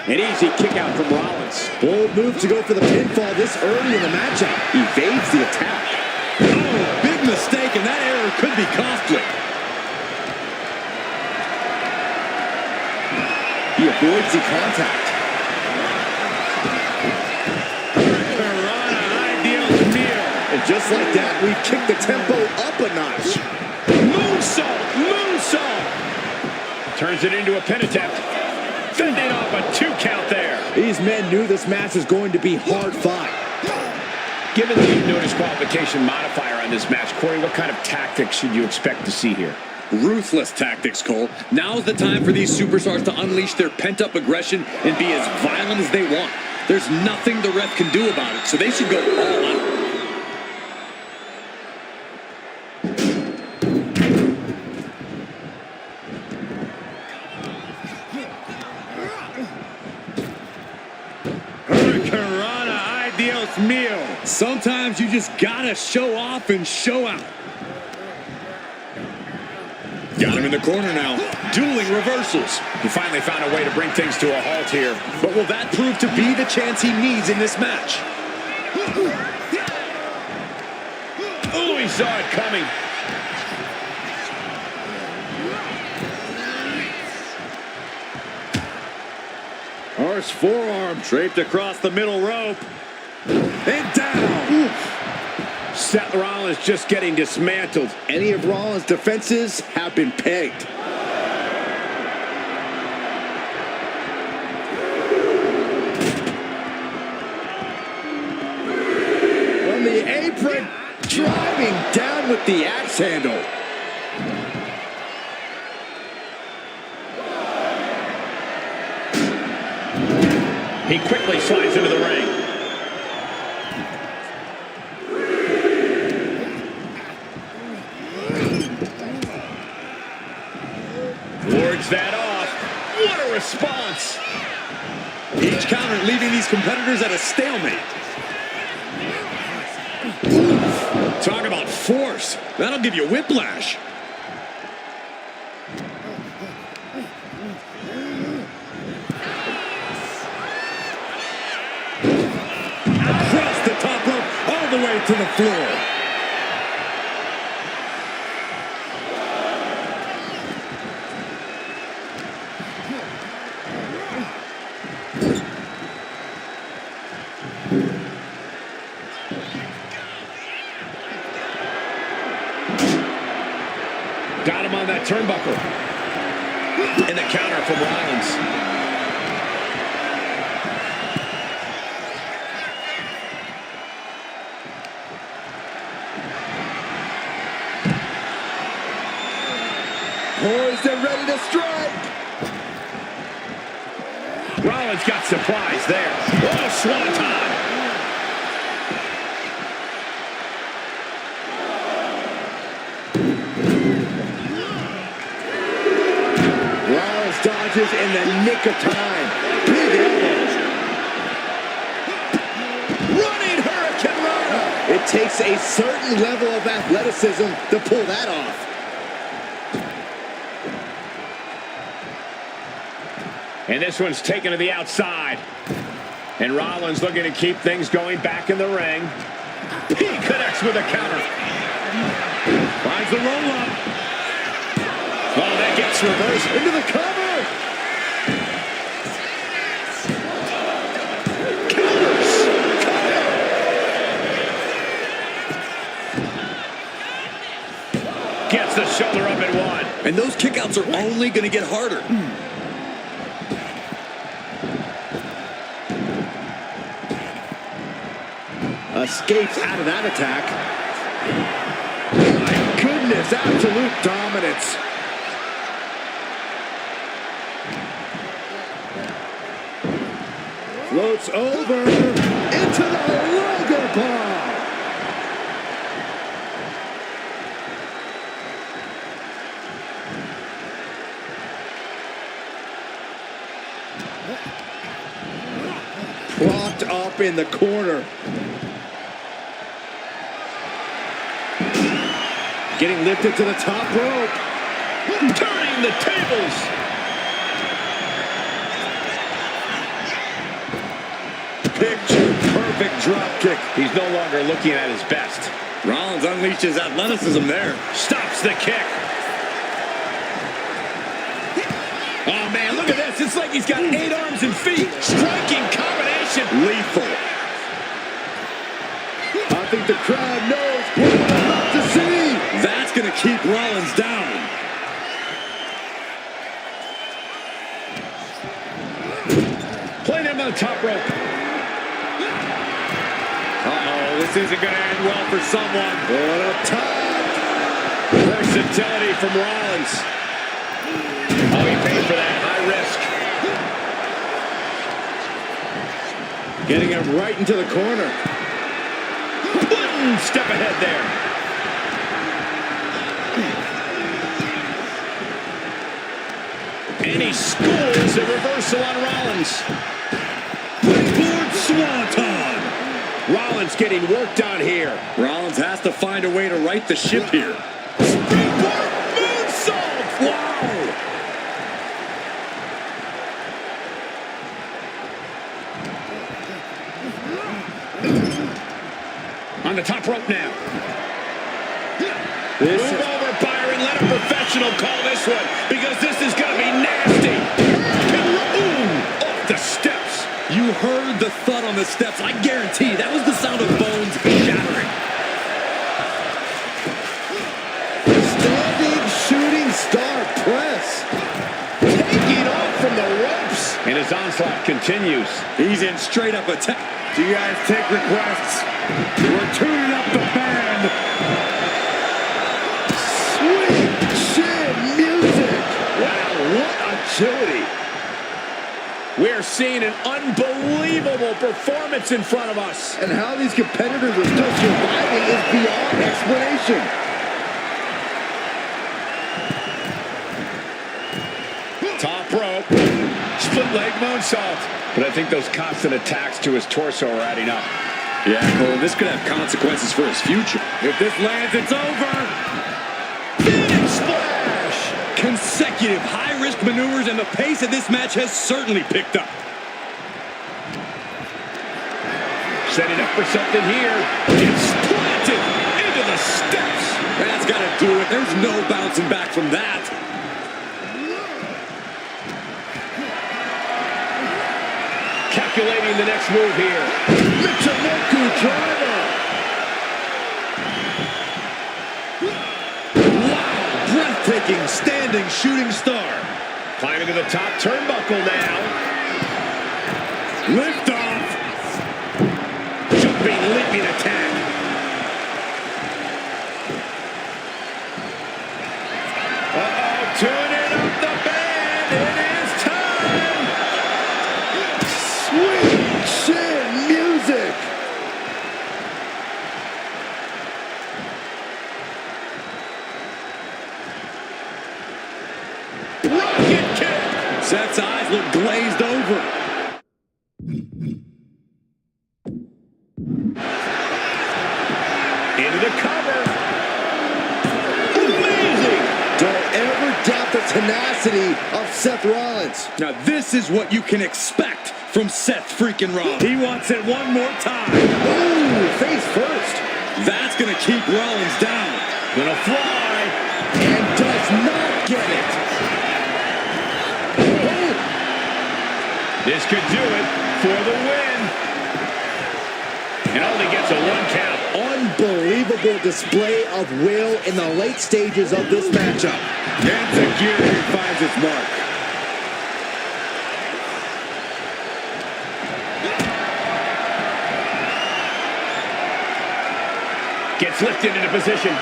An easy kick out from Rollins. Bold move to go for the pinfall this early in the matchup. Evades the attack. Oh, big mistake, and that error could be costly. avoids the contact. And just like that, we've kicked the tempo up a notch. Moonsault! Moonsault! Turns it into a pin attempt. Fending off a 2 count there. These men knew this match was going to be hard fought. Given the no disqualification modifier on this match, Corey, what kind of tactics should you expect to see here? Ruthless tactics, Cole. Now's the time for these superstars to unleash their pent-up aggression and be as violent as they want. There's nothing the ref can do about it, so they should go all out. Sometimes you just gotta show off and show out. Got him in the corner now. Dueling reversals. He finally found a way to bring things to a halt here. But will that prove to be the chance he needs in this match? Oh, he saw it coming. Harsh forearm draped across the middle rope. And down. Oof. Seth Rollins just getting dismantled. Any of Rollins' defenses have been pegged. From the apron, driving down with the axe handle. He quickly slides into the ring. Wards that off. What a response. Each counter leaving these competitors at a stalemate. Talk about force. That'll give you whiplash. Across the top rope, all the way to the floor. Got him on that turnbuckle. And the counter from Rollins. Poised and ready to strike. Rollins got supplies there. Oh, swanton. Dodges in the nick of time. Big elbows. Running Hurricane Rana. It takes a certain level of athleticism to pull that off. And this one's taken to the outside. And Rollins looking to keep things going back in the ring. He connects with a counter. Finds the roll-up. Oh, that gets reversed into the cover. Gets the shoulder up at one. And those kickouts are only going to get harder. Escapes out of that attack. My goodness, absolute dominance. Floats over into the Luger Bomb. Propped up in the corner. Getting lifted to the top rope. Turning the tables. Picture perfect drop kick. He's no longer looking at his best. Rollins unleashes athleticism there. Stops the kick. Oh, man, look at this. It's like he's got 8 arms and feet. Striking combination. Lethal. I think the crowd knows what we're about to see. That's going to keep Rollins down. Playing him on the top rope. Uh-oh, this isn't going to end well for someone. Going up top. Versatility from Rollins. Oh, he paid for that. High risk. Getting him right into the corner. Boom! Step ahead there. And he scores a reversal on Rollins. Springboard Swanton. Rollins getting worked on here. Rollins has to find a way to right the ship here. Springboard moonsault! Wow! On the top rope now. This Move over, Byron. Let a professional call this one because this is going to be nasty. Ooh, off the steps. You heard the thud on the steps. I guarantee that was the sound of bones shattering. standing shooting star press. Taking off from the ropes. And his onslaught continues. He's in straight up attack. Do you guys take requests? We're tuning up the band. Sweet chin music. Wow, what agility. We're seeing an unbelievable performance in front of us. And how these competitors are still surviving is beyond explanation. Top rope. Split leg moonsault. But I think those constant attacks to his torso are adding up. Yeah, Cole, this could have consequences for his future. If this lands, it's over. Big splash. Consecutive high-risk maneuvers, and the pace of this match has certainly picked up. Setting up for something here. It's planted into the steps. That's got to do it. There's no bouncing back from that. Calculating the next move here. Michinoku driver. Wow, breathtaking standing shooting star. Climbing to the top turnbuckle now. Lift off. Jumping, leaping attack. Uh-oh, tuning up the band. It is time. Sweet chin music. Rocket kick. Seth's eyes look glazed over. Into the cover. Amazing. Don't ever doubt the tenacity of Seth Rollins. Now this is what you can expect from Seth freaking Rollins. He wants it one more time. Ooh, face first. That's gonna keep Rollins down. Gonna fly. And does not get it. Oh. This could do it for the win. And only gets a 1 count. Unbelievable display of will in the late stages of this matchup. And security finds its mark. Gets lifted into position.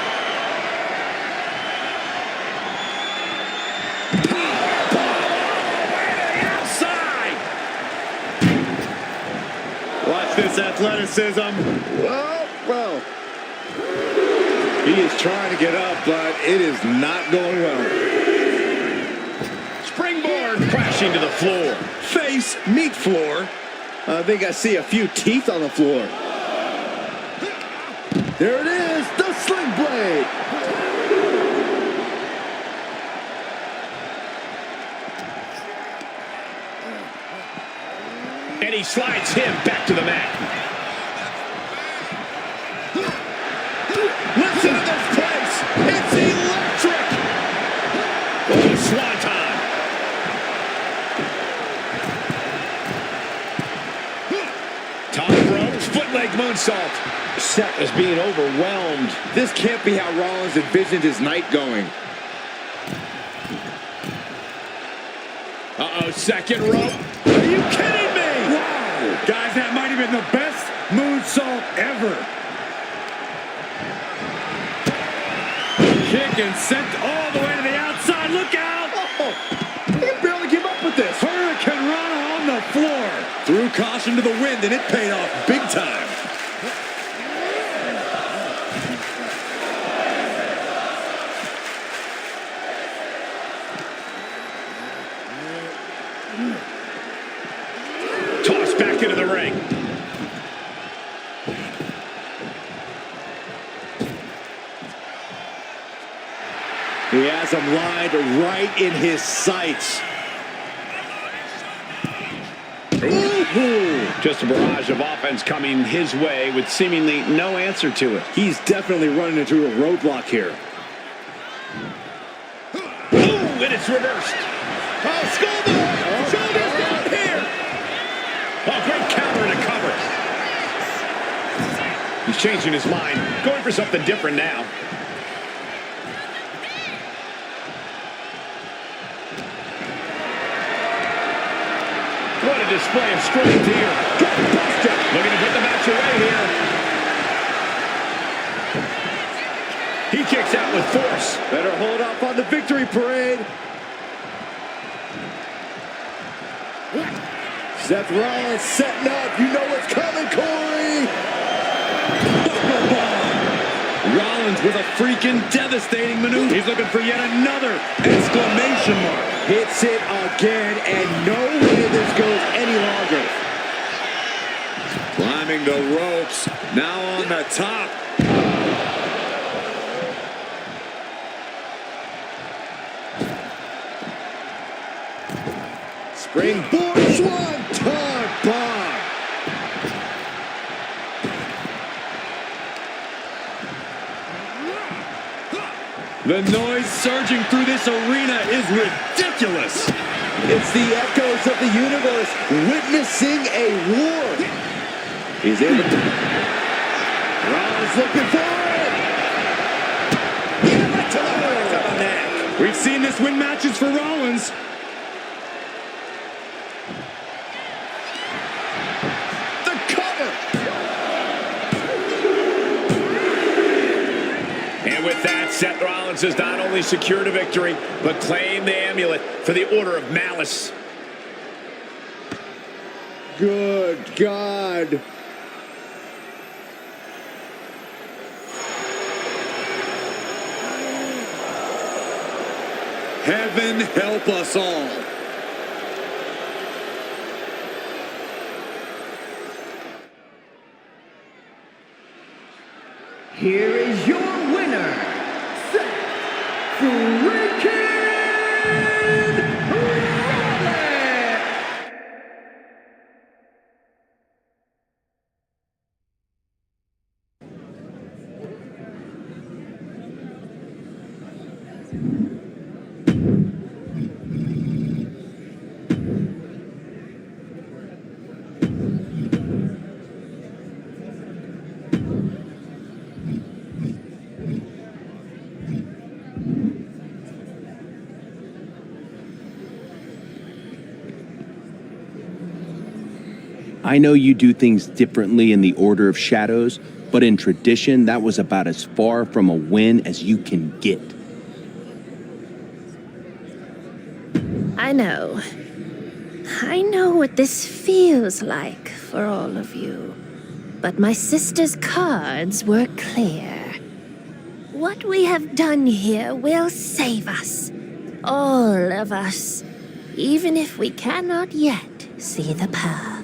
Outside. Watch this athleticism. Well. He is trying to get up, but it is not going well. Springboard crashing to the floor. Face, meat floor. I think I see a few teeth on the floor. There it is, the sling blade. And he slides him back to the mat. Listen to this place. It's electric. Oh, swanton. moonsault. Seth is being overwhelmed. This can't be how Rollins envisioned his night going. Uh-oh, second rope. Are you kidding me? Wow! Guys, that might have been the best moonsault ever. Kick and sent all the way to the outside. Look out! Oh, he can barely keep up with this. Hurricane Rana on the floor. Threw caution to the wind, and it paid off big time. Tossed back into the ring. He has him lined right in his sights. Ooh. Just a barrage of offense coming his way with seemingly no answer to it. He's definitely running into a roadblock here. Ooh, and it's reversed. Oh, schoolboy! Shoulders down here! Oh, great counter and a cover. He's changing his mind, going for something different now. What a display of strength here. Looking to put the match away here. He kicks out with force. Better hold up on the victory parade. Seth Rollins setting up. You know what's coming, Corey. Buckle bomb. Rollins with a freaking devastating maneuver. He's looking for yet another exclamation mark. Hits it again, and no way this goes any longer. Climbing the ropes. Now on the top. Springboard swanton bomb. The noise surging through this arena is ridiculous. It's the echoes of the universe witnessing a war. He's able to... Rollins looking for it. Yeah, right to the neck. We've seen this win matches for Rollins. The cover. And with that, Seth Rollins has not only secured a victory, but claimed the amulet for the Order of Malice. Good God. Heaven help us all. Here is your winner, Seth freaking Rollins! I know you do things differently in the Order of Shadows, but in tradition, that was about as far from a win as you can get. I know. I know what this feels like for all of you. But my sister's cards were clear. What we have done here will save us. All of us. Even if we cannot yet see the path.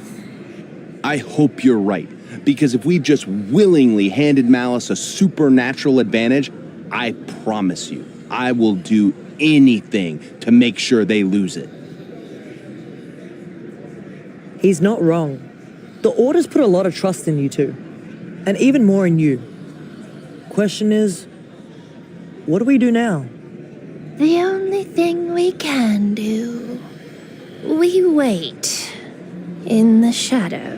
I hope you're right, because if we just willingly handed Malice a supernatural advantage, I promise you, I will do anything to make sure they lose it. He's not wrong. The Order's put a lot of trust in you two, and even more in you. Question is, what do we do now? The only thing we can do. We wait in the shadows.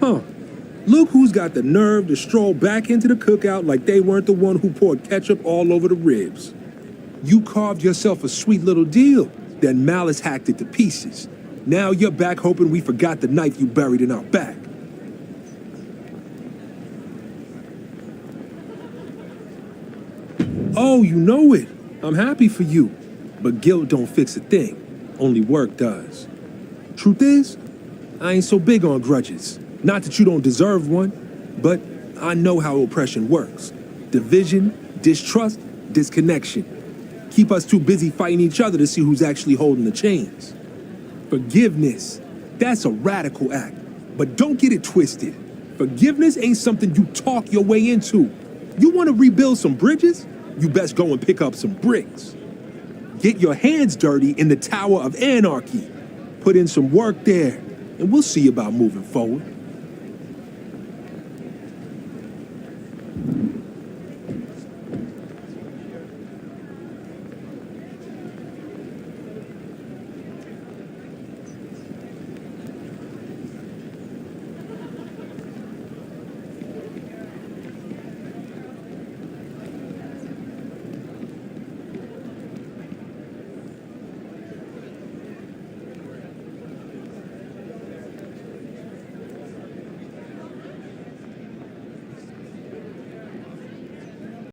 Huh. Look who's got the nerve to stroll back into the cookout like they weren't the one who poured ketchup all over the ribs. You carved yourself a sweet little deal, then Malice hacked it to pieces. Now you're back hoping we forgot the knife you buried in our back. Oh, you know it. I'm happy for you. But guilt don't fix a thing. Only work does. Truth is, I ain't so big on grudges. Not that you don't deserve one, but I know how oppression works. Division, distrust, disconnection. Keep us too busy fighting each other to see who's actually holding the chains. Forgiveness, that's a radical act. But don't get it twisted. Forgiveness ain't something you talk your way into. You want to rebuild some bridges? You best go and pick up some bricks. Get your hands dirty in the Tower of Anarchy. Put in some work there, and we'll see about moving forward.